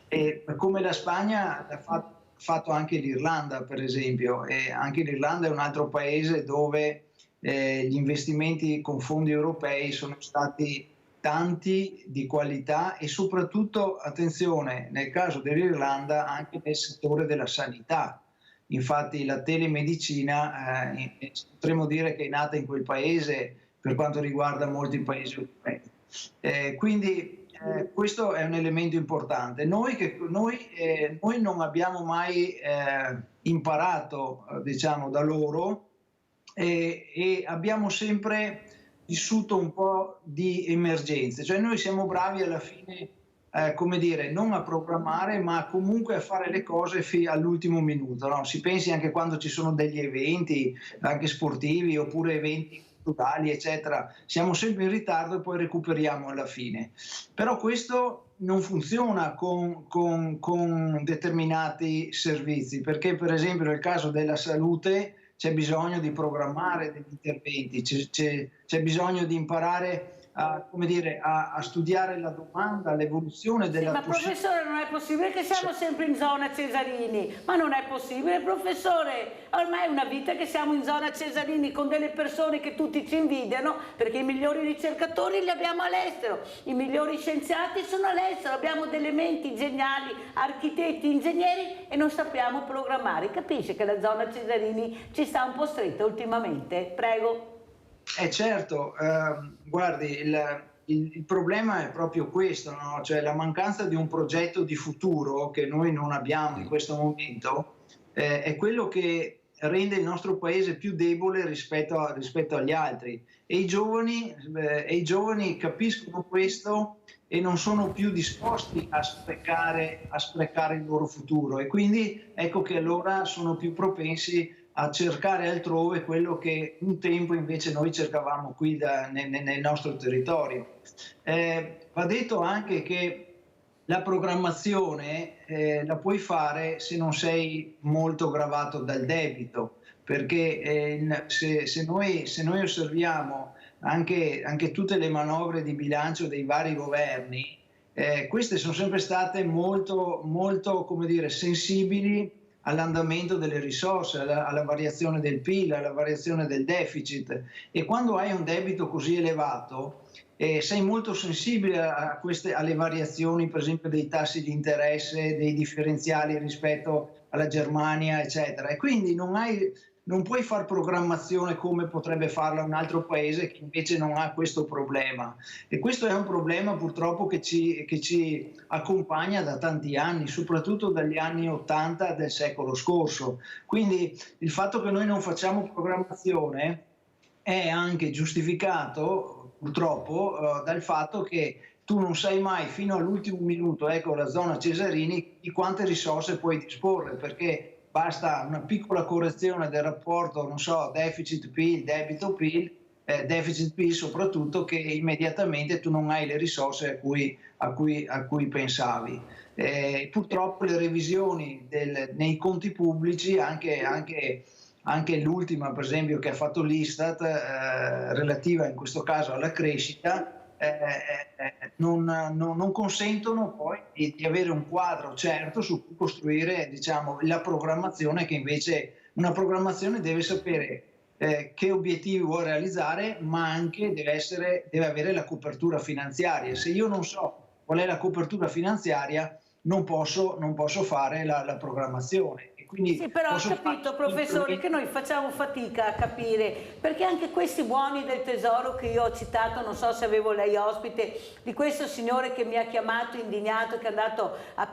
E come la Spagna ha fatto anche l'Irlanda, per esempio, e anche l'Irlanda è un altro paese dove gli investimenti con fondi europei sono stati tanti, di qualità e soprattutto, attenzione, nel caso dell'Irlanda anche nel settore della sanità. Infatti la telemedicina potremmo dire che è nata in quel paese per quanto riguarda molti paesi europei. Quindi questo è un elemento importante. Noi non abbiamo mai imparato, diciamo, da loro e abbiamo sempre vissuto un po' di emergenze, cioè noi siamo bravi alla fine, come dire, non a programmare, ma comunque a fare le cose all'ultimo minuto, no? Si pensi anche quando ci sono degli eventi, anche sportivi, oppure eventi stradali, eccetera, siamo sempre in ritardo e poi recuperiamo alla fine. Però questo non funziona con determinati servizi, perché per esempio nel caso della salute c'è bisogno di programmare degli interventi, c'è bisogno di imparare a studiare la domanda, l'evoluzione della Ma professore, non è possibile che siamo sempre in zona Cesarini, ma non è possibile, professore, ormai è una vita che siamo in zona Cesarini con delle persone che tutti ci invidiano, perché i migliori ricercatori li abbiamo all'estero, i migliori scienziati sono all'estero, abbiamo delle menti geniali, architetti, ingegneri e non sappiamo programmare. Capisce che la zona Cesarini ci sta un po' stretta ultimamente? Prego. Certo, guardi, il problema è proprio questo, no? Cioè la mancanza di un progetto di futuro che noi non abbiamo in questo momento è quello che rende il nostro paese più debole rispetto agli altri e i giovani capiscono questo e non sono più disposti a sprecare il loro futuro e quindi ecco che allora sono più propensi a cercare altrove quello che un tempo invece noi cercavamo qui nel nostro territorio. Va detto anche che la programmazione la puoi fare se non sei molto gravato dal debito, perché se noi osserviamo anche tutte le manovre di bilancio dei vari governi, queste sono sempre state molto, molto, come dire, sensibili all'andamento delle risorse, alla variazione del PIL, alla variazione del deficit e quando hai un debito così elevato sei molto sensibile alle variazioni per esempio dei tassi di interesse, dei differenziali rispetto alla Germania eccetera e quindi non puoi fare programmazione come potrebbe farla un altro paese che invece non ha questo problema e questo è un problema purtroppo che ci accompagna da tanti anni, soprattutto dagli anni 80 del secolo scorso. Quindi il fatto che noi non facciamo programmazione è anche giustificato purtroppo dal fatto che tu non sai mai fino all'ultimo minuto, ecco la zona Cesarini, di quante risorse puoi disporre perché basta una piccola correzione del rapporto, non so, deficit-PIL, debito-PIL, deficit-PIL soprattutto, che immediatamente tu non hai le risorse a cui pensavi. Purtroppo le revisioni nei conti pubblici, anche l'ultima per esempio che ha fatto l'Istat, relativa in questo caso alla crescita, non consentono poi di avere un quadro certo su cui costruire, diciamo, la programmazione che invece una programmazione deve sapere che obiettivi vuole realizzare, ma anche deve avere la copertura finanziaria. Se io non so qual è la copertura finanziaria non posso fare la programmazione. Quindi sì, però ho capito, professore, che noi facciamo fatica a capire, perché anche questi buoni del tesoro che io ho citato, non so se avevo lei ospite, di questo signore che mi ha chiamato indignato, che è andato a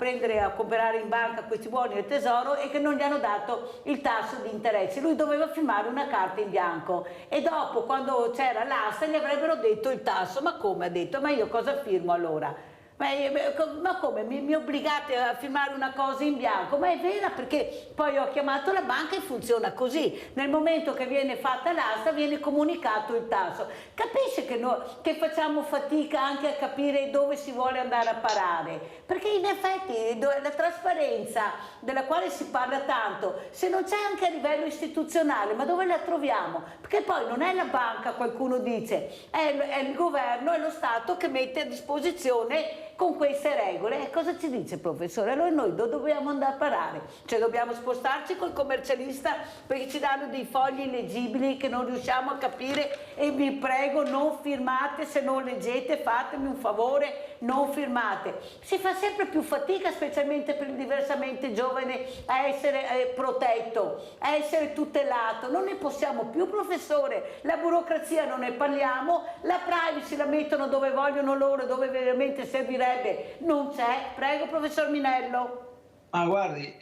comprare in banca questi buoni del tesoro e che non gli hanno dato il tasso di interesse. Lui doveva firmare una carta in bianco e dopo, quando c'era l'asta, gli avrebbero detto il tasso. Ma come? Ha detto, ma io cosa firmo allora? Ma come? Mi obbligate a firmare una cosa in bianco? Ma è vera, perché poi ho chiamato la banca e funziona così. Nel momento che viene fatta l'asta viene comunicato il tasso. Capisce che facciamo fatica anche a capire dove si vuole andare a parare? Perché in effetti la trasparenza della quale si parla tanto, se non c'è anche a livello istituzionale, ma dove la troviamo? Perché poi non è la banca, qualcuno dice, è il governo, è lo Stato che mette a disposizione con queste regole. E cosa ci dice, professore? Allora noi dove dobbiamo andare a parare? Cioè dobbiamo spostarci col commercialista perché ci danno dei fogli illeggibili che non riusciamo a capire e vi prego non firmate, se non leggete fatemi un favore, non firmate. Si fa sempre più fatica, specialmente per il diversamente giovane, a essere protetto, a essere tutelato. Non ne possiamo più, professore. La burocrazia non ne parliamo, la privacy la mettono dove vogliono loro, dove veramente servirebbe non c'è. Prego, professor Minello. Ma guardi,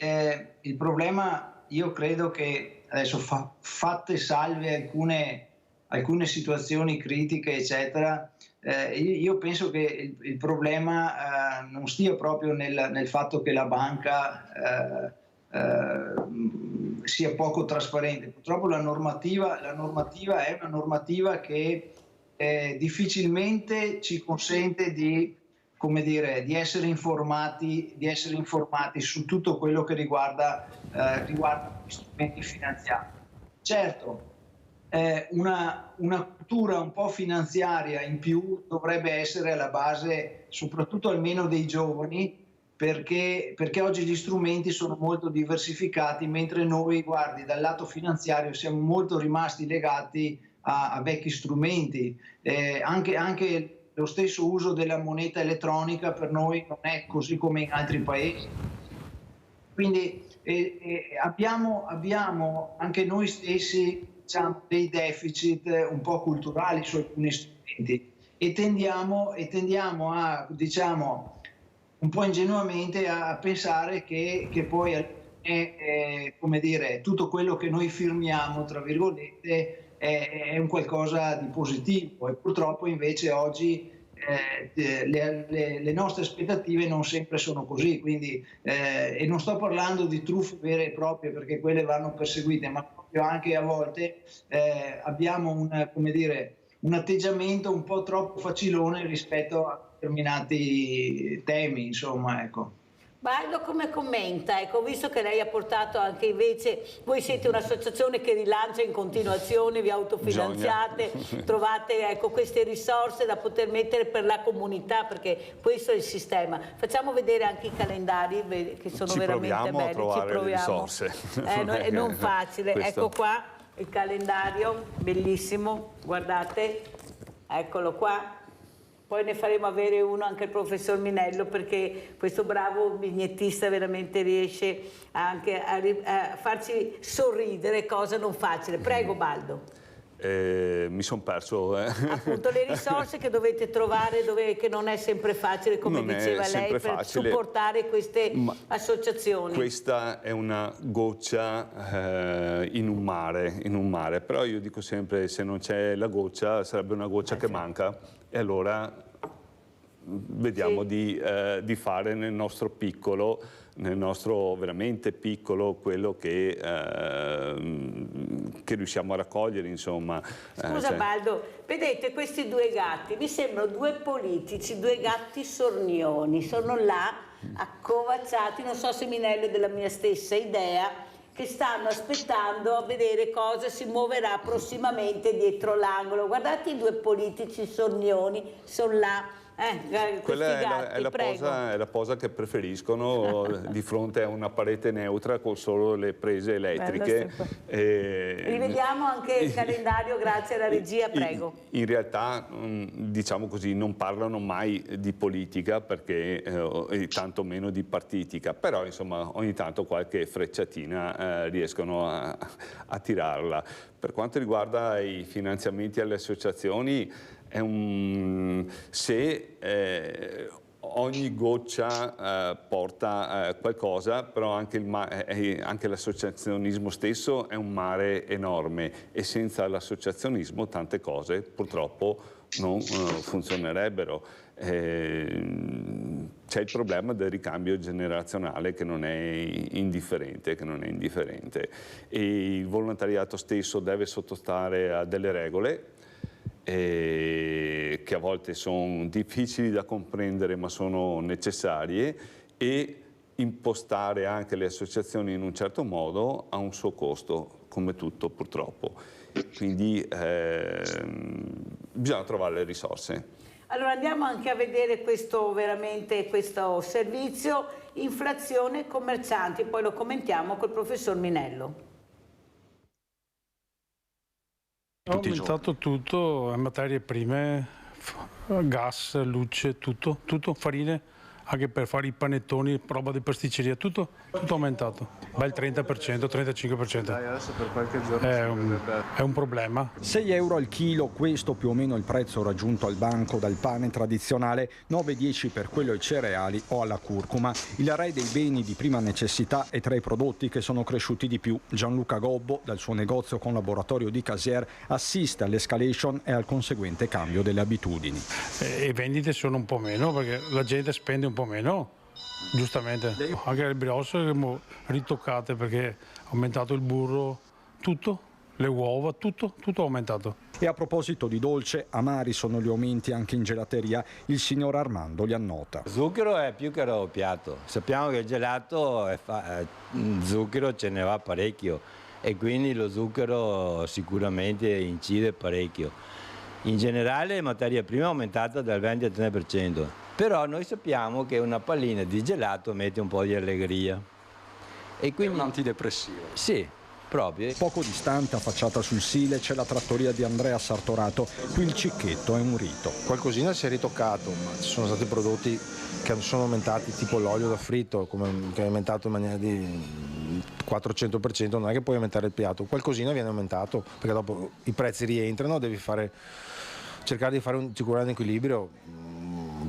il problema, io credo che adesso fatte salve alcune situazioni critiche eccetera, io penso che il problema non stia proprio nel fatto che la banca sia poco trasparente. Purtroppo la normativa è una normativa che difficilmente ci consente di essere informati su tutto quello che riguarda gli strumenti finanziari. Certo, una cultura un po' finanziaria in più dovrebbe essere alla base, soprattutto almeno dei giovani, perché oggi gli strumenti sono molto diversificati, mentre noi, guardi, dal lato finanziario siamo molto rimasti legati a vecchi strumenti. Anche lo stesso uso della moneta elettronica per noi non è così come in altri paesi. Quindi abbiamo anche noi stessi, diciamo, dei deficit un po' culturali su alcuni strumenti e tendiamo a, diciamo, un po' ingenuamente a pensare che poi come dire, tutto quello che noi firmiamo, tra virgolette, è un qualcosa di positivo, e purtroppo invece oggi le nostre aspettative non sempre sono così, quindi, e non sto parlando di truffe vere e proprie, perché quelle vanno perseguite, ma proprio anche a volte abbiamo un atteggiamento un po' troppo facilone rispetto a determinati temi, insomma, ecco. Baldo come commenta? Ecco, visto che lei ha portato anche invece, voi siete un'associazione che rilancia in continuazione, vi autofinanziate, trovate, ecco, queste risorse da poter mettere per la comunità, perché questo è il sistema. Facciamo vedere anche i calendari che sono veramente belli. Ci proviamo risorse. È non facile. Ecco qua il calendario, bellissimo, guardate, eccolo qua. Poi ne faremo avere uno anche il professor Minello, perché questo bravo vignettista veramente riesce anche a farci sorridere, cosa non facile. Prego Baldo. Mi sono perso. Appunto le risorse che dovete trovare, che non è sempre facile, come diceva lei, per supportare queste associazioni. Questa è una goccia in un mare, però io dico sempre, se non c'è la goccia sarebbe una goccia che manca, e allora vediamo di fare nel nostro piccolo, nel nostro veramente piccolo, quello che riusciamo a raccogliere, insomma. Scusa Baldo, vedete questi due gatti, mi sembrano due politici, due gatti sornioni, sono là accovacciati, non so se Minello è della mia stessa idea, che stanno aspettando a vedere cosa si muoverà prossimamente dietro l'angolo. Guardate i due politici sornioni, sono là. Quella è la posa che preferiscono di fronte a una parete neutra con solo le prese elettriche. Rivediamo anche il calendario, grazie alla regia, prego. In realtà, diciamo così, non parlano mai di politica, perché tanto meno di partitica, però insomma ogni tanto qualche frecciatina riescono a tirarla. Per quanto riguarda i finanziamenti alle associazioni, se ogni goccia porta qualcosa, però anche l'associazionismo stesso è un mare enorme, e senza l'associazionismo tante cose purtroppo non funzionerebbero. C'è il problema del ricambio generazionale che non è indifferente, e il volontariato stesso deve sottostare a delle regole che a volte sono difficili da comprendere ma sono necessarie, e impostare anche le associazioni in un certo modo a un suo costo, come tutto purtroppo. Quindi bisogna trovare le risorse. Allora andiamo anche a vedere questo servizio, inflazione commercianti, poi lo commentiamo col professor Minello. È aumentato tutto, materie prime, gas, luce, tutto, farine, anche per fare i panettoni, roba di pasticceria, tutto aumentato. Bel 30%, 35%. Adesso per qualche giorno è un problema. 6 euro al chilo, questo più o meno il prezzo raggiunto al banco dal pane tradizionale, 9,10 per quello ai cereali o alla curcuma. Il re dei beni di prima necessità è tra i prodotti che sono cresciuti di più. Gianluca Gobbo, dal suo negozio con laboratorio di Casier, assiste all'escalation e al conseguente cambio delle abitudini. E vendite sono un po' meno, perché la gente spende un po' meno. giustamente. Anche le brioche abbiamo ritoccate perché è aumentato il burro, tutto, le uova, tutto è aumentato. E a proposito di dolce, amari sono gli aumenti anche in gelateria. Il signor Armando li annota. Zucchero è più che raddoppiato. Sappiamo che il gelato zucchero ce ne va parecchio e quindi lo zucchero sicuramente incide parecchio. In generale la materia prima è aumentata dal 20 al 30%, però noi sappiamo che una pallina di gelato mette un po' di allegria. E quindi... È un antidepressivo. Sì. Proprio. Poco distante, affacciata sul Sile, c'è la trattoria di Andrea Sartorato. Qui il cicchetto è un rito. Qualcosina si è ritoccato, ma ci sono stati prodotti che sono aumentati, tipo l'olio da fritto, che è aumentato in maniera di 400%, non è che puoi aumentare il piatto, qualcosina viene aumentato, perché dopo i prezzi rientrano, devi cercare di fare un equilibrio.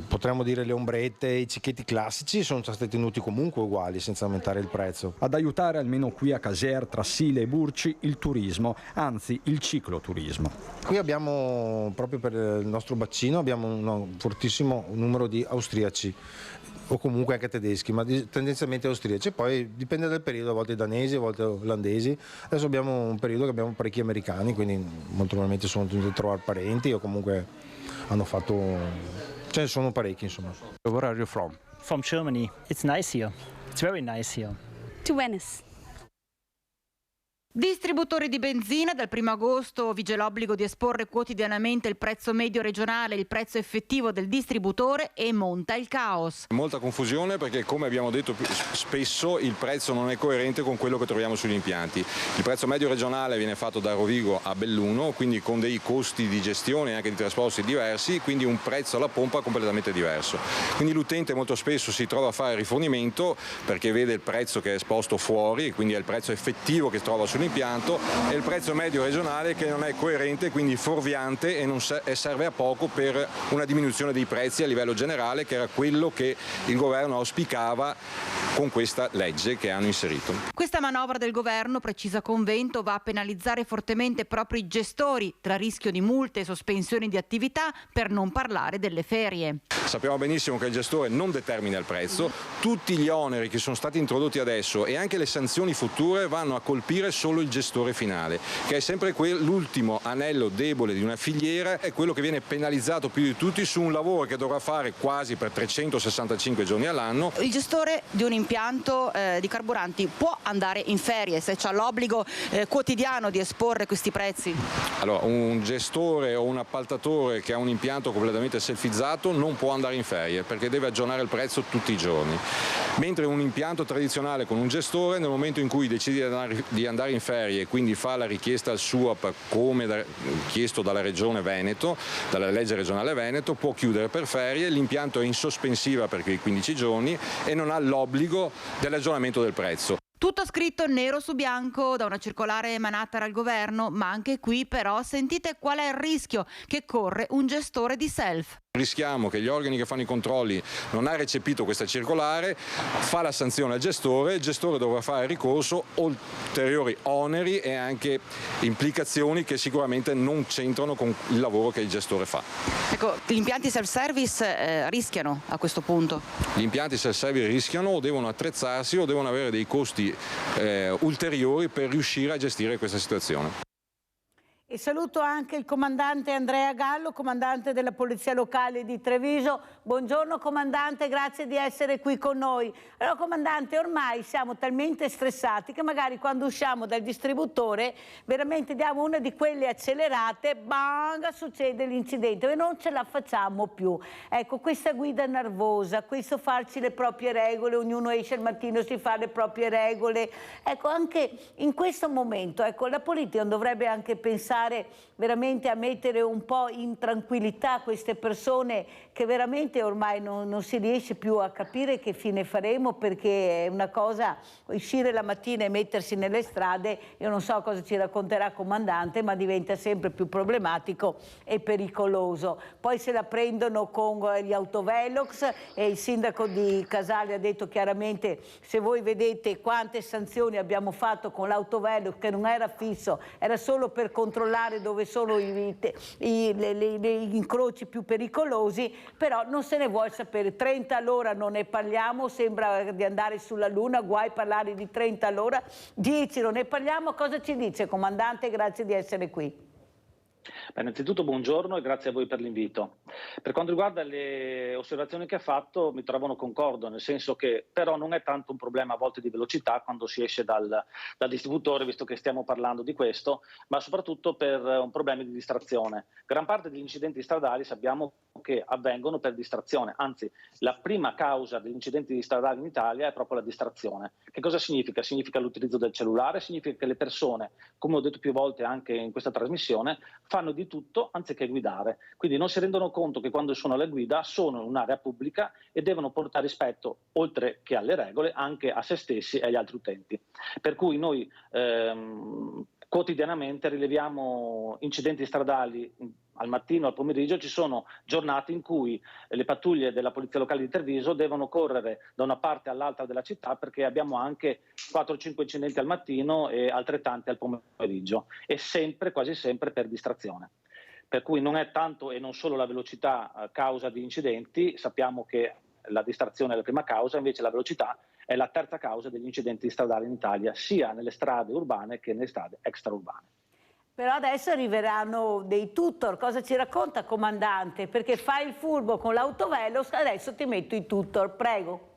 Potremmo dire le ombrette, i cicchetti classici sono stati tenuti comunque uguali senza aumentare il prezzo. Ad aiutare almeno qui a Casier, tra Sile e Burci, il turismo, anzi il cicloturismo. Qui abbiamo, proprio per il nostro bacino, abbiamo un fortissimo numero di austriaci o comunque anche tedeschi, ma tendenzialmente austriaci. Poi dipende dal periodo, a volte danesi, a volte olandesi. Adesso abbiamo un periodo che abbiamo parecchi americani, quindi molto probabilmente sono venuti a trovare parenti o comunque hanno fatto... Ce ne sono parecchi, insomma. Where are you from? From Germany. It's nice here. It's very nice here. To Venice. Distributori di benzina, dal 1 agosto vige l'obbligo di esporre quotidianamente il prezzo medio regionale, il prezzo effettivo del distributore e monta il caos. Molta confusione perché, come abbiamo detto spesso, il prezzo non è coerente con quello che troviamo sugli impianti. Il prezzo medio regionale viene fatto da Rovigo a Belluno, quindi con dei costi di gestione e anche di trasporti diversi, quindi un prezzo alla pompa completamente diverso. Quindi l'utente molto spesso si trova a fare rifornimento perché vede il prezzo che è esposto fuori, quindi è il prezzo effettivo che trova sull'impianto, e il prezzo medio regionale che non è coerente, quindi fuorviante e serve a poco per una diminuzione dei prezzi a livello generale, che era quello che il governo auspicava con questa legge che hanno inserito. Questa manovra del governo, precisa Convento, va a penalizzare fortemente proprio i gestori, tra rischio di multe e sospensioni di attività, per non parlare delle ferie. Sappiamo benissimo che il gestore non determina il prezzo, tutti gli oneri che sono stati introdotti adesso e anche le sanzioni future vanno a colpire solo il gestore finale, che è sempre l'ultimo anello debole di una filiera, è quello che viene penalizzato più di tutti su un lavoro che dovrà fare quasi per 365 giorni all'anno. Il gestore di un impianto di carburanti può andare in ferie se c'ha l'obbligo quotidiano di esporre questi prezzi? Allora, un gestore o un appaltatore che ha un impianto completamente selfizzato non può andare in ferie perché deve aggiornare il prezzo tutti i giorni, mentre un impianto tradizionale con un gestore, nel momento in cui decide di andare in ferie e quindi fa la richiesta al SUAP come chiesto dalla Regione Veneto, dalla legge regionale Veneto, può chiudere per ferie, l'impianto è in sospensiva per quei 15 giorni e non ha l'obbligo dell'aggiornamento del prezzo. Tutto scritto nero su bianco da una circolare emanata dal governo, ma anche qui però sentite qual è il rischio che corre un gestore di self. Rischiamo che gli organi che fanno i controlli non ha recepito questa circolare, fa la sanzione al gestore, il gestore dovrà fare ricorso, ulteriori oneri e anche implicazioni che sicuramente non c'entrano con il lavoro che il gestore fa. Ecco, gli impianti self-service rischiano a questo punto? Gli impianti self-service rischiano o devono attrezzarsi o devono avere dei costi ulteriori per riuscire a gestire questa situazione. E saluto anche il comandante Andrea Gallo, comandante della Polizia Locale di Treviso. Buongiorno comandante, grazie di essere qui con noi. Allora comandante, ormai siamo talmente stressati che magari quando usciamo dal distributore veramente diamo una di quelle accelerate, bang, succede l'incidente e non ce la facciamo più. Ecco, questa guida nervosa, questo farci le proprie regole, ognuno esce al mattino e si fa le proprie regole. Ecco, anche in questo momento, ecco, la politica non dovrebbe anche pensare veramente a mettere un po' in tranquillità queste persone che veramente ormai non si riesce più a capire che fine faremo, perché è una cosa uscire la mattina e mettersi nelle strade, io non so cosa ci racconterà comandante, ma diventa sempre più problematico e pericoloso. Poi se la prendono con gli autovelox e il sindaco di Casale ha detto chiaramente: se voi vedete quante sanzioni abbiamo fatto con l'autovelox che non era fisso, era solo per controllare dove sono gli incroci più pericolosi, però non se ne vuole sapere. 30 all'ora non ne parliamo, sembra di andare sulla Luna, guai parlare di 30 all'ora, 10 non ne parliamo. Cosa ci dice, comandante? Grazie di essere qui. Beh, innanzitutto buongiorno e grazie a voi per l'invito. Per quanto riguarda le osservazioni che ha fatto, mi trovano concordo, nel senso che però non è tanto un problema a volte di velocità quando si esce dal distributore, visto che stiamo parlando di questo, ma soprattutto per un problema di distrazione. Gran parte degli incidenti stradali sappiamo che avvengono per distrazione, anzi la prima causa degli incidenti stradali in Italia è proprio la distrazione. Che cosa significa? Significa l'utilizzo del cellulare, significa che le persone, come ho detto più volte anche in questa trasmissione, fanno di tutto anziché guidare, quindi non si rendono conto che quando sono alla guida sono in un'area pubblica e devono portare rispetto, oltre che alle regole, anche a se stessi e agli altri utenti. Per cui noi quotidianamente rileviamo incidenti stradali al mattino, al pomeriggio. Ci sono giornate in cui le pattuglie della Polizia Locale di Treviso devono correre da una parte all'altra della città, perché abbiamo anche 4-5 incidenti al mattino e altrettanti al pomeriggio, e sempre, quasi sempre per distrazione. Per cui non è tanto e non solo la velocità causa di incidenti, sappiamo che la distrazione è la prima causa, invece la velocità è la terza causa degli incidenti stradali in Italia, sia nelle strade urbane che nelle strade extraurbane. Però adesso arriveranno dei tutor. Cosa ci racconta, comandante? Perché fai il furbo con l'autovelox, adesso ti metto i tutor, prego.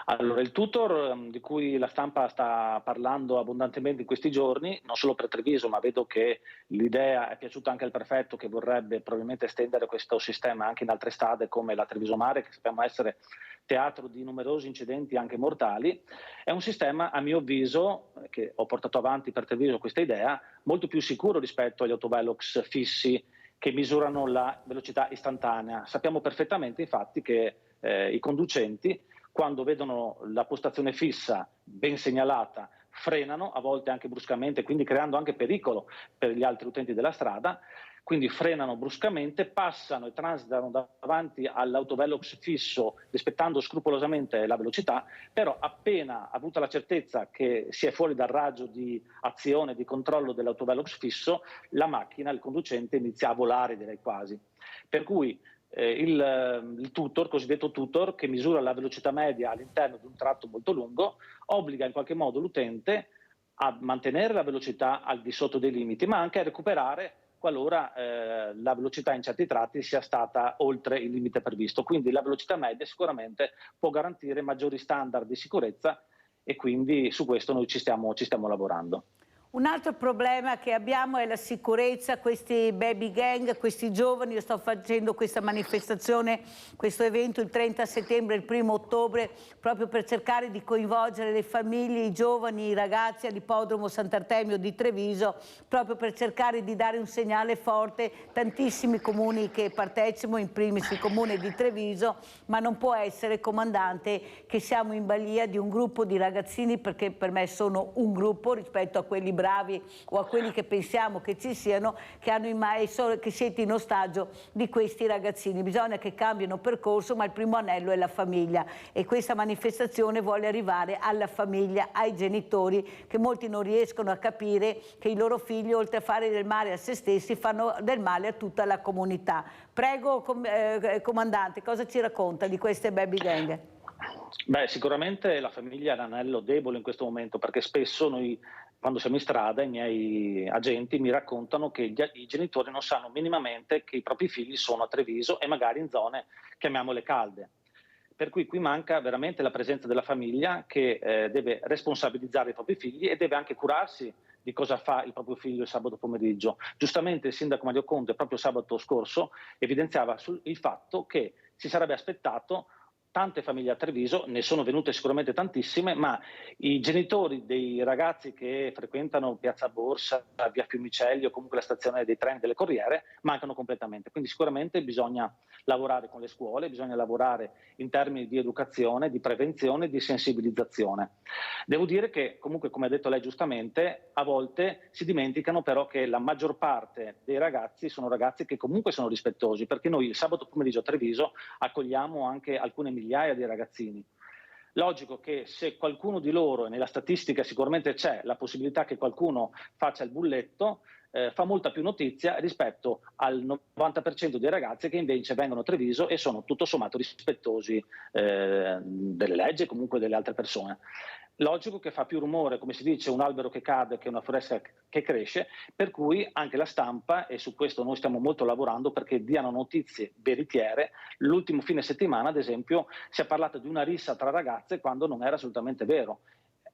Allora, il tutor di cui la stampa sta parlando abbondantemente in questi giorni, non solo per Treviso, ma vedo che l'idea è piaciuta anche al prefetto, che vorrebbe probabilmente estendere questo sistema anche in altre strade come la Treviso Mare, che sappiamo essere teatro di numerosi incidenti anche mortali. È un sistema, a mio avviso, che ho portato avanti per Treviso questa idea, molto più sicuro rispetto agli autovelox fissi che misurano la velocità istantanea. Sappiamo perfettamente infatti che i conducenti, quando vedono la postazione fissa ben segnalata, frenano, a volte anche bruscamente, quindi creando anche pericolo per gli altri utenti della strada. Quindi frenano bruscamente, passano e transitano davanti all'autovelox fisso rispettando scrupolosamente la velocità, però appena avuta la certezza che si è fuori dal raggio di azione, di controllo dell'autovelox fisso, la macchina, il conducente inizia a volare, direi quasi. Per cui il tutor, cosiddetto tutor, che misura la velocità media all'interno di un tratto molto lungo, obbliga in qualche modo l'utente a mantenere la velocità al di sotto dei limiti, ma anche a recuperare qualora la velocità in certi tratti sia stata oltre il limite previsto. Quindi la velocità media sicuramente può garantire maggiori standard di sicurezza, e quindi su questo noi ci stiamo lavorando. Un altro problema che abbiamo è la sicurezza, questi baby gang, questi giovani. Io sto facendo questa manifestazione, questo evento il 30 settembre e il 1° ottobre, proprio per cercare di coinvolgere le famiglie, i giovani, i ragazzi all'ippodromo Sant'Artemio di Treviso, proprio per cercare di dare un segnale forte. Tantissimi comuni che partecipano, in primis il comune di Treviso, ma non può essere, comandante, che siamo in balia di un gruppo di ragazzini, perché per me sono un gruppo rispetto a quelli bravi o a quelli che pensiamo che ci siano, che hanno che siete in ostaggio di questi ragazzini. Bisogna che cambino percorso, ma il primo anello è la famiglia, e questa manifestazione vuole arrivare alla famiglia, ai genitori, che molti non riescono a capire che i loro figli, oltre a fare del male a se stessi, fanno del male a tutta la comunità. Prego, comandante, cosa ci racconta di queste baby gang? Beh, sicuramente la famiglia è l'anello debole in questo momento, perché spesso noi, quando siamo in strada, i miei agenti mi raccontano che i genitori non sanno minimamente che i propri figli sono a Treviso e magari in zone, chiamiamole, calde. Per cui qui manca veramente la presenza della famiglia, che deve responsabilizzare i propri figli e deve anche curarsi di cosa fa il proprio figlio il sabato pomeriggio. Giustamente il sindaco Mario Conte proprio sabato scorso evidenziava il fatto che si sarebbe aspettato tante famiglie a Treviso, ne sono venute sicuramente tantissime, ma i genitori dei ragazzi che frequentano Piazza Borsa, via Fiumicelli o comunque la stazione dei treni delle Corriere mancano completamente. Quindi sicuramente bisogna lavorare con le scuole, bisogna lavorare in termini di educazione, di prevenzione, di sensibilizzazione. Devo dire che comunque, come ha detto lei giustamente, a volte si dimenticano però che la maggior parte dei ragazzi sono ragazzi che comunque sono rispettosi, perché noi il sabato pomeriggio a Treviso accogliamo anche alcune migliaia di ragazzini. Logico che se qualcuno di loro, e nella statistica sicuramente c'è la possibilità che qualcuno faccia il bulletto, fa molta più notizia rispetto al 90% dei ragazzi che invece vengono a Treviso e sono tutto sommato rispettosi delle leggi e comunque delle altre persone. Logico che fa più rumore, come si dice, un albero che cade che una foresta che cresce, per cui anche la stampa, e su questo noi stiamo molto lavorando perché diano notizie veritiere. L'ultimo fine settimana, ad esempio, si è parlato di una rissa tra ragazze quando non era assolutamente vero.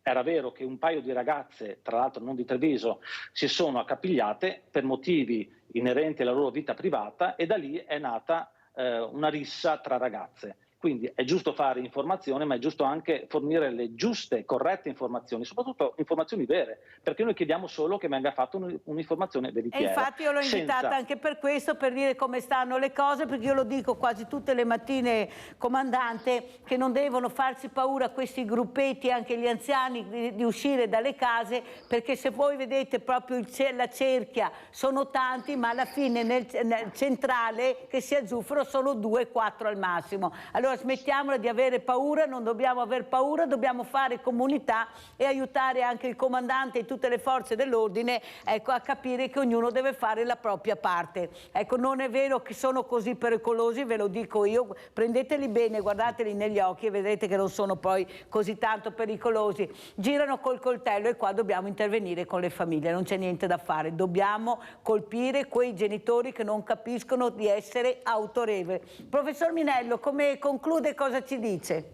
Era vero che un paio di ragazze, tra l'altro non di Treviso, si sono accapigliate per motivi inerenti alla loro vita privata e da lì è nata una rissa tra ragazze. Quindi è giusto fare informazione, ma è giusto anche fornire le giuste, corrette informazioni, soprattutto informazioni vere, perché noi chiediamo solo che venga fatta un'informazione veritiera. E infatti io l'ho invitata anche per questo, per dire come stanno le cose, perché io lo dico quasi tutte le mattine, comandante, che non devono farsi paura questi gruppetti, anche gli anziani, di uscire dalle case, perché se voi vedete proprio la cerchia sono tanti, ma alla fine nel centrale che si azzuffano sono 2-4 al massimo. Allora smettiamola di avere paura, non dobbiamo aver paura, dobbiamo fare comunità e aiutare anche il comandante e tutte le forze dell'ordine, ecco, a capire che ognuno deve fare la propria parte. Ecco, non è vero che sono così pericolosi, ve lo dico io, prendeteli bene, guardateli negli occhi e vedrete che non sono poi così tanto pericolosi. Girano col coltello e qua dobbiamo intervenire con le famiglie, non c'è niente da fare, dobbiamo colpire quei genitori che non capiscono di essere autorevoli. Professor Minello, come conclude, cosa ci dice?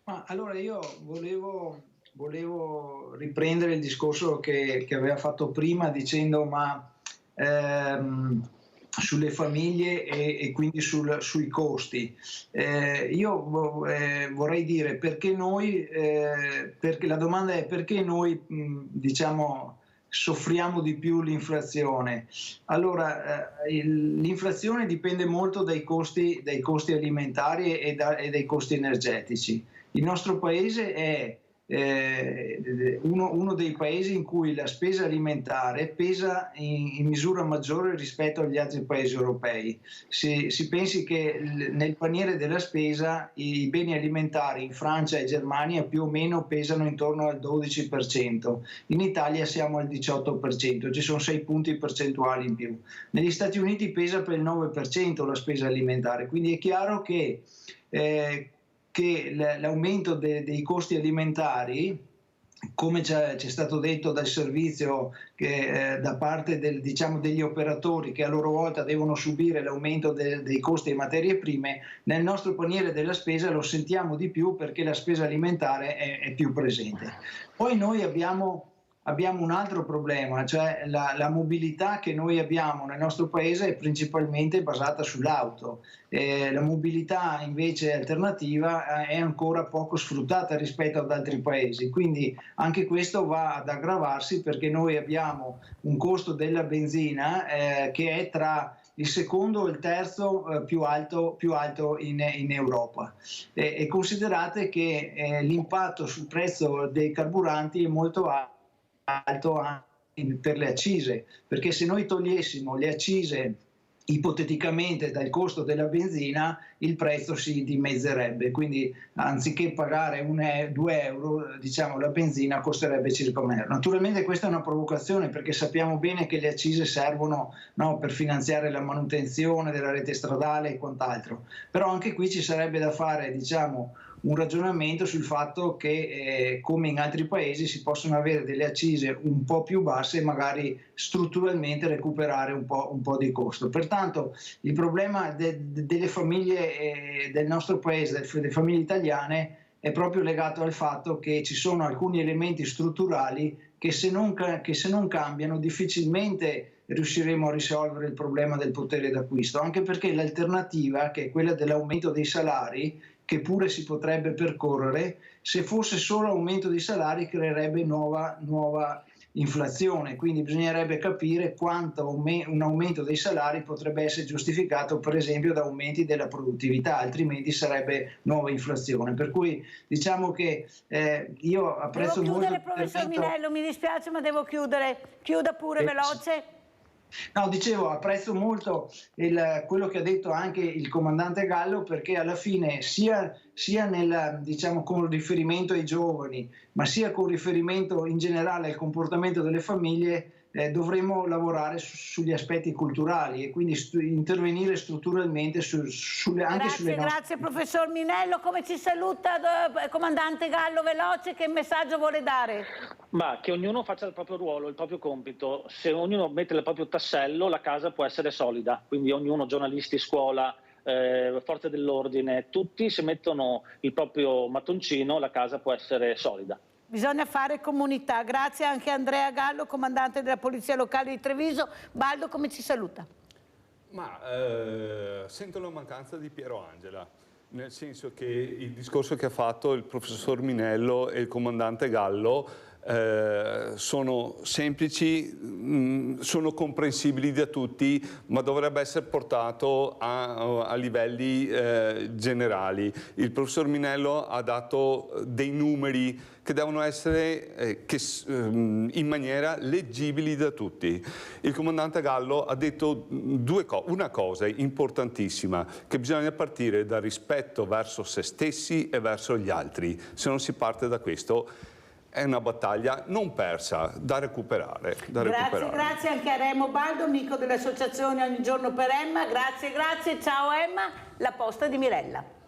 Ma allora io volevo riprendere il discorso che aveva fatto prima dicendo sulle famiglie e quindi sui costi. Io vorrei dire perché la domanda è perché noi diciamo soffriamo di più l'inflazione. Allora, l'inflazione dipende molto dai costi alimentari e dai costi energetici. Il nostro paese è uno dei paesi in cui la spesa alimentare pesa in misura maggiore rispetto agli altri paesi europei. Si pensi che nel paniere della spesa i beni alimentari in Francia e Germania più o meno pesano intorno al 12%, in Italia siamo al 18%, ci sono 6 punti percentuali in più. Negli Stati Uniti pesa per il 9% la spesa alimentare, quindi è chiaro che l'aumento dei costi alimentari, come ci è stato detto dal servizio, da parte degli operatori che a loro volta devono subire l'aumento dei costi di materie prime, nel nostro paniere della spesa lo sentiamo di più perché la spesa alimentare è più presente. Poi noi abbiamo un altro problema, cioè la mobilità che noi abbiamo nel nostro paese è principalmente basata sull'auto. La mobilità invece alternativa è ancora poco sfruttata rispetto ad altri paesi, quindi anche questo va ad aggravarsi perché noi abbiamo un costo della benzina che è tra il secondo e il terzo più alto in Europa. E considerate che l'impatto sul prezzo dei carburanti è molto alto anche per le accise, perché se noi togliessimo le accise ipoteticamente dal costo della benzina il prezzo si dimezzerebbe, quindi anziché pagare 2 euro, diciamo, la benzina costerebbe circa 1 euro. Naturalmente questa è una provocazione perché sappiamo bene che le accise servono, no, per finanziare la manutenzione della rete stradale e quant'altro, però anche qui ci sarebbe da fare, diciamo, un ragionamento sul fatto che come in altri paesi si possono avere delle accise un po' più basse e magari strutturalmente recuperare un po' di costo. Pertanto il problema delle famiglie del nostro paese, delle famiglie italiane, è proprio legato al fatto che ci sono alcuni elementi strutturali che se non cambiano difficilmente riusciremo a risolvere il problema del potere d'acquisto, anche perché l'alternativa, che è quella dell'aumento dei salari, che pure si potrebbe percorrere, se fosse solo aumento di salari creerebbe nuova inflazione, quindi bisognerebbe capire quanto un aumento dei salari potrebbe essere giustificato per esempio da aumenti della produttività, altrimenti sarebbe nuova inflazione. Per cui diciamo che io apprezzo molto... Devo chiudere, professor Minello, mi dispiace ma devo chiudere, chiuda pure veloce. No, dicevo, apprezzo molto quello che ha detto anche il comandante Gallo, perché alla fine sia diciamo, con riferimento ai giovani, ma sia con riferimento in generale al comportamento delle famiglie, dovremmo lavorare sugli aspetti culturali e quindi intervenire strutturalmente anche sulle nostre... Grazie professor Minello. Come ci saluta comandante Gallo, veloce, che messaggio vuole dare? Ma che ognuno faccia il proprio ruolo, il proprio compito. Se ognuno mette il proprio tassello, la casa può essere solida, quindi ognuno, giornalisti, scuola, forze dell'ordine, tutti se mettono il proprio mattoncino, la casa può essere solida. Bisogna fare comunità. Grazie anche a Andrea Gallo, comandante della Polizia Locale di Treviso. Baldo, come ci saluta? Ma sento la mancanza di Piero Angela, nel senso che il discorso che ha fatto il professor Minello e il comandante Gallo sono semplici, sono comprensibili da tutti, ma dovrebbe essere portato a livelli generali. Il professor Minello ha dato dei numeri che devono essere in maniera leggibili da tutti. Il comandante Gallo ha detto una cosa importantissima, che bisogna partire dal rispetto verso se stessi e verso gli altri. Se non si parte da questo, è una battaglia non persa, da recuperare. Grazie anche a Remo Baldo, amico dell'associazione Ogni Giorno per Emma. Grazie, ciao Emma, la posta di Mirella.